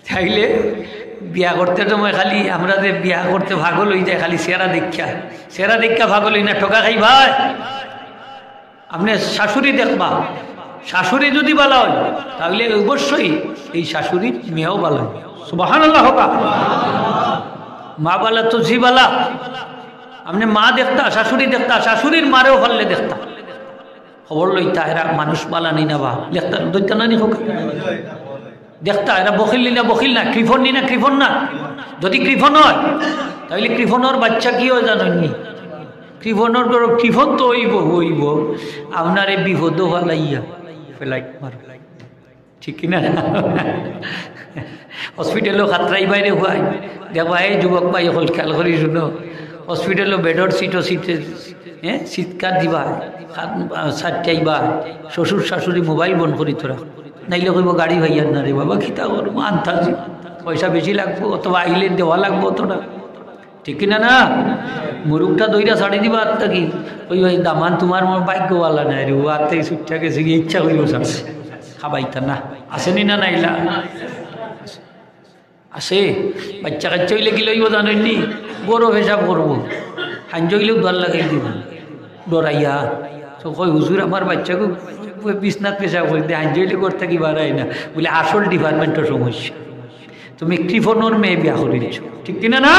তাইলে বিয়া করতে সময় খালি আমরা যে বিয়া করতে ভাগল হয়ে যায় খালি সেরা দীক্ষা ভাগল হই না, ঠকা খাই ভাই। আপনি শাশুড়ি দেখবা, শাশুড়ি যদি ভালো হয় তাহলে অবশ্যই এই শাশুড়ির মেয়েও ভালো হয়। সুবহানাল্লাহ হোকা। মা বালা তো জি বালা। আপনি মা দেখতা, শাশুড়ি দেখতা, শাশুড়ির মারেও ফাললে দেখতা, খবর লইতা এরা মানুষ বালা নেই না বা দেখতা দৈতা না নি হোক দেখতা এরা বখিল নি না বখিল না, কৃপণ নি না কৃপণ না। যদি কৃপণ হয় তাহলে কৃপণর বাচ্চা কি হয় জানেননি? কৃপণর কৃপণ তো হইব আপনার এই বিপদ ফালাইয়া ফেলাইট মার, ঠিক কিনা? হসপিটালও খাতরাই বাইরে হুয়াই দেখবা এই যুবক ভাই হল খেয়াল করি শুনো, হসপিটালও বেডর সিটও সিটে হ্যাঁ চিৎকার দিবা, সারটাইবা, শ্বশুর শাশুড়ি মোবাইল বন্ধ করি তোরা, নাইলে কইব গাড়ি ভাইয়ার না রে বাবা খিতা করবো আনতাছি পয়সা বেশি লাগবো অথবা আইলে দেওয়া লাগবো অতটা, ঠিক কিনা না? মুরুখটা দইটা ছাড়ি দিবা আত্মা কি ওই ওই দামান তোমার মোর ভাগ্যওয়ালা নাই রে, ও আত্মাই সুটটা গেছে গিয়ে ইচ্ছা করিব চাচ্ছে খাবাইতা না। আসেনি না নাইলা আসে বাচ্চা কাচ্চা হইলে কি লইব জানেননি? বড় হিসাব করবো হাঞ্জ হইলেও দল লাগাই দিব ডরাইয়া তো কই হুজুর আমার বাচ্চাকে বিছনাথ পেশাব করে দিয়ে হাঞ্জ হইলে করতে কি বাড়াই না বলে আসল ডিপার্টমেন্টের সমস্যা। তুমি কৃপণর মেয়ে বিয়া করিছ, ঠিক কিনা না?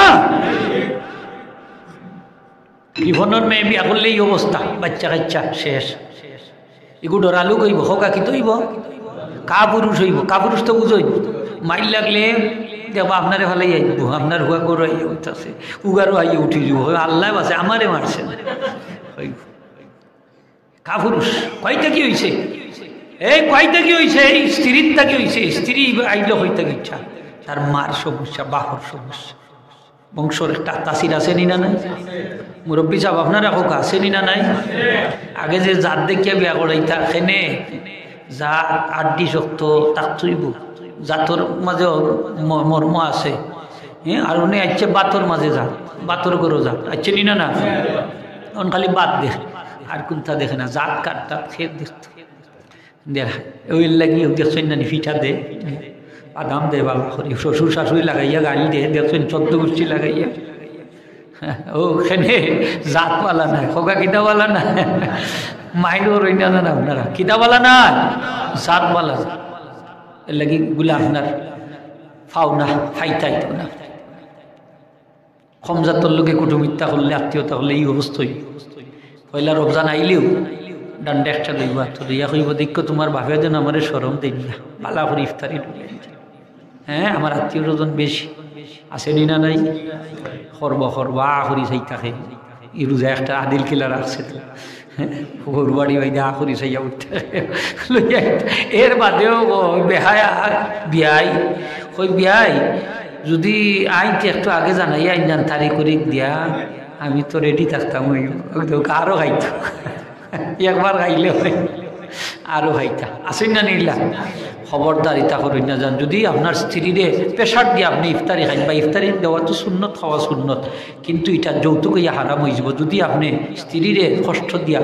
কৃপণর মেয়ে বিয়া করলে এই অবস্থা, বাচ্চা কাচ্চা শেষ। এগুলো ডরালু কইব হকা কি তৈব কা পুরুষ হইব, কা পুরুষ তো বুঝইব। মাইল লাগলে দেখবো আপনারে ভালাই আইব, আপনার হুয়া করে উঠতেছে উগারও আইয়ে উঠি যাব, আল্লাহ আছে আমারে মারছে কা পুরুষ। কয়টা কি হয়েছে এই কয়টা কি হয়েছে? এই স্ত্রীরটা কি হয়েছে? স্ত্রী আইলে হইতে ইচ্ছা, তার মার সমস্যা, বাহর সমস্যা, বংশর একটা তাসির আসেনি না নাই? মুরব্বী সাহেব আপনারা হোক আসেনি না নাই? আগে যে জাত দেখিয়া বিয়া করাইতা খেনে যা আড্ডি শক্ত তাক তুইব, জাতর মাঝে মর্ম আছে। হ্যাঁ, আর উনি আচ্ছে বাতর মাঝে যাত, বাতর করো যাত, আচ্ছে নি না না? এখন খালি বাদ দেখে আর কোনটা দেখে না, জাত কাঠটা খেয়ে দেখত দেড় ওই লাগি দেখছেন না ফিঠা দে বাদাম দে বাবা করি, শ্বশুর শাশুড়ি লাগাইয়া গাড়ি দে দেখছেন 14 গোষ্ঠী লাগাইয়া। ওখানে জাতওয়ালা নাই, খোকা কিতাবওয়ালা নাই, মাইন্ড রই না জান আপনারা, কিতাবওয়ালা না জাতওয়ালা। এর লাগি গুলা আপনার ফাও না ফাইতাইতো না। কম জাতর লোকে কুটুমিত্যা করলে আত্মীয়তা করলে এই অবস্থাই। পয়লা রমজান আইলেও ডান্ডা একটা লইবা তো দিয়া কইব দেখো তোমার বাপে যেন আমার সরম দেন না, পালা করে ইফতারি ঢুকে। হ্যাঁ আমার আত্মীয় স্বজন বেশি আসেনি না নাই, খরবা আখরি চাই থাকে ই রোজা একটা আদিল কিলা রাখছে তো ওর বাড়ি বাইদা আখরি চাইয়া উঠতে লইয়া। এর বাদেও বেহায়া বিয়াই ওই বিয়াই যদি আইনতে একটু আগে জানাই আইন জান তারিখ করে দিয়া আমি তো রেডি থাকতাম, ওই আরও খাইতো একবার খাইলে হয় আরও খাইতা আসেন না নিলা। খবরদার ইতা করেন না যান, যদি আপনার স্ত্রীরে প্রেশার দিয়ে আপনি ইফতারি খাইন বা ইফতারি দেওয়া তো সুন্নত, খাওয়া সুন্নত, কিন্তু এটা যৌতুক ইয়া হারাম হয়ে যাব। যদি আপনি স্ত্রীরে কষ্ট দিয়া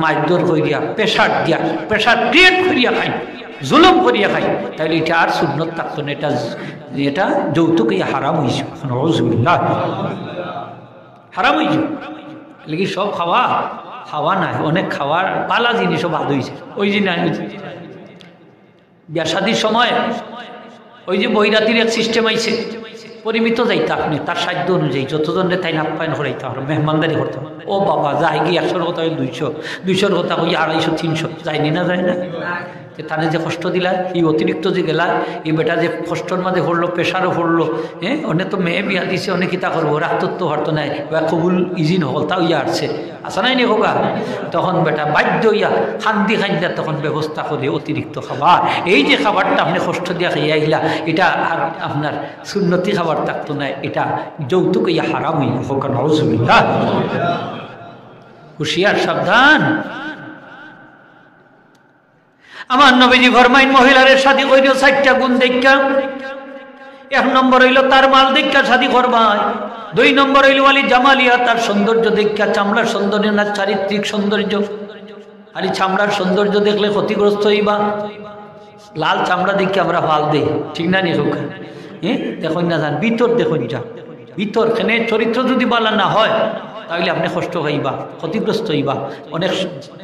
মারধর করিয়া প্রেশার দিয়া প্রেশার ক্রিয়েট করিয়া খাই, জুলুম করিয়া খাই, তাহলে এটা আর সুন্নত থাকতো না, এটা যৌতুক ইয়া হারাম হয়ে যাব, হারাম হয়ে যাব। লেকি সব খাওয়া নাই, অনেক খাওয়ার পালা জিনিসও বাদ হয়েছে। ওই যে নাই বিয়া শাদির সময় ওই যে বৈরাতির এক সিস্টেম আইছে, পরিমিত যাইতে আপনি তার সাধ্য অনুযায়ী যতজনের তাই নাপ্যায়ন করাইতে হবে, মেহমানদারি করতে হবে। ও বাবা যাই গিয়ে 100-র কথা 200-র কথা কই 250-300 যায়নি না যায় না। তানে যে কষ্ট দিলা, এই অতিরিক্ত যে গেলা, এই বেটা যে কষ্টর মাঝে পড়লো, প্রেশারও পড়লো। হ্যাঁ অনেক তো মেয়ে বিয়া দিছে, অনেক কিতা করবো, রাখতো তো হরতো নাই, কবুল ইজি নহল, তাও ইয়া আসছে আসা নাই নি হোকা। তখন বেটা বাধ্য ইয়া খান্দি খান্দিয়া তখন ব্যবস্থা করে অতিরিক্ত খাবার। এই যে খাবারটা আপনি কষ্ট দিয়া খাইয়া আইলা, এটা আর আপনার সুন্নতি খাবার থাকতো না, এটা যৌতুক ইয়া হারাম হইয়া হোকা। নাউজুবিল্লাহ, হুঁশিয়ার সাবধান। আমার নবীজি ফরমাইন মহিলার শাদী কইরো 4টা গুণ দেখা। 1 নম্বর হইল তার মাল দেখা শাদী করবাই। 2 নম্বর হইল ওয়ালি জামালিয়া, তার সৌন্দর্য দেখা, চামড়ার সৌন্দর্য না চারিত্রিক সৌন্দর্য। খালি চামড়ার সৌন্দর্য দেখলে ক্ষতিগ্রস্ত হইবা। লাল চামড়া দেখে আমরা ফাল দেই, ঠিক না নি হোক? হ্যাঁ দেখুন না যান ভিতর, দেখুন যা ভিতর খেনে চরিত্র যদি বলা না হয় তাহলে আপনি কষ্ট হইবা, ক্ষতিগ্রস্ত হইবা। অনেক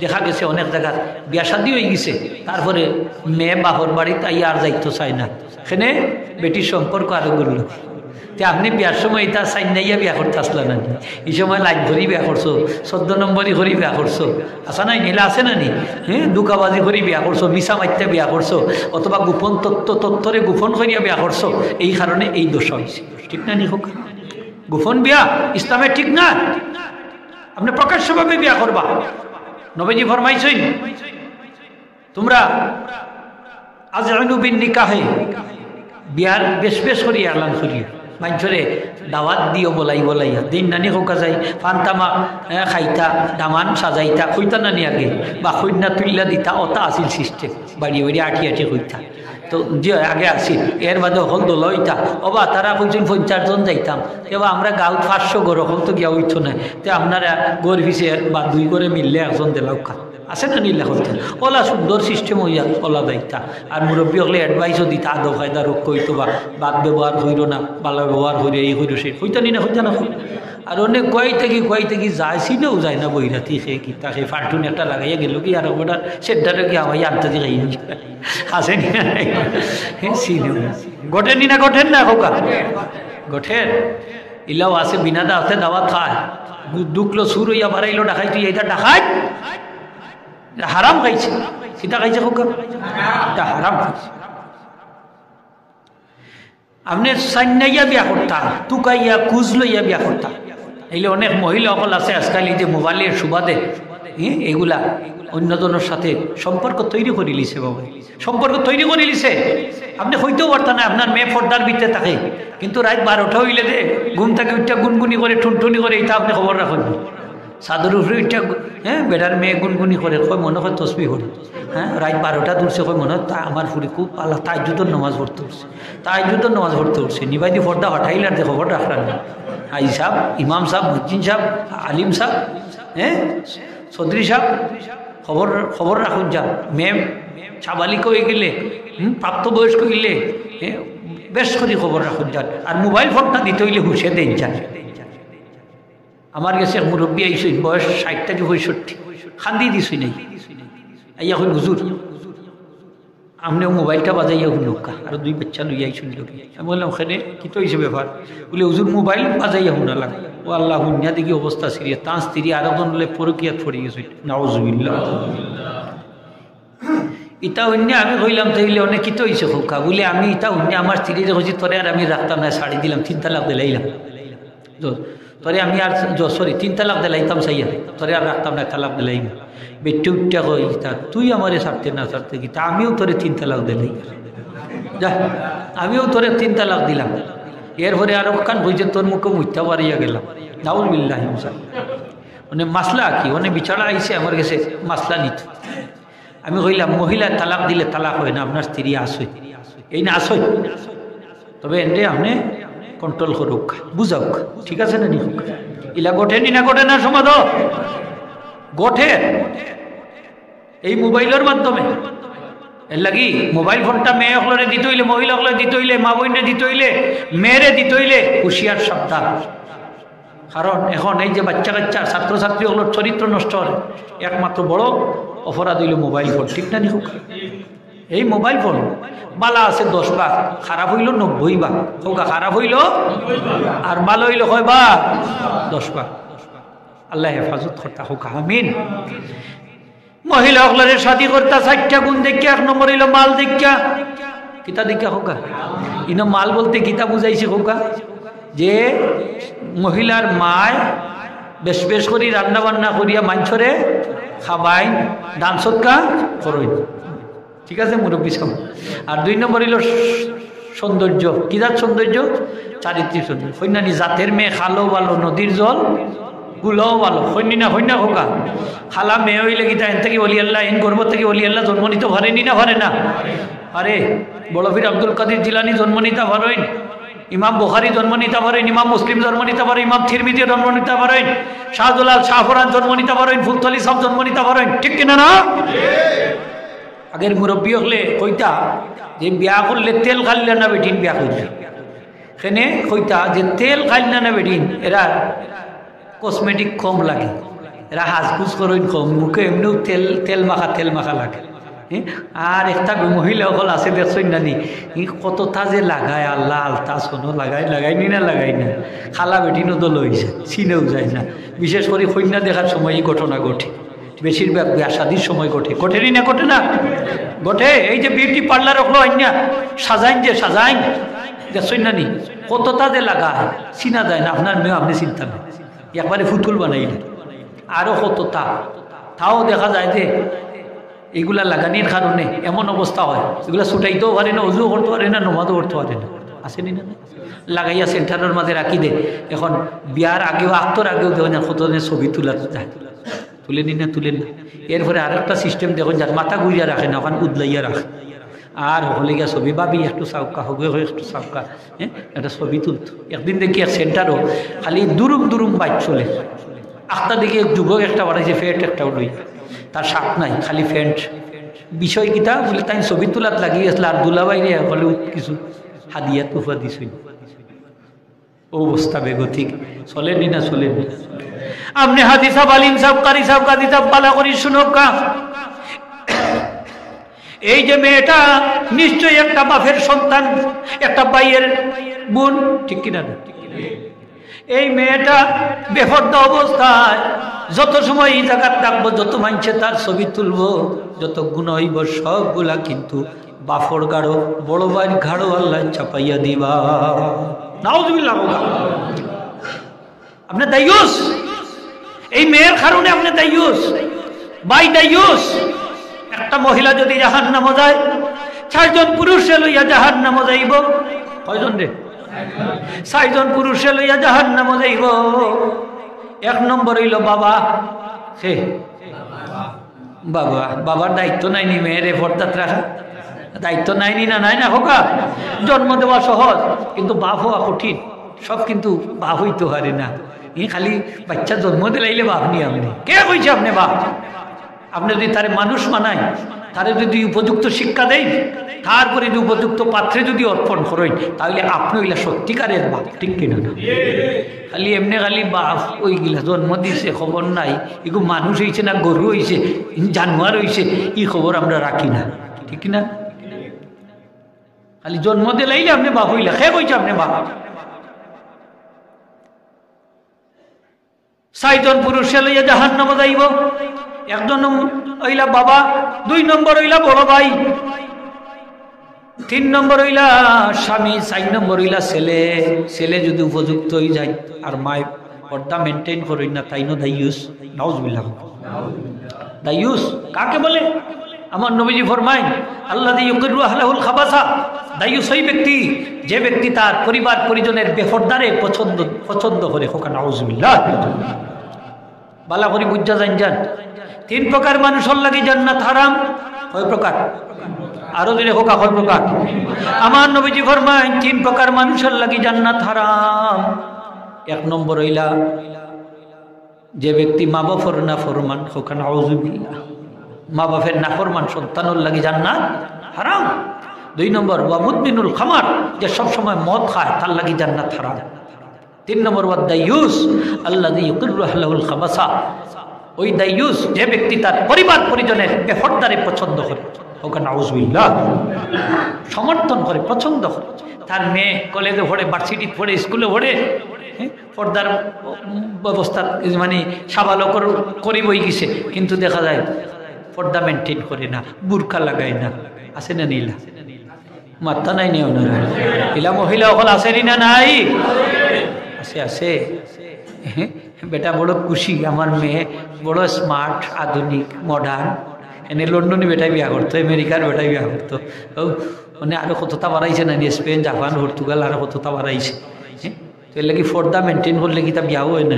দেখা গেছে অনেক জায়গায় বিয়া শাদী হয়ে গেছে, তারপরে মেয়ে বাপর বাড়িতে আইয়া আর যাইতো চায় না, সেখানে বেটির সম্পর্ক আরো গড়ল। তে আপনি বিয়ার সময় এটা চাই নাইয়া বিয়া করতে আসলা না, এই সময় লাইট ধরি বিয়া করছো, 14 নম্বরই ধরি বিয়া করছো, আসা নাই নিলে আছে না নি? হ্যাঁ দুকাবাজি করি বিয়া করছো, মিশা মাইতে বিয়া করছো, অথবা গোপন তথ্যরে গোপন করিয়া বিয়া করছো, এই কারণে এই দোষ হয়েছে, ঠিক না নি হোক? গোপন বিয়া ইসলামে ঠিক না, আপনি প্রকাশ্যভাবে বিয়া করবা। নবীজি ফরমাইছেন তোমরা আজআনু বিন নিকাহে, বিয়ার বেশ করিয়া এলান করিয়া মানুষরে দাওয়াত দিও বলাইয়া দিন নানি হোকা যায় ফান্তামা খাইতা দামান সাজাইতা খুঁজতা নানি আগে, বা কন্যা তুল্লা দিতা, ওটা আসিল সিস্টেম, বাড়িয়ে আটি খুঁজতা তো যে আগে আসি। এর বাদে হল দোল হইতা, অবা তারা কইছেন 50 জন যাইতাম, এবার আমরা গাঁত 500 গড় হল তো গিয়া হইতো না, তো আপনারা গড় পিছিয়ে বা 2 করে মিললে একজন দিলাও খা আছে না নিলে করতেন। ওলা সুন্দর সিস্টেম হইয়া ওলা দায়িত্বা। আর মুরব্বী হলে অ্যাডভাইসও দিতা, আদব কায়দা রোগ কইতো বা বাদ ব্যবহার হইল না, বালা ব্যবহার হইলে এই হইল সে হইতা নি না, হইতা না। আর অনেক কয় থেকে যায় সিনেও যায় না, বইরাতি সে কি তাকে ফার্টুন একটা লাগাইয়া গেল কি, আর ওটা সেটারে কি আমায় আনতে খাই আসে নি না সিনেও গঠেন নি না, গঠেন না খোকা গঠেন ইলাও আছে, বিনা দাওয়াতে দাওয়াত খায়, দুকলো সুর হইয়া বাড়াইলো ডাকাই, তুই এইটা ডাকাই হারাম খাইছে, কিতা খাইছে খোকা? এটা হারাম খাইছে। আপনি সান্নাইয়া বিয়া করতাম, টুকাইয়া কুজ লইয়া বিয়া করতাম। এইলে অনেক মহিলা অকল আছে আজকাল, এই যে মোবাইলের সুবাদে এগুলা অন্যজনের সাথে সম্পর্ক তৈরি করে লিছে, বাবা সম্পর্ক তৈরি করে লিছে। আপনি হইতেও পারতেন না, আপনার মেয়ে পর্দার ভিতরে থাকে, কিন্তু রাত 12টা হইলে যে ঘুম থেকে উঠটা গুনগুনি করে টুনটুনি করে, এটা আপনি খবর রাখেন। চাদর উপরে উঠটা বেটার মেয়ে গুনগুনি করে, কয় মনে হয় তসবি হল। হ্যাঁ রাত 12টা দূরছে, কয় মনে হয় তা আমার ফুরি খুব পালা তাহাজ্জুদের নামাজ পড়তে উঠছে, তাহাজ্জুদের নামাজ পড়তে উঠছে। নিবাইদি পর্দা হটাইলে আর যে খবর রাখলেন না। আই সাহেব, ইমাম সাহেব, মুজ্জিন সাহেব, আলিম সাহেব, হ্যাঁ চৌধুরী সাহেব খবর খবর রাখুন যা মেম সাবালিক হয়ে গেলে প্রাপ্তবয়স্ক হইলে বেশ করে খবর রাখুন যান আর মোবাইল ফোনটা দিতে হইলে হুসে দেন যান আমার কাছে এক মুরব্বী আইসই বয়স 60 থেকে 65 খান্দি দিছই নাই আইয়া হইল হুজুর আমনেও মোবাইলটা বাজাইয়া হুনকা আর দুই বাচ্চা লইয়া আইসুন লোকে আমি বললাম ওখানে কি তো হয়েছে ব্যাপার বলে হুজুর মোবাইল বাজাইয়া হুনা লাগে ও আল্লাহ হুনিয়া দেখি অবস্থা সিরিয়া তাঁস তিরি আরেকজন বলে পরকিয়াত পড়ে গেছে নাউজুবিল্লাহ ইটা অন্য আমি কইলাম তাইলে অনেক কিতো হয়েছে খোকা বলে আমি ইটা অন্য আমার স্ত্রীর হয়েছি তোরে আর আমি রাখতাম না শাড়ি দিলাম 3 তালাক দিলাইলাম তোরে আমি আর সরি 3 তালাক দিলাইতাম চাইয়া তোরে আর রাখতাম না তালাক দিলাইম বেটে উঠটা কই তা তুই আমারে ছাড়তে না ছাড়তে কি তা আমিও তোরে 3 তালাক দিলাই যা আমিও তোরে 3 তালাক দিলাম এরপরে আরো কান হয়েছে তোর মুখে মুইতা বাড়িয়া গেলাম নাউজুবিল্লাহ মানে মাসলা কি মানে বিচারা আইছে আমার কাছে মাসলা নিত আমি কইলাম মহিলা তালাক দিলে তালাক হয় না আপনার স্ত্রী আসই এই না আসই তবে এনে আপনি কন্ট্রোল করুক বুঝাওক ঠিক আছে না নিক ইলা গঠে নি না গঠে না সমাজ গঠে এই মোবাইলের মাধ্যমে এর লাগি মোবাইল ফোনটা মেয়ে হলরে দিতে হইলে মহিলা হলে দিতে হইলে মা বইনে দিতে হইলে মেয়েরে দিতে হইলে হুঁশিয়ার সাবধান কারণ এখন এই যে বাচ্চা কাচ্চা ছাত্রছাত্রী হলোর চরিত্র নষ্ট হয় একমাত্র বড় অপরাধ হইল মোবাইল ফোন ঠিক না নিহুক এই মোবাইল ফোন বালা আছে 10 ভাগ খারাপ হইল 90 ভাগ হোকা খারাপ হইল আর ভালো হইল কয় ভাগ 10 ভাগ আল্লাহ হেফাজত করতা হোক আমিন মহিলা হলরে শাদি করতা 4টা গুণ দেখিয়া 1 নম্বর হইল মাল দেখিয়া কিতা দেখিয়া হোকা ইনো মাল বলতে কিতা বুঝাইছে হোকা যে মহিলার মায় বেশ বেশ করি রান্না বান্না করিয়া মাঞ্ছরে খাবাই দান সৎকা করই ঠিক আছে মুরব্বী সব আর 2 নম্বর হইল সৌন্দর্য কি জাত সৌন্দর্য চারিত্রিক সৌন্দর্য হইনানি জাতের মেয়ে খালো ভালো নদীর জল গুলোও ভালো হইনি না হইনা হোকা খালা মেয়ে হইলে গীতা এন থেকে বলি আল্লাহ এন গর্ব থেকে বলি আল্লাহ জন্ম নিতে পারেনি না পারে না আরে বড় পীর আব্দুল কাদের জিলানি জন্ম নিতে পারেন ইমাম বুখারী জন্ম নিতে পারেন ইমাম মুসলিম জন্ম নিতে পারেন ইমাম তিরমিজি জন্ম নিতে পারেন শাহজলাল শাহফরান জন্ম নিতে পারেন ফুলতলি সব জন্ম নিতে পারেন ঠিক কিনা না আগের মুরব্বী হলে কইতা যে বিয়া করলে তেল খাইলে না বেটিন বিয়া করলে সেনে কইতা যে তেল খাইলে না বেটিন এরা কসমেটিক কম লাগে এরা হাজগুজ করেন কম মুখে এমনিও তেল মাখা লাগে আর একটা মহিলা হল আছে দেখছেন নানি কতটা যে লাগায় আল্লাহ আলতা সোনো লাগাই নি না খালা বেটিনও তো লইছে চিনেও যায় না বিশেষ করে কন্যা দেখার সময় এই ঘটনা ঘটে বেশিরভাগ বিয়া শাদির সময় ঘটেনি না ঘটে না ঘটে এই যে বিউটি পার্লার হলো অন্য সাজাইন দেখছেন নানি কতটা যে লাগায় চিনা যায় না আপনার মেয়ে আপনি চিন্তা নেই একবারে ফুটুল বানাইলে আরো কতটা তাও দেখা যায় যে এগুলা লাগানির কারণে এমন অবস্থা হয় এগুলা ছুটাইতেও পারে না অজুও করতে পারে না নমাজও করতে পারে না আসেনি না লাগাইয়া সেন্টারের মাঝে রাখি দে এখন বিয়ার আগেও আক্তর আগেও দেখুন কতজনের ছবি তোলা যায় তুলে নি না এরপরে আর একটা সিস্টেম দেখুন যার মাথা ঘুরিয়া রাখে না ওখান উদলাইয়া রাখে আর হলে গিয়া ছবি ভাবি একটু চাউকা হবে একটু চাউকা একটা ছবি তুলত একদিন দেখি এক সেন্টারও খালি দুরুম বাইক চলে আখটা দেখি এক যুবক একটা বাড়াইছে ফেট একটা উড়ই তার শাক নাই খালি ফ্যান্ট বিষয় কিতা বলে তাই ছবি তোলাত লাগিয়ে আসলে আর দুলাবাইরে হলে কিছু হাদিয়া তুফা দিছই অবস্থা বেগতিক চলেনি না চলেনি আপনি হাদিস সাহেব আলিম সাহেব কারি সাহেব কাদি সাহেব পালা করি শুনকা এই যে মেয়েটা নিশ্চয়ই একটা বাপের সন্তান একটা ভাইয়ের বোন ঠিক কিনা এই মেয়েটা বেপরদা অবস্থায় যত সময় এই জায়গা থাকবো যত মানছে তার ছবি তুলবো যত গুণ হইব সবগুলা কিন্তু বাফর গাঢ় বড় ভাইয়ের ঘাড়ো আল্লাহ চাপাইয়া দিবা নাউজুবিল্লাহ আপনি দায়ুস এই মেয়ের কারণে আপনি দায়ুস ভাই দায়ুস একটা মহিলা যদি জাহান্নামে যায় 4 জন পুরুষে লইয়া জাহান্নামে যাইব কয়জন রে 4 জন পুরুষে লইয়া জাহান্নামে যাইব 1 নম্বর হইল বাবা সে বাবার দায়িত্ব নাইনি মেয়েরে পর্দাত রাখা দায়িত্ব নাইনি না নাই না হোকা জন্ম দেওয়া সহজ কিন্তু বাপ হওয়া কঠিন সব কিন্তু বাপ হইতে পারে না ই খালি বাচ্চা জন্ম দিলাইলে বাপ নি আপনি কে কইছে আপনি বাপ আপনি যদি তারে মানুষ মানাই তারে যদি উপযুক্ত শিক্ষা দেয় তারপরে যদি উপযুক্ত পাত্রে যদি অর্পণ করেন তাহলে আপনি হইলা সত্যিকারের বাপ ঠিক কিনা না খালি এমনি খালি বাপ ওইগুলা জন্ম দিছে খবর নাই এগুলো মানুষ হয়েছে না গরু হয়েছে জানোয়ার হয়েছে এই খবর আমরা রাখি না ঠিক না খালি জন্ম দিলাইলে আপনি বাপ হইলা খে কইছে আপনি বাপ ছয়জন পুরুষে লইয়া জাহান্নাম যাইব একজন হইলা বাবা 2 নম্বর হইলা বড় ভাই 3 নম্বর হইলা স্বামী 4 নম্বর হইলা ছেলে ছেলে যদি উপযুক্ত হয়ে যায় আর মায় পর্দা মেনটেন করেন না তাই না দায়ুস নাউজুবিল্লাহ দায়ুস কাকে বলে আমার নবীজি ফরমায় আল্লাযী ইউকিরু আহলাহুল খাবাসা দায়ুস ওই ব্যক্তি যে ব্যক্তি তার পরিবার পরিজনের বেপরদারে পছন্দ করে হোক নাউজুবিল্লাহ বালা করে বুঝা যান 3 প্রকার মানুষের লাগি জান্নাত হারাম কয় প্রকার আরো দিলে হোক কয় প্রকার আমার নবীজি ফরমায় 3 প্রকার মানুষের লাগি জান্নাত হারাম 1 নম্বর হইলা যে ব্যক্তি মা বাপের না ফরমান হোক নাউজুবিল্লাহ মা বাপের না ফরমান সন্তানের লাগি জান্নাত হারাম 2 নম্বর ওয়া মুদমিনুল খামার যে সব সময় মদ খায় তার লাগি জান্নাত হারাম 3 নম্বর ওয়া দায়ুস আল্লাযী ইউকিরু আহলাহুল খাবাসা ওই দায়ুস যে ব্যক্তি তার পরিবার পরিজনের বেপরদারে পছন্দ করে হোক নাউজুবিল্লাহ সমর্থন করে পছন্দ করে তার মেয়ে কলেজে পড়ে ভার্সিটি পড়ে স্কুলে পড়ে পর্দার ব্যবস্থা মানে সাবালক করে বই গেছে কিন্তু দেখা যায় পর্দা মেনটেন করে না বুরকা লাগায় না আছে না নীলা মাত্রা নাই নিয়ে ওনারা এলা মহিলা সকল আসেনি না নাই আছে আছে বেটা বড় খুশি আমার মেয়ে বড় স্মার্ট আধুনিক মডার্ন এনে লন্ডনে বেটাই বিয়া করতো আমেরিকার বেটাই বিয়া করতো মানে আরো কতটা বাড়াইছে না স্পেন জাপান পর্তুগাল আরো কতটা বাড়াইছে হ্যাঁ তো এর লাগি পর্দা মেনটেন করলে কি তা বিয়াও হয় না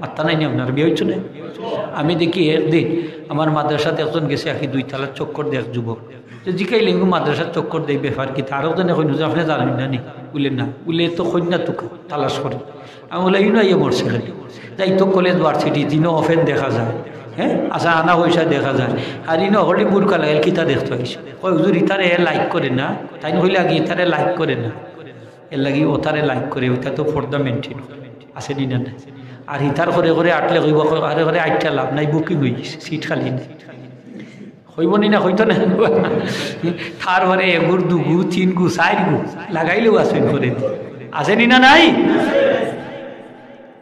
মাত্রা নাই নি আপনার বিয়ে হচ্ছে না আমি দেখি একদিন আমার মাদ্রাসাতে একজন গেছে আখি 2 তলার চক্কর দেখ যুবক যে জিকাই লিঙ্গু মাদ্রাসার চক্কর দেয় ব্যাপার কি তারও তো কইন যে আপনি জানেন না নি বললেন না বলে তো কন্যা তো তালাশ করে আমি বলে ইনো ইয়ে মরছে যাই তো কলেজ ভার্সিটি দিনও অফেন দেখা যায় হ্যাঁ আচ্ছা আনা পয়সা দেখা যায় আর ইনো হলে বুরকা লাগে কিতা দেখতে হয়েছে ওই হুজুর ইতারে লাইক করে না তাই হইলে আগে ইতারে লাইক করে না এর লাগি ওতারে লাইক করে ওইটা তো ফর্দা মেনটেন আছে নি না আর হিতার করে করে আটলে হইব আরে করে আটটা লাভ নাই বুকিং হয়ে গেছে সিট খালি নেই হইব নি না হইতো না তারপরে 1 গু 2 গু 3 গু 4 গু লাগাইলেও আসবেন করে আছে নি না নাই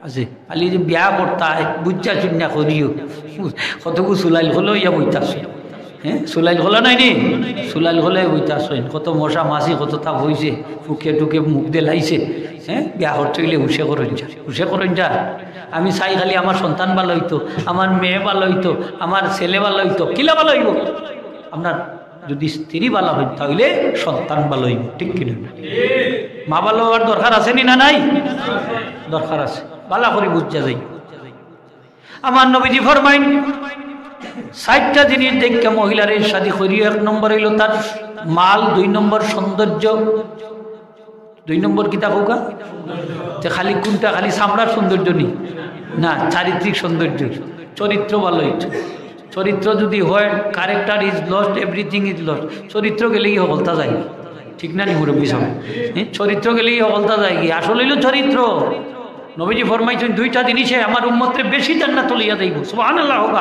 আছে খালি যে বিয়া করতা বুঝা চুন্না করিও কতগু সুলাইল হলো ইয়া বইতাছে হ্যাঁ সুলাইল হলো নাই নি সুলাইল হলে বইতাছে কত মশা মাছি কত তাপ হয়েছে ফুকে টুকে মুখ দিয়ে লাইছে হ্যাঁ বিয়া করতে গেলে হুশে করেন যা আমি চাই খালি আমার সন্তান ভালো হইতো আমার মেয়ে ভালো হইতো আমার ছেলে ভালো হইতো কিলা ভালো হইব আপনার যদি স্ত্রী ভালো হয় তাহলে সন্তান ভালো হইব ঠিক কিনা মা ভালো হওয়ার দরকার আছে নি না নাই দরকার আছে ভালো করে বুঝা যাই আমার নবীজি ফরমাইন 60টা জিনিস দেখে মহিলার শাদী করিও 1 নম্বর হইল তার মাল 2 নম্বর সৌন্দর্য 2 নম্বর কিতা হোক যে খালি কোনটা খালি চামড়ার সৌন্দর্য নেই না চারিত্রিক সৌন্দর্য চরিত্র ভালো হইছে চরিত্র যদি হয় character is lost everything is lost চরিত্র গেলে কি হলতা যায় ঠিক না নি মুরব্বী সব চরিত্র গেলে কি হলতা যায় কি আসলে হইল চরিত্র নবীজি ফরমাইছেন 2টা জিনিসে আমার উম্মতরে বেশি জান্নাত লইয়া দেব সুবহানাল্লাহ হোক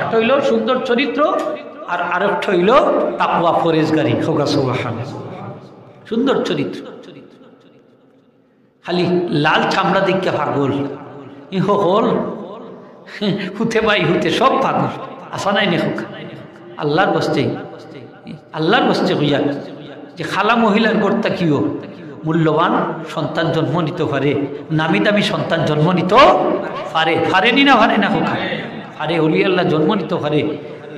একটা হইল সুন্দর চরিত্র আর আরেকটা হইল তাকওয়া ফরেজগারি হোক সুবহানাল্লাহ সুন্দর চরিত্র খালি লাল চামড়া দিকে পাগল ই হল হুতে বাই হুতে সব পাগল আসা নাই নে হোক আল্লাহর বস্তে হইয়া যে খালা মহিলার কর্তা কিও মূল্যবান সন্তান জন্ম নিতে পারে নামি দামি সন্তান জন্ম নিতে পারেনি না পারে না হোক পারে অলি আল্লাহ জন্ম নিতে পারে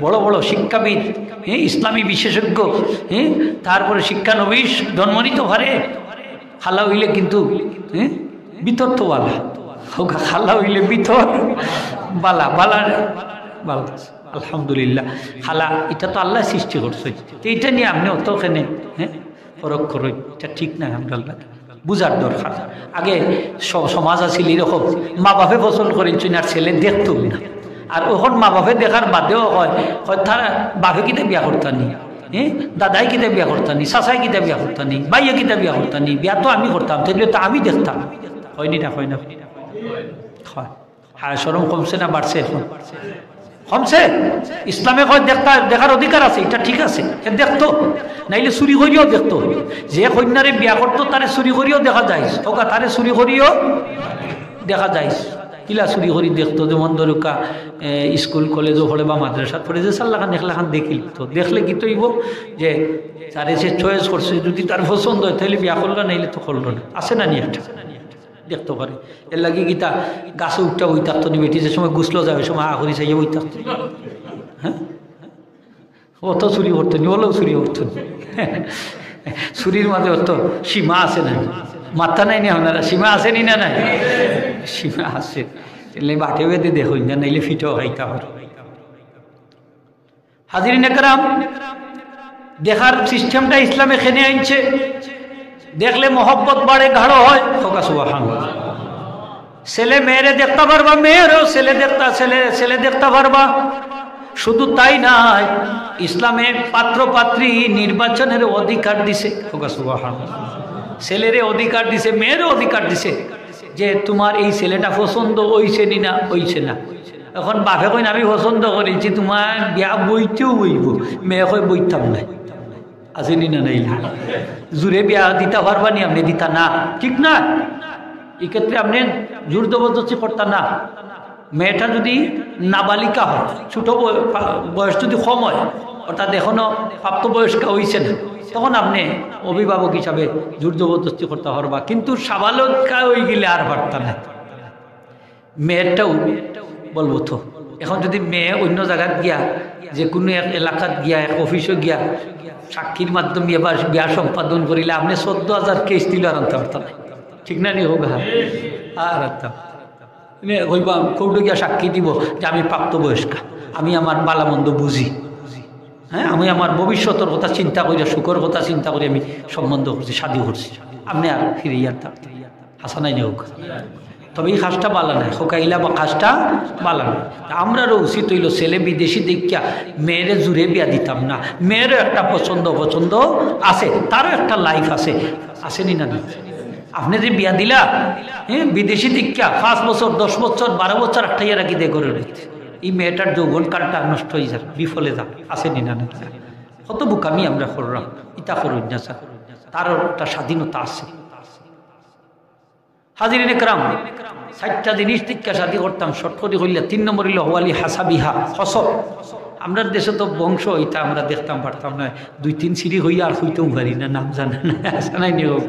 বড় বড় শিক্ষাবিদ হ্যাঁ ইসলামী বিশেষজ্ঞ হ্যাঁ তারপরে শিক্ষানবিশ জন্ম নিতে পারে খালা হইলে কিন্তু হ্যাঁ ভিতর তো বালা হোক খালা হইলে ভিতর বালা বালার বালা আলহামদুলিল্লাহ খালা এটা তো আল্লাহ সৃষ্টি করছে তো এটা নিয়ে আপনি অতখানে হ্যাঁ ফরক করো এটা ঠিক না আমরা বুঝার দরকার। আগে সমাজ আছিল এরকম, মা বাপে পছন্দ করেছেন আর ছেলে দেখতো না। আর ওখন মা বাপে দেখার বাদেও হয় তারা বাপে কিতে বিয়া করতানি, দাদাই কিতে বিয়া করতানি, চাচাই কিতে বিয়া করতানি, বাইয়ে কিতে বিয়া করতানি, বিয়া তো আমি করতাম, তাইলে তো আমি দেখতাম। হয়নি না? হয় না? হয়। হায় শরম কমছে না বাড়ছে? এখন কমছে। ইসলামে হয় দেখার অধিকার আছে, এটা ঠিক আছে, দেখতো, নাইলে চুরি করিও দেখতো। যে কন্যারে বিয়া করতো তারে চুরি করিও দেখা যায়, তারে চুরি করিও দেখা যায়। কিলা চুরি করি দেখতো, যেমন ধরুকা স্কুল কলেজও পড়ে বা মাদ্রাসাত পড়ে যে সাল্লাখান একলাখান দেখিল তো, দেখলে কি তৈব যে তারে সে চয়েস করছে, যদি তার পছন্দ হয় তাহলে বিয়া করলো, নাইলে তো করলো না। আছে না নি একটা দেখতে পারে। এর লাগে গীতা গাছে উঠটা বই থাকতো নি, বেটি যে সময় গুছলো যাবে সময় আখরি চাইয়ে বই থাকতো। হ্যাঁ, অত চুরি করতো নি, ওলেও চুরি করতো নি। চুরির মাঝে অত সীমা আছে না? মাথা নাই নি আপনারা? সীমা আছে নি? না নাই? সীমা আছে। বাটে বেঁধে দেখুন না, নাইলে ফিটেও খাইতে পারো। হাজিরিন একরাম, দেখার সিস্টেমটা ইসলামে খেনে আনছে। দেখলে মহব্বত বাড়ে, গাঢ় হয়। সুবহানাল্লাহ। ছেলে মেয়েরে দেখতে পারবা, মেয়েরও ছেলে দেখতে পারবা। শুধু তাই নাই, ইসলামে পাত্র পাত্রী নির্বাচনের অধিকার দিছে। সুবহানাল্লাহ। ছেলেরে অধিকার দিছে, মেয়েরও অধিকার দিছে, যে তোমার এই ছেলেটা পছন্দ হইছে নি না হইছে না। এখন বাপে কইন আমি পছন্দ করেছি, তোমার বিয়া বইতেও বইব, মেয়ে কই বইতাম না। আসেনি না? নাই। জোরে বিয়া দিতে পারবা নি? আপনি দিতা না, ঠিক না? এক্ষেত্রে আপনি জোর জবরদস্তি করতা না। মেয়েটা যদি নাবালিকা হয়, ছোট বয়স যদি কম হয়, অর্থাৎ এখনো প্রাপ্তবয়স্কা হয়েছে না, তখন আপনি অভিভাবক হিসাবে জোর জবরদস্তি করতে পারবা। কিন্তু সাবালকা হয়ে গেলে আর পারতা না। মেয়েরটাও বলবো তো, এখন যদি মেয়ে অন্য জায়গায় গিয়া, যে কোনো এক এলাকাত গিয়া, এক অফিসে গিয়া সাক্ষীর মাধ্যমে এবার বিয়া সম্পাদন করিলে আপনি 14,000 কেস দিল আর আনতে পারতাম, ঠিক না? নি হোক আর আনতাম হইবা কোর্টে গিয়া সাক্ষী দিব যে আমি প্রাপ্তবয়স্কা, আমি আমার বালামন্দ বুঝি, হ্যাঁ, আমি আমার ভবিষ্যতের কথা চিন্তা করি, সুখের কথা চিন্তা করি আমি সম্বন্ধ করছি, শাদী করছি। আপনি আর ফিরে ইয়ার হাসানাই হোক। তবে এই কাজটা বালা নাই, হোকাইলা বা কাজটা বালা নাই। আমরারও উচিত হইল ছেলে বিদেশি দেখিয়া মেয়েরে জুড়ে বিয়া দিতাম না। মেয়েরও একটা পছন্দ আছে, তারও একটা লাইফ আছে, আসেনি না? আপনি যে বিয়া দিলা, হ্যাঁ, বিদেশি দীক্ষা 5 বছর 10 বছর 12 বছর আটটাইয়া রাখি দে করে, এই মেয়েটার যৌবন কালটা নষ্ট হয়ে যাক, বিফলে যাক, আসেনি না? কত বুকামি আমরা করলাম, ইতা করুন না স্যার, তারও একটা স্বাধীনতা আছে। হাজিরিন একরাম, 4টা জিনিস দীক্ষা শাদী করতাম, শর্ট করে হইলে 3 নম্বর হইল হওয়ালি হাসাবিহা, হসব। আমরা দেশে তো বংশ এটা আমরা দেখতাম পারতাম না, 2-3 সিঁড়ি হইয়া আর হইতেও পারি না, নাম জানা না, জানাই নি হোক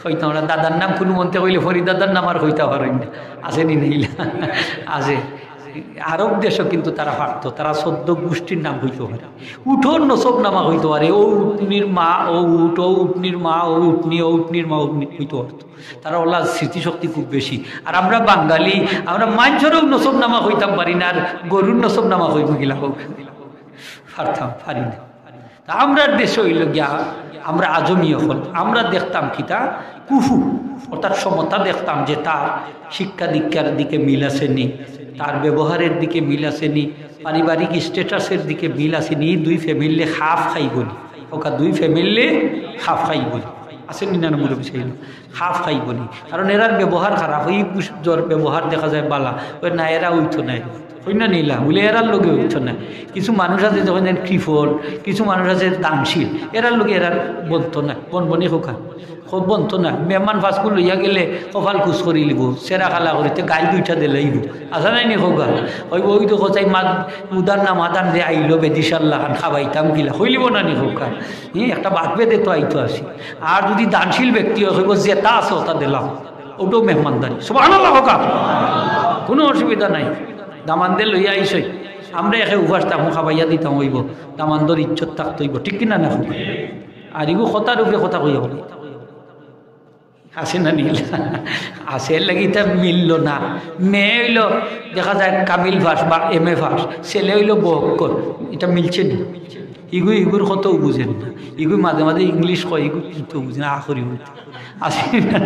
হইতাম না। দাদার নাম কোনো মন্ত্রে হইলে ফরি দাদার নাম আর হইতে পারেন না, আসেনি নিলা আছে। আরব দেশও কিন্তু তারা পারতো, তারা 14 গোষ্ঠীর নাম হইতে পারে, উঠোর নসব নামা হইতে পারে, ও উটনির মা ও উঠ, ও উটনির মা ও উটনি, ও উটনির মা উটনি হইতে পারতো। তারা ওলা স্মৃতিশক্তি খুব বেশি। আর আমরা বাঙালি, আমরা মানুষেরও নসব নামা হইতাম পারি না, আর গরুর নসব নামা হইব গিলা হোক পারতাম পারি না। তা আমরা দেশে হইল গিয়া আমরা আজমি হল, আমরা দেখতাম কিতা কুফু অর্থাৎ সমতা দেখতাম, যে তার শিক্ষা দীক্ষার দিকে মিল আসেনি, তার ব্যবহারের দিকে মিল আসেনি, পারিবারিক স্ট্যাটাসের দিকে মিল আসেনি। 2 ফ্যামিলি খাফ খাই বলি, ওকা 2 ফ্যামিলি খাফ খাই বলি, আসেনি না? মূল বিষয় হলো খাফ খাই বলি, কারণ এরার ব্যবহার খারাপ, ওই ব্যবহার দেখা যায় বালা, ওই না এরা উঠো নাই, ওই না নিলাম বলে এরার লোকে উঠো না। কিছু মানুষ আছে যখন কৃফর, কিছু মানুষ আছে দানশীল, এরার লোকে এরার বনতো না, বনবনি হোকা খুব বনতো না। মেহমান ফাঁসকুল লইয়া গেলে কপাল খুশ করি লিব, সেরা খালা করিতে গাই 2টা দিলেইব, আসা নাই নি হোকা ওই ওই তো কোথায় মা উদার না মাদান রে আইলো বেদিশাল্লাহ খান খাবাইতাম গিলা হইলিব না নি হোকা, একটা বাদ বেদে তো আইতো আসি। আর যদি দানশীল ব্যক্তি হইব যেটা আছে ওটা দিলাম, ওটাও মেহমানদারি, সুবহানাল্লাহ হোকা, কোনো অসুবিধা নাই। দামানদের লইয়া আইসই, আমরা একে উভাসতাম খাবাইয়া দিতাম হইব, দামানদর ইজ্জত থাকতে হইব, ঠিক কিনা না? আর এগু কথার উপরে কথা কইয়া বলি আসে না নীল আসে লাগি তা মিলল না। মেয়ে হইল দেখা যায় কামিল ভাস বা MA ভাস, ছেলে হইল বহক্কর, এটা মিলছে না, ইগুর কতও বুঝেন না, ইগু মাঝে মাঝে ইংলিশ কয়, ইগু কিন্তু বুঝে না, আখরি হইতে আসেনি না,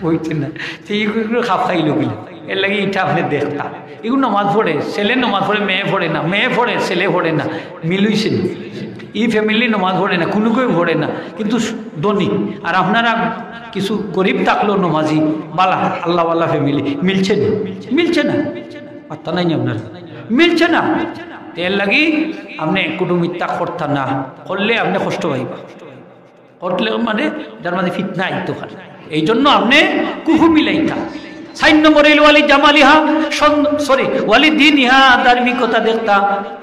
হইতে না, তো ইগুলো খাপ খাইল গেল। এর লাগে এটা আপনি দেখতা, এগুলো নমাজ পড়ে, ছেলে নমাজ পড়ে, মেয়ে পড়ে না, মেয়ে পড়ে ছেলে পড়ে না, মিলইছে না। এই ফ্যামিলি নমাজ পড়ে না, কোনো কেউ পড়ে না, কিন্তু ধনী। আর আপনারা কিছু গরিব থাকলেও নমাজি বালা আল্লাহওয়ালা ফ্যামিলি, মিলছে না, মিলছে না, পাত্তা নাই আপনারা, মিলছে না। এর লাগি আপনি কোনো মিথ্যা করতা না, করলে আপনি কষ্ট পাইবা, করলে মানে যার মাঝে ফিতনা আইতে পারে। এই জন্য আপনি কুহু মিলাইতা। 4 নম্বরে ওয়ালি জামালিহা, সরি ওয়ালি দিন ইহা, ধার্মিকতা দেখতা।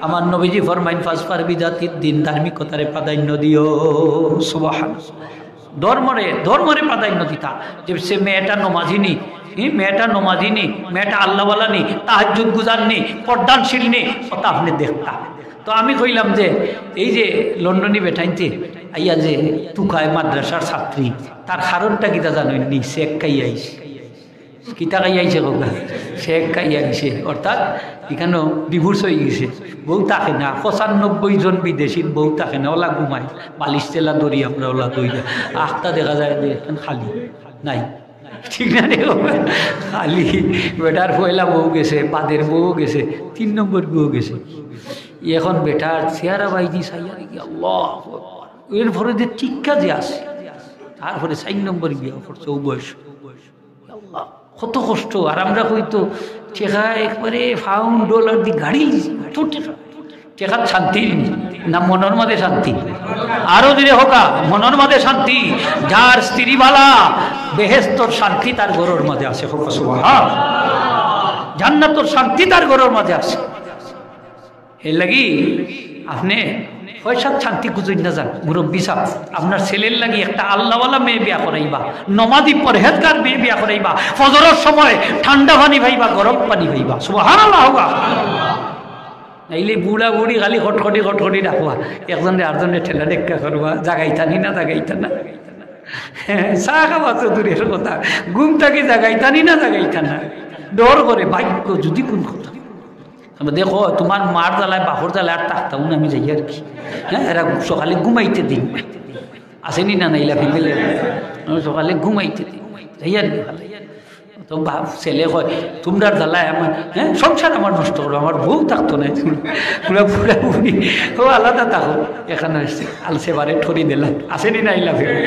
আমার নবীজি ফরমাইন ফাসফার বিদাতির দিন, ধার্মিকতারে প্রাধান্য দিও। সুবহানাল্লাহ। ধর্মরে প্রাধান্য দিতা। যে সে মেয়েটা নমাজিনী, মেয়েটা নমাজিনী, মেয়েটা আল্লাহওয়ালা নি, তাহাজ্জুদ গুজার নি, পর্দানশীল নি, ওটা আপনি দেখতা। তো আমি কইলাম যে এই যে লন্ডনী বেঠাইতে আইয়া যে তুকায় মাদ্রাসার ছাত্রী, তার কারণটা কিতা জানেন নি? শেখ খাইয়া আইছে, কিতা খাইয়া আইছে কোকা, শেখ খাইয়া আইছে, অর্থাৎ এখানেও ডিভোর্স হয়ে গেছে, বউ থাকে না। 95 জন বিদেশির বউ থাকে না, ওলা ঘুমায়, বালিশ তেলা দড়ি আমরা ওলা দইয়া, আখটা দেখা যায় যে এখন খালি নাই, ঠিক না রে, খালি বেটার পয়লা বউ গেছে, বাদের বউ গেছে, 3 নম্বর বউ গেছে। এখন বেটার চেহারা বাইজি সাইয়া দেখি আল্লাহ, এরপরে যে টিক্কা যে আসে, তারপরে 4 নম্বর বিয়া করছে ও বয়স। আল্লাহ, কত কষ্ট। আর আমরা হয়তো টেকা একবারে $1,000 দিয়ে গাড়ি টেকার শান্তি না, মনের মাঝে শান্তি, আরো দিলে হোকা মনের মাঝে শান্তি। যার স্ত্রী বালা, বেহেশতর শান্তি তার ঘরের মাঝে আছে, হোকা সুবহানাল্লাহ। জান্নাতের শান্তি তার ঘরের মাঝে আছে। এর লাগি আপনি পয়সার শান্তি খুঁজুন না যান। মুরব্বী সাহেব, আপনার ছেলের লাগি একটা আল্লাহওয়ালা মেয়ে বিয়া করাইবা, নমাজি পরহেজগার মেয়ে বিয়া করাইবা, ফজরের সময় ঠান্ডা পানি ভাইবা, গরম পানি ভাইবা, সুবহানাল্লাহ হোগা। নাইলে বুড়া বুড়ি খালি খটখটি রাখবা, একজনে আরেকজনে ঠেলা দেখা করবা, জাগাইতানি না জাগাইতানা, চা খাওয়া তো দূরের কথা, ঘুম থাকি জাগাইতানি না জাগাইতানা, ডর করে ভাগ্য যদি কোন কথা। দেখো তোমার মার জ্বালায় বাপর জ্বালায় আর থাকতাম না আমি যাই আর কি। হ্যাঁ, এরা সকালে ঘুমাইতে দিন, আসেনি না নাইলা ফেলে, সকালে ঘুমাইতে দিন যাই আর কি। ভালো তো বাপ ছেলে হয় তোমরা জ্বালায় আমার, হ্যাঁ সংসার আমার নষ্ট করো, আমার বউ থাকতো না, পুরা পুরা বুড়ি ও আলাদা থাকো। এখানে আসছে আলসেবারে ঠরি দিলাম, আসেনি না ইলা ফেলে,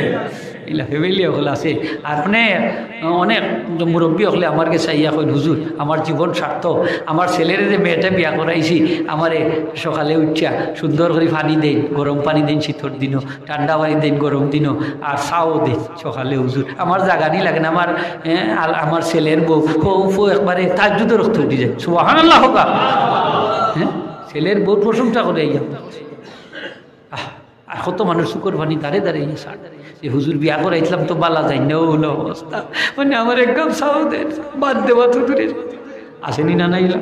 ইলা ফ্যামিলি হলে আছে। আর অনেক মুরব্বী হলে আমার কাছে ইয়া কই, হুজুর আমার জীবন সার্থক, আমার ছেলের যে মেয়েটা বিয়া করাইছি, আমারে সকালে উঠিয়া সুন্দর করে পানি দেন, গরম পানি দেন শীতর দিনও, ঠান্ডা পানি দেন গরম দিনও, আর চাও দেন সকালে। হুজুর আমার জাগানি লাগে না, আমার ছেলের বউ একবারে তাজ্জুদের রক্ত উঠে যায়, সুবহানাল্লাহ হোকা। হ্যাঁ, ছেলের বউ প্রশংসা করে ইয়া। আর কত মানুষ শুকর পানি দাঁড়িয়ে দাঁড়িয়ে যে হুজুর বিয়া করাইছিলাম তো বালা যাই না, হলো অবস্থা, মানে আমার একদম সাউদের বাদ দেওয়া তো দূরে আসেনি না নাইলা।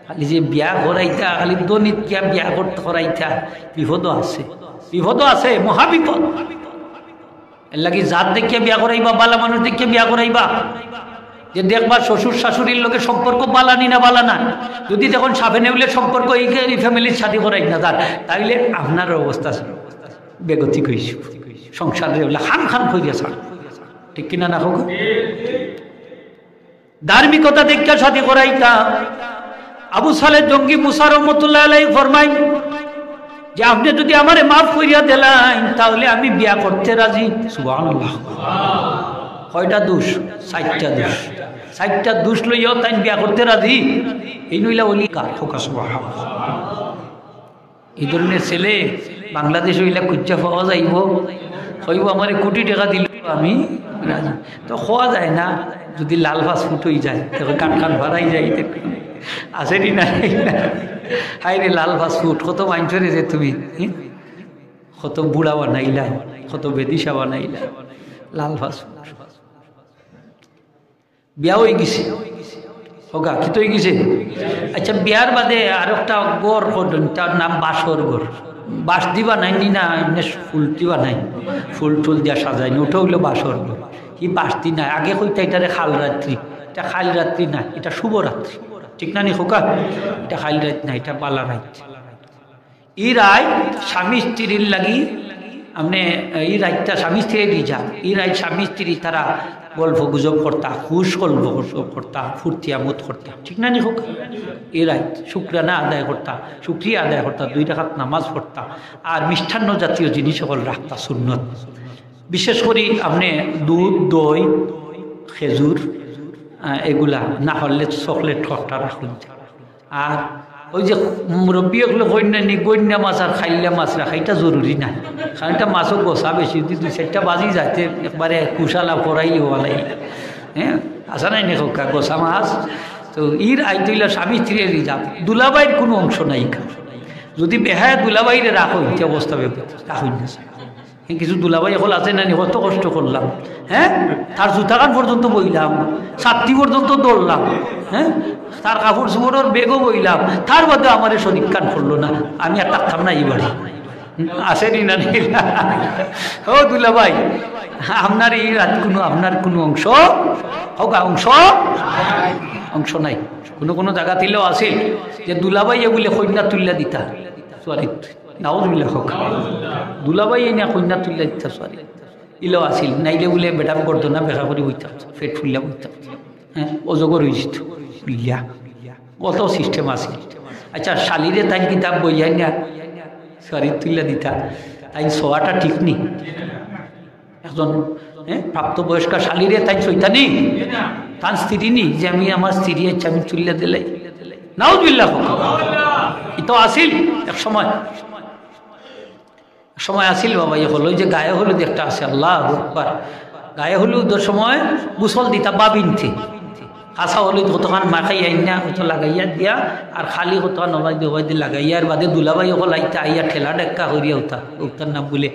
খালি যে বিয়া করাইতা, খালি দনিত কিয়া বিয়া করতে করাইতা, বিপদও আছে, বিপদও আছে, মহাবিপদ। এর লাগি জাত দেখিয়া বিয়া করাইবা, বালা মানুষ দেখিয়া বিয়া করাইবা। যে দেখবা শ্বশুর শাশুড়ির লোকের সম্পর্ক বালানি না বালা না, যদি দেখুন সাফে নেউলের সম্পর্ক এই ফ্যামিলির সাথে করাই না তার, তাইলে আপনার অবস্থা বেগতিক হয়েছে, সংসারে খান খান হইয়া ছাড়, ঠিক কিনা না হোক। ধার্মিকতা দেখিয়া সাথে করাইতা। আবু সালেহ জঙ্গি মুসা রহমতুল্লাহ আলাইহি ফরমাই যে আপনি যদি আমারে মাফ করিয়া দিলেন তাহলে আমি বিয়া করতে রাজি। সুবহানাল্লাহ। কয়টা দোষ? 4টা দোষ। 4টা দোষ লইয়াও তাই বিয়া করতে রাজি, এই নইলা ওলি কার ঠোকা। সুবহানাল্লাহ। এই ধরনের ছেলে বাংলাদেশ হইলা কুচ্চা পাওয়া যাইব, হইব আমারে কোটি টাকা দিল আমি রাজি, তো খাওয়া যায় না। যদি লাল ফাস ফুট হয়ে যায় তখন কান কান ভাড়াই যায়, আসেনি না? হাই রে লাল ফাস ফুট, কত মাইন্ডরে যে তুমি কত বুড়া বানাইলা, কত বেদিশা বানাইলা, লাল ফাস ফুট। বিয়া হয়ে গেছে হোগা, কি তো হয়ে গেছে। আচ্ছা, বিয়ার বাদে আর একটা গড় করবেন, তার নাম বাসর গড়। বাস দিবা নাই নি না, এমনি ফুল দিবা নাই, ফুল টুল দিয়া সাজায়নি, ওটা হইলো বাসর গড়। কি বাসতি নাই, আগে কইতা এটারে খাল রাত্রি, এটা খাল রাত্রি না, এটা শুভরাত্রি, ঠিক না নি খোকা? এটা খাল রাত না, এটা বালা রাত। ই রায় স্বামী স্ত্রীর লাগি আপনি এই রাতটা স্বামী স্ত্রী দিয়ে যান। এই রাত স্বামী স্ত্রী তারা গল্প গুজব করতা, খুশ গল্প করতা, ফুর্তি আমোদ করতা, ঠিক না নি হোক? এই রাত শুক্রানা আদায় করতা, শুক্রিয়া আদায় করতা, 2 রাকাত নামাজ পড়তা, আর মিষ্টান্ন জাতীয় জিনিস সকল রাখতা সুন্নত। বিশেষ করে আপনি দুধ, দই, খেজুর এগুলা না হলে চকলেট ঠকটা রাখুন। আর ওই যে মুরব্বী হলে কন্যানি গন্যা মাছ আর খাইলা মাছ রাখা এটা জরুরি না, কারণ এটা মাছও গোসা বেশি, যদি 2-4টা বাজি যাতে একবারে কুশালা পড়াই হওয়ালাই। হ্যাঁ, আসা নাই নে খোকা গোসা মাছ। তো ইর আইতইলা স্বামী স্ত্রীর যাত, দুলাবাইয়ের কোনো অংশ নাই। যদি বেহায় দুলাবাইরে রাখো এটা অবস্থা রাখুন না। কিছু দুলাবাই এখন আছে না, কত কষ্ট করলাম, হ্যাঁ, তার জুতাকান পর্যন্ত বইলাম, ছাত্রী পর্যন্ত দৌড়লাম, হ্যাঁ, তার কাপড় চোপড়ের বেগও বইলাম, তার বাদে আমার শরীর কান করলো না, আমি আর থাকতাম না এই বাড়ি। আসেনি না ও দুলাভাই, আপনার এই রাত আপনার কোনো অংশ হোক, অংশ নাই। কোনো জায়গা দিলেও আছে যে দুলাভাই বলে কন্যা তুল্লা দিতা সরি নাউজুবিল্লাহ হোক, দুলাভাই না কন্যা তুল্লা দিতা সরি ইলেও আসিল, নাইলে বলে বেটা করতো না, বেকা করে বইতাম, পেট ফুললা বইতাম, হ্যাঁ, অজগর হয়েছিত ইয়া, কত সিস্টেম আছে। আচ্ছা, শালিরে তাই কিতাব বইয়াই না সরি তুল্লা দিতা, তাই শোয়াটা ঠিক নেই। একজন প্রাপ্তবয়স্ক শালিরে তাই সইতা নেই, তার স্ত্রী নেই যে আমি আমার স্ত্রী হচ্ছে আমি তুল্লা দিলাই, নাউজুবিল্লাহ হোক। তো আসিল এক সময় আসিল বাবা, ইয়ে হলো যে গায়ে হলুদ একটা আছে, আল্লাহ আকবার, গায়ে হলুদের সময় গুসল দিতা বাবিনতে, কাঁচা হলুদ কতখান মাখাই আইনা হতো লাগাইয়া দিয়া, আর খালি কতখান নবাই দিয়ে লাগাইয়া, আর বাদে দুলাবাই হল আইতা আইয়া ঠেলা ডেক্কা করিয়া উতার নাম বলে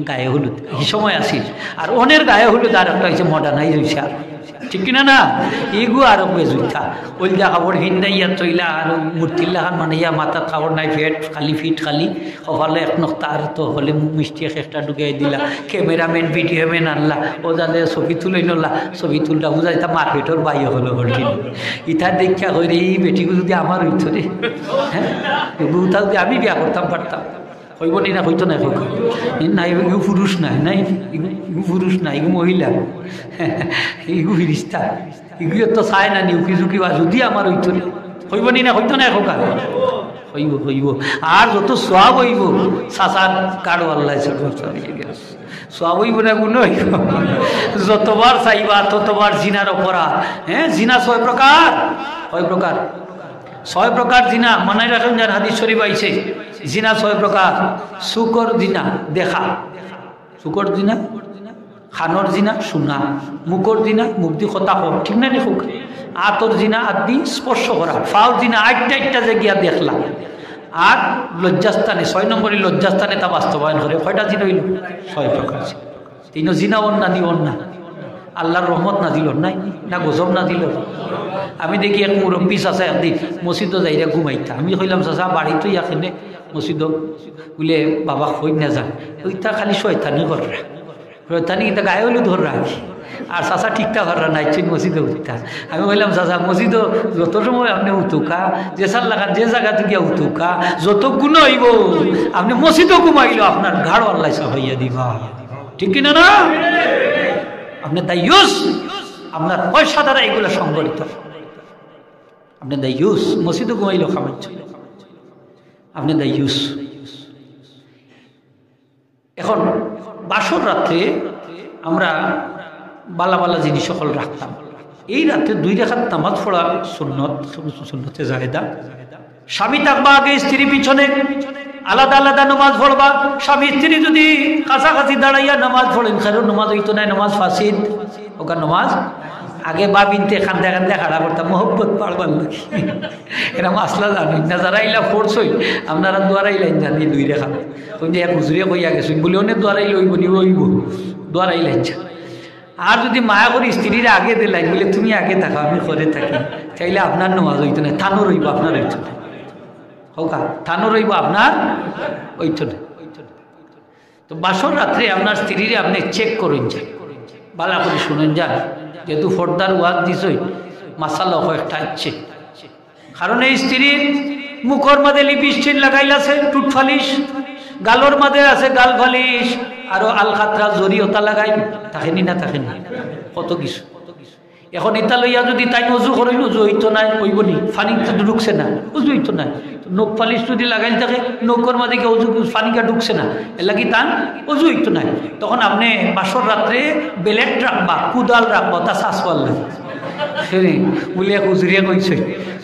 গায়ে হলুদ এই সময় আসিল। আর অনের গায়ে হলুদ আর একটা হয়েছে মডার্নাইজ হয়েছে, আর ঠিক কিনা না, এগু আরো বেজুইতা ওইলা কাপড় হিন্দাইয়া তৈলা আর মূর্তিল্লাহান মানাইয়া মাথার কাপড় নাই, ফিট খালি সফালে এক নক্তা, আর তো হলে মিষ্টি একটা ঢুকাই দিলা, ক্যামেরাম্যান ভিডিওম্যান আনলা, ও যাদের ছবি তুলে নলা, ছবি তুলটা বুঝা যেটা মার্কেটের বাইরে হলো ঘরটি ইটা দেখা হইলে এই বেটিকে যদি আমার হইতো রে, হ্যাঁ, বউটা যদি আমি বিয়া করতাম পারতাম, হইব নি না হইতো না, হোক না, এগু পুরুষ নাই, এগু পুরুষ নাই, এগু মহিলা, এগু ফিরিস্তা, এগুলো তো চায় না নিউকি ঝুঁকি, বা যদি আমার হইতো রে, হইব নি না হইতো না, হোক হইব। আর যত সোয়াব হইব চাচার কারো আল্লাহ সোয়াব হইব না, গুণ হইব, যতবার চাইবা ততবার জিনার অপরাধ। হ্যাঁ, জিনা 6 প্রকার, 6 প্রকার জিনা মানাই রাখেন, যার হাদিস শরীফ আইছে, জিনা 6 প্রকার। শুকর জিনা দেখা, শুকর জিনা, খানর জিনা শোনা, মুখর জিনা মুখ দি কথা হোক, ঠিক না দেখুক, আতর জিনা আদি স্পর্শ করা, ফাউর জিনা 8টা যে গিয়া দেখলাম, আর লজ্জাস্থানে 6 নম্বরে লজ্জাস্থানে তা বাস্তবায়ন করে। কয়টা জিনা হইল? 6 প্রকার। 3 জিনা অন্যা দি অন্যা, আল্লাহর রহমত না দিল নাই না গজব না দিল। আমি দেখি এক মুরব্বী চাচা একদিন মসজিদও যাইরা ঘুমাইতা, আমি কইলাম চাচা বাড়িতে এখানে মসজিদ বলে বাবা কই না যান, ওইটা খালি শয়তানি কররা, শয়তানি কিন্তু গায়ে হলুদ ধর রাখি, আর চাচা ঠিকঠাক কররা নাইছেন মসজিদে উঠতা। আমি বললাম চাচা মসজিদও যত সময় আপনি উঠুকা, যে সার লাগান যে জায়গা থেকে উঠুকা, যত গুণ হইব আপনি মসজিদও ঘুমাইল আপনার ঘাড় আল্লাহ হইয়া দিবা, ঠিক কিনা না? আপনি দায়ুস, আপনার পয়সা দ্বারা এগুলো সংগঠিত, আপনি দায়ুস, মসজিদে ঘুমাইল খামাচ্ছ, আপনি দায়ুস। এখন বাসর রাত্রে আমরা বালা বালা জিনিস সকল রাখতাম। এই রাত্রে 2 রাকাত নামাজ পড়া সুন্নতে জায়েদা। স্বামী থাকবা আগে, স্ত্রী পিছনে, আলাদা আলাদা নামাজ পড়বা। স্বামী স্ত্রী যদি কাছাকাছি দাঁড়াইয়া নামাজ পড়েন, কারণ নামাজ হইতো না, নামাজ ফাঁসিদ, ওখান নামাজ আগে বাবিনতে খান্দে খান্দে খাড়া করতাম, মোহব্বত পাড়বার লাগে, এরা মাসলা জানেন না, যারা ইলা ফোর্সই আপনারা দুয়ারাই লাইন জানি 2 রাকাত, ওই যে এক হুজুরে কইয়া গেছেন বলে অনেক দুয়ারাই লইব নি, ওইব দুয়ারাই লাইন। আর যদি মায়া করে স্ত্রীর আগে দিলাই বলে তুমি আগে থাকো আমি করে থাকি, চাইলে আপনার নামাজ হইতো না, থানো রইব আপনার হইতো না, হোকা থানো রইব আপনার হইতো না। তো বাসর রাত্রে আপনার স্ত্রীরে আপনি চেক করুন, যান ভালো করে শুনেন, যান যেহেতু ফর্দার ওয়াজ দিছই মাসাল্লাহ কয়েকটা ইচ্ছে, কারণ এই স্ত্রীর মুখর মাঝে লিপস্টিক লাগাইলাছে টুট ফালিশ, গালর মাঝে আছে গাল ফালিশ, আরো আলখাতরা জরিওতা লাগাই, থাকেনি না থাকেনি কত কিছু। এখন এটা লইয়া যদি তাই অজু করেন অজু হইতো নাই, হইব নি, ফানিটা ঢুকছে না, অজু হইতো নাই। নখ পালিশ যদি লাগাই থাকে নখর মাঝে গিয়ে অজু ফানিকা ঢুকছে না, এর লাগি তান অজু হইতো নাই। তখন আপনি বাসর রাত্রে বেলেট রাখবা, কুদাল রাখবা, তা শ্বাস পারলেন বলে হুজুরিয়া কইছে,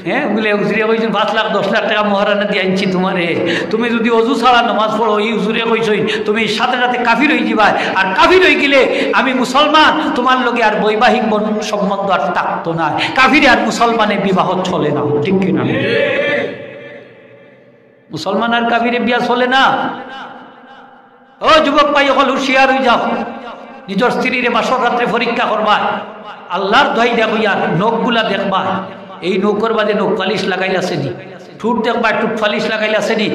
হ্যাঁ বলে হুজুরিয়া কইছেন 5 লাখ 10 লাখ টাকা মহারানা দিয়ে আনছি তোমারে, তুমি যদি অজু ছাড়া নামাজ পড়ো, এই হুজুরিয়া কইছেন তুমি সাথে সাথে কাফির হয়ে যাবা, আর কাফির হয়ে গেলে আমি মুসলমান, তোমার লগে আর বৈবাহিক সম্বন্ধ আর থাকতো না, কাফির আর মুসলমানের বিবাহ চলে না, ঠিক কিনা? মুসলমান আর কাফিরে বিয়া চলে না। ও যুবক ভাই হল হুশিয়ার হয়ে যাও, নিজের স্ত্রীরে বাসর রাত্রে পরীক্ষা করবা, আল্লাহর দোহাই দেখইয়া নখগুলা দেখবা, এই নৌকর বাদে নখ পালিশ লাগাইলাছেনি, ঠুট দেখবা টুট ফালিশ লাগাইলাছেনি,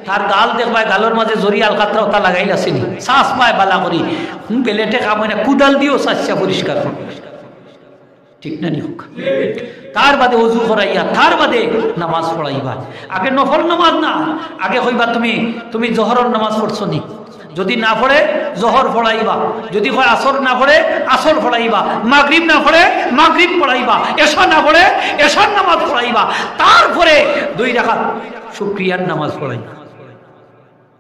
তার গাল দেখবা গালর মাঝে জরি আলকাতরা ওটা লাগাইলাছেনি, শ্বাস পায় বালা করি, বেলেটে কাম হয় না, কুদাল দিও চাষা পরিষ্কার করো, ঠিক না নিয়োগ। তার বাদে অজু করাইয়া তার বাদে নামাজ পড়াইবা। আগে নফল নামাজ না, আগে কইবা তুমি জহরের নামাজ পড়ছো নি, যদি না পড়ে জহর পড়াইবা, যদি হয় আসর না পড়ে আসর পড়াইবা, মাগরিব না পড়ে মাগরিব পড়াইবা, এশা না পড়ে এশার নামাজ পড়াইবা, তারপরে 2 রাকাত শুকরিয়ার নামাজ পড়াইবা,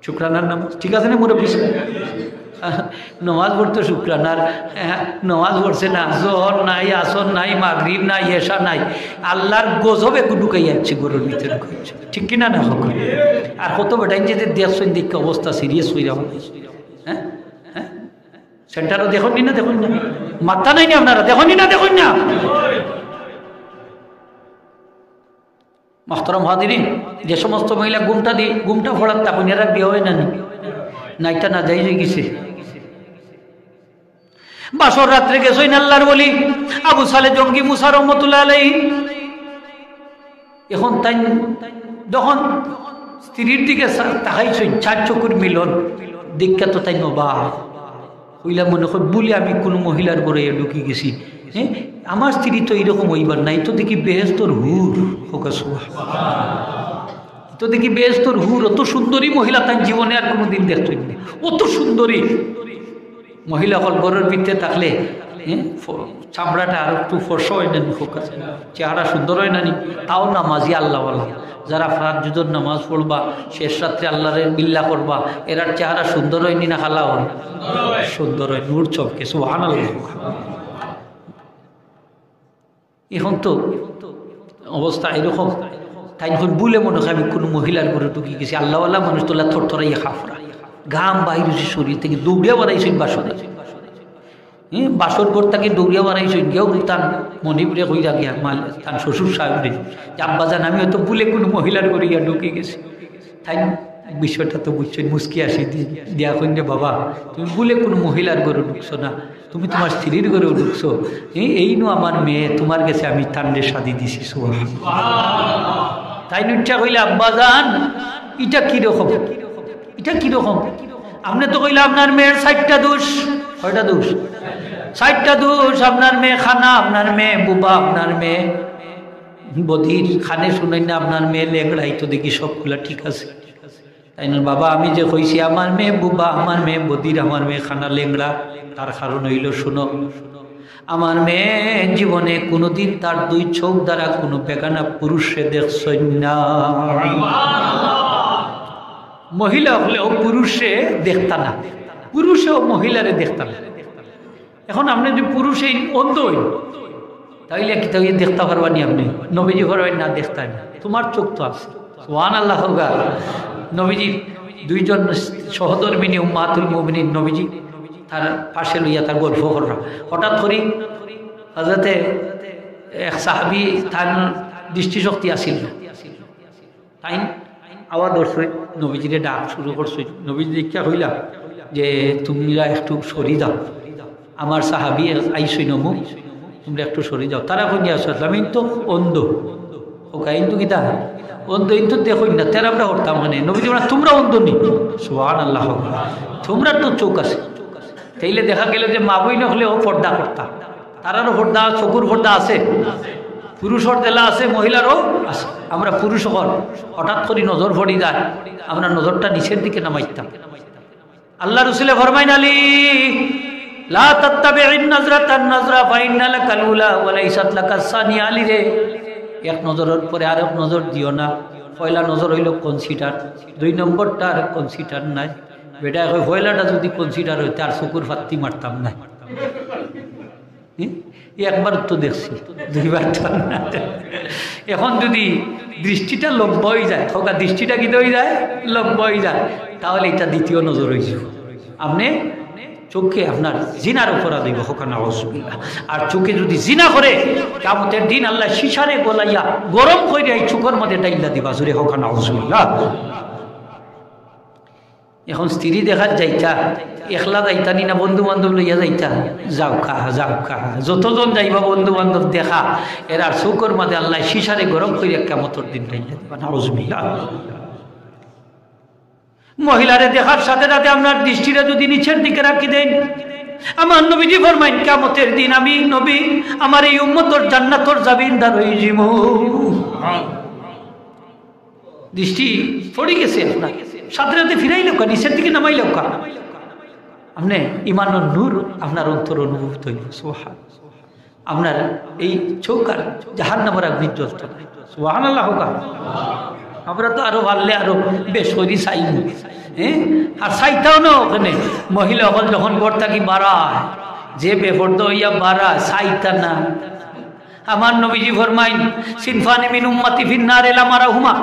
শুকরানার নামাজ, ঠিক আছে না মুরব্বি? নমাজ পড়তো শুক্রানার, নমাজ পড়ছে না, জোহর নাই, আসর নাই, মাগরিব নাই, এশা নাই, আল্লাহর গজবে ঢুকাই যাচ্ছে গরুর ভিতরে ঢুকাইছে, ঠিক কিনা না? হোক। আর কত বেটাই যে দেখছেন দেখে অবস্থা সিরিয়াস হয়ে যাবে। হ্যাঁ হ্যাঁ, সেন্টারও দেখুন না, দেখুন না, মাথা নাই না আপনারা, দেখুন না, দেখুন না। মোহতরম হাজিরিন, যে সমস্ত মহিলা গুমটা ফোড়ার তা এরা বিয়ে হয় না, নাইটা না যাই হয়ে গেছে। বাসর রাত্রে গেছই আল্লাহর বলি আবু সালে জঙ্গি মুসা রহমতুল্লাহ আলাইহি, এখন তাই যখন স্ত্রীর দিকে তাকাইছই, 4 চকুর মিলন দীক্ষা তো তাই নবা হইলা, মনে কর বলি আমি কোনো মহিলার ঘরে ঢুকি গেছি, হ্যাঁ আমার স্ত্রী তো এইরকম হইবার নাই, তো দেখি বেহেশতর হুর, তো দেখি বেহেশতর হুর, অত সুন্দরী মহিলা তাই জীবনে আর কোনোদিন দেখতই না, অত সুন্দরী মহিলা হল ঘরের ভিতরে থাকলে চামড়াটা আর একটু ফর্স হয় না, চেহারা সুন্দর হয় না, তাও নামাজি আল্লাহওয়ালা, যারা ফারাজুদর নামাজ পড়বা, শেষ রাত্রে আল্লাহরে বিল্লা করবা, এরার চেহারা সুন্দর হয়নি না খালা হয়? সুন্দর হয়, নূর চমকে, সুবহানাল্লাহ। এখন তো অবস্থা এরকম, তাই বলে মনে হয় আমি কোনো মহিলার ঘরে ঢুকি গেছি, আল্লাহওয়ালা মানুষ তোলা থরথরাইয়া খাফরা, ঘাম বাইর হয়েছে শরীর থেকে, দৌড়িয়া বাড়াইছেন বাসর, বাসর ঘর তাকে দৌড়িয়া বাড়াইছেন, কেউ তার মনিপুরে হইয়া গিয়া মাল তার শ্বশুর সাহেবরে আব্বাজান আমি হয়তো বলে কোনো মহিলার ঘরে গিয়া ঢুকে গেছি, তাই বিষয়টা তো বুঝছেন, মুস্কি আসি দিয়া কইন যে বাবা তুমি বলে কোনো মহিলার ঘরে ঢুকছো না, তুমি তোমার স্ত্রীর ঘরেও ঢুকছো, এই নো আমার মেয়ে, তোমার কাছে আমি ঠান্ডে শাদি দিছি, তাই নিচ্ছা কইলে আব্বাজান এটা কিরকম, এটা কিরকম? আপনি তো কইলে আপনার মেয়ের 60টা দোষ, কয়টা দোষ? 60টা দোষ, আপনার মেয়ে খানা, আপনার মেয়ে বুবা, আপনার মেয়ে বধির, খানে শুনেন না, আপনার মেয়ে লেংড়াই, তো দেখি সবগুলা ঠিক আছে, তাই না বাবা? আমি যে কইছি আমার মেয়ে বুবা, আমার মেয়ে বধির, আমার মেয়ে খানা লেংড়া, তার কারণ হইল শুনো, আমার মেয়ে জীবনে কোনোদিন তার 2 চোখ দ্বারা কোনো বেগানা পুরুষে দেখছই না, মহিলা হলেও পুরুষে দেখতা না, পুরুষেও মহিলারে দেখতা না। এখন আপনি যদি পুরুষে অন্ধ হই তাইলে কি তাই দেখতে পারবানি? আপনি নবীজি পারবেন না, দেখতেন, তোমার চোখ তো আছে, সুবহানাল্লাহ। নবীজি 2 জন সহধর্মিনী উম্মাতুল মুমিনিন নবীজি তার পাশে লইয়া তার গল্প কররা, হঠাৎ করে হযরতে এক সাহাবী, তার দৃষ্টিশক্তি আসিল না, তাই আওয়াজ ধরছে, নবীজিরে ডাক শুরু করছে, নবীজি দীক্ষা হইলা যে তোমরা একটু সরি যাও, আমার সাহাবী আইসই নমুক, তোমরা একটু সরি যাও। তারা কই নিয়ে আসলাম তো অন্ধ, ওকা কিন্তু কিতা অন্ধ, কিন্তু দেখুন না তেরা আমরা হরতাম, মানে নবীজি তোমরা অন্ধ নি, সুবহানাল্লাহ, তোমরা তো চোখ আছে। তাইলে দেখা গেল যে মা বই না হলেও পর্দা করতাম, তারারও পর্দা, চকুর পর্দা আছে, পুরুষর দেলা আছে, মহিলারও আছে। আমরা পুরুষ হল হঠাৎ করে নজর পড়ি যায়, আমরা নজরটা নিচের দিকে নামাইতাম। আল্লাহ রসুলে ফরমাইন আলী লা তাত্তাবি'ন নাজরাতান নাজরা ফাইন্না লাকাল উলা ওয়া লাইসাত লাকাস সানি। আলী রে, এক নজরের পরে আরেক নজর দিও না। পয়লা নজর হইল কনসিডার, 2 নম্বরটা আর কনসিডার নাই। বেটা কই পয়লাটা যদি কনসিডার হইতে আর চকুর ফাত্তি মারতাম না। একবার তো দেখছি, 2বার তো না। এখন যদি দৃষ্টিটা লম্বা হয়ে যায়, হোক দৃষ্টিটা কি হয়ে যায়, লম্বা হয়ে যায়, তাহলে এটা দ্বিতীয় নজর হয়ে যাব। আপনি চোখে আপনার জিনার অপরাধ হইব, হোক না অসুবিধা। আর চোখে যদি জিনা করে, কিয়ামতের দিন আল্লাহ শিশারে গলাইয়া গরম করে এই চোখের মধ্যে ডাইলা দিবা, জুড়ে হোক না অসুবিধা। এখন স্ত্রী দেখার যাইতা, একলা যাইতানি না বন্ধু বান্ধব লইয়া যাইতা, যাও খা যাও খা, যতজন যাইবা বন্ধু বান্ধব দেখা, এরা চৌকর মাঝে আল্লাহ শিশারে গরম করে কিয়ামতের দিন ডাইলা দিবা, নাউজুবিল্লাহ। মহিলারে দেখার সাথে সাথে আপনার দৃষ্টিটা যদি নিচের দিকে রাখি দেন, আমার নবীজি ফরমাইন কিয়ামতের দিন আমি নবী আমার এই উম্মতর জান্নাতর জামিনদার হয়ে যাব। দৃষ্টি পড়ে গেছে আপনার, সাথে সাথে ফিরাইল কা, নিচের দিকে নামাইল কা, আপনি ইমানের নূর আপনার অন্তর অনুভূত হইল। সুবহান, আপনার এই চৌকার জাহান্নামের আগুন জ্বলতে, সুবহানাল্লাহ। আমরা তো আরো ভাললে আরো বেশ করি চাইব, হ্যাঁ। আর চাইতাও না, ওখানে মহিলা হল যখন ঘর থাকি বাড়ায়, যে বেফর্দ হইয়া বাড়ায়, চাইতা না। আমার নবীজি ফরমাইন সিনফানি মিন উম্মতি ফিন্নার লা মারাহুমা,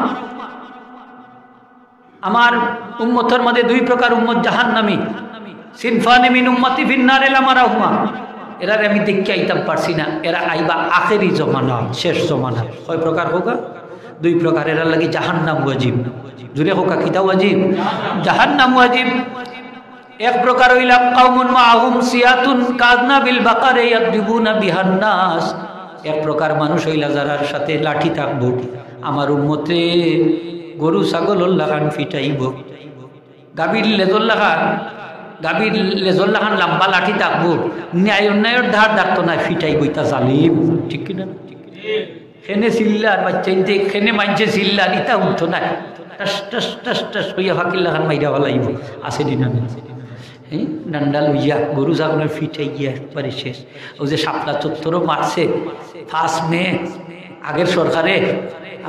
আমার উম্মতের মধ্যে 2 প্রকার উম্মত জাহান্নামী। সিনফানি মিন উম্মতি ফিন্নার লা মারাহুমা, এরা আমি দেখতে আইতাম পারছি না, এরা আইবা আখেরি জমানা, শেষ জমানা। কয় প্রকার হোকা? 2 প্রকার। এরা লাগি জাহান্নাম ওয়াজিব, জুড়ে হোকা কিতা ওয়াজিব? জাহান্নাম ওয়াজিব। এক প্রকার হইলা কওমুন মাআহুম সিয়াতুন কাযনাবিল বাকারে ইয়াদরিবুনা বিহান নাস। এক প্রকার মানুষ হইলা যারার সাথে লাঠি থাকবো, আমার উম্মতে গরু ছাগল লাগান ফিটাইব, গাভীর লেজর লাগান, গাভীর লেজর লাগান লম্বা লাঠি থাকবো, ন্যায় অন্যায়ের ধার ডাকতো না, ফিটাইব, ইতা জালিম। ঠিক কিনা? খেনে চিল্লার বাচ্চা, খেনে মাইছে চিল্লার, ইতা উঠতো না, টাস টাস টাস টাস হইয়া ফাঁকির লাগান মাইরা ফেলাইব। আছে দিনা হ্যাঁ, ডান্ডা লইয়া গরু ছাগলের ফিটাই গিয়া একবারে শেষ। ও যে শাপলা চত্বরও মারছে 1 মে আগের সরকারে,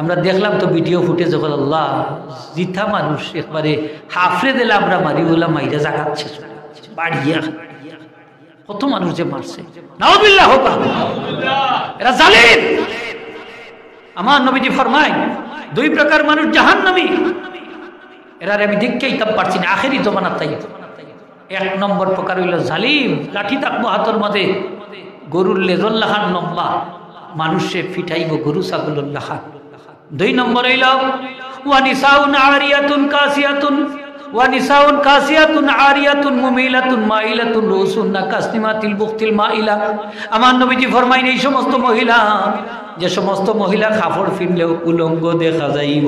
আমরা দেখলাম তো ভিডিও ফুটেজ, যখন আল্লাহ জিথা মানুষ একবারে হাফরে দিলে আমরা মারি বলা মাইরা জাগাচ্ছে বাড়িয়া, কত মানুষ যে মারছে, নাউযুবিল্লাহ হোক, এরা জালিম। আমার নবীজি ফরমায় 2 প্রকার মানুষ জাহান্নামী, এরা আমি দেখতেই তাম পারছি না, আখেরি জমানার তাই। 1 নম্বর প্রকার হইল জালিম, লাঠি থাকবো হাতের মাঝে, গরুর লেজর লাখান লম্বা, মানুষে ফিটাইব গরু ছাগলের লাখা। 2 নম্বর হইল ওয়ানিসাউন আরিয়াতুন কাসিয়াতুন, ওয়ানিসাউন কাসিয়াতুন আরিয়াতুন মুমিলাতুন মাইলাতুন রুসুন্না কাসনিমাতিল বুক্তিল মাইলা। আমার নবীজি ফরমাইন এই সমস্ত মহিলা, যে সমস্ত মহিলা কাপড় ফিরলেও উলঙ্গ দেখা যাইব।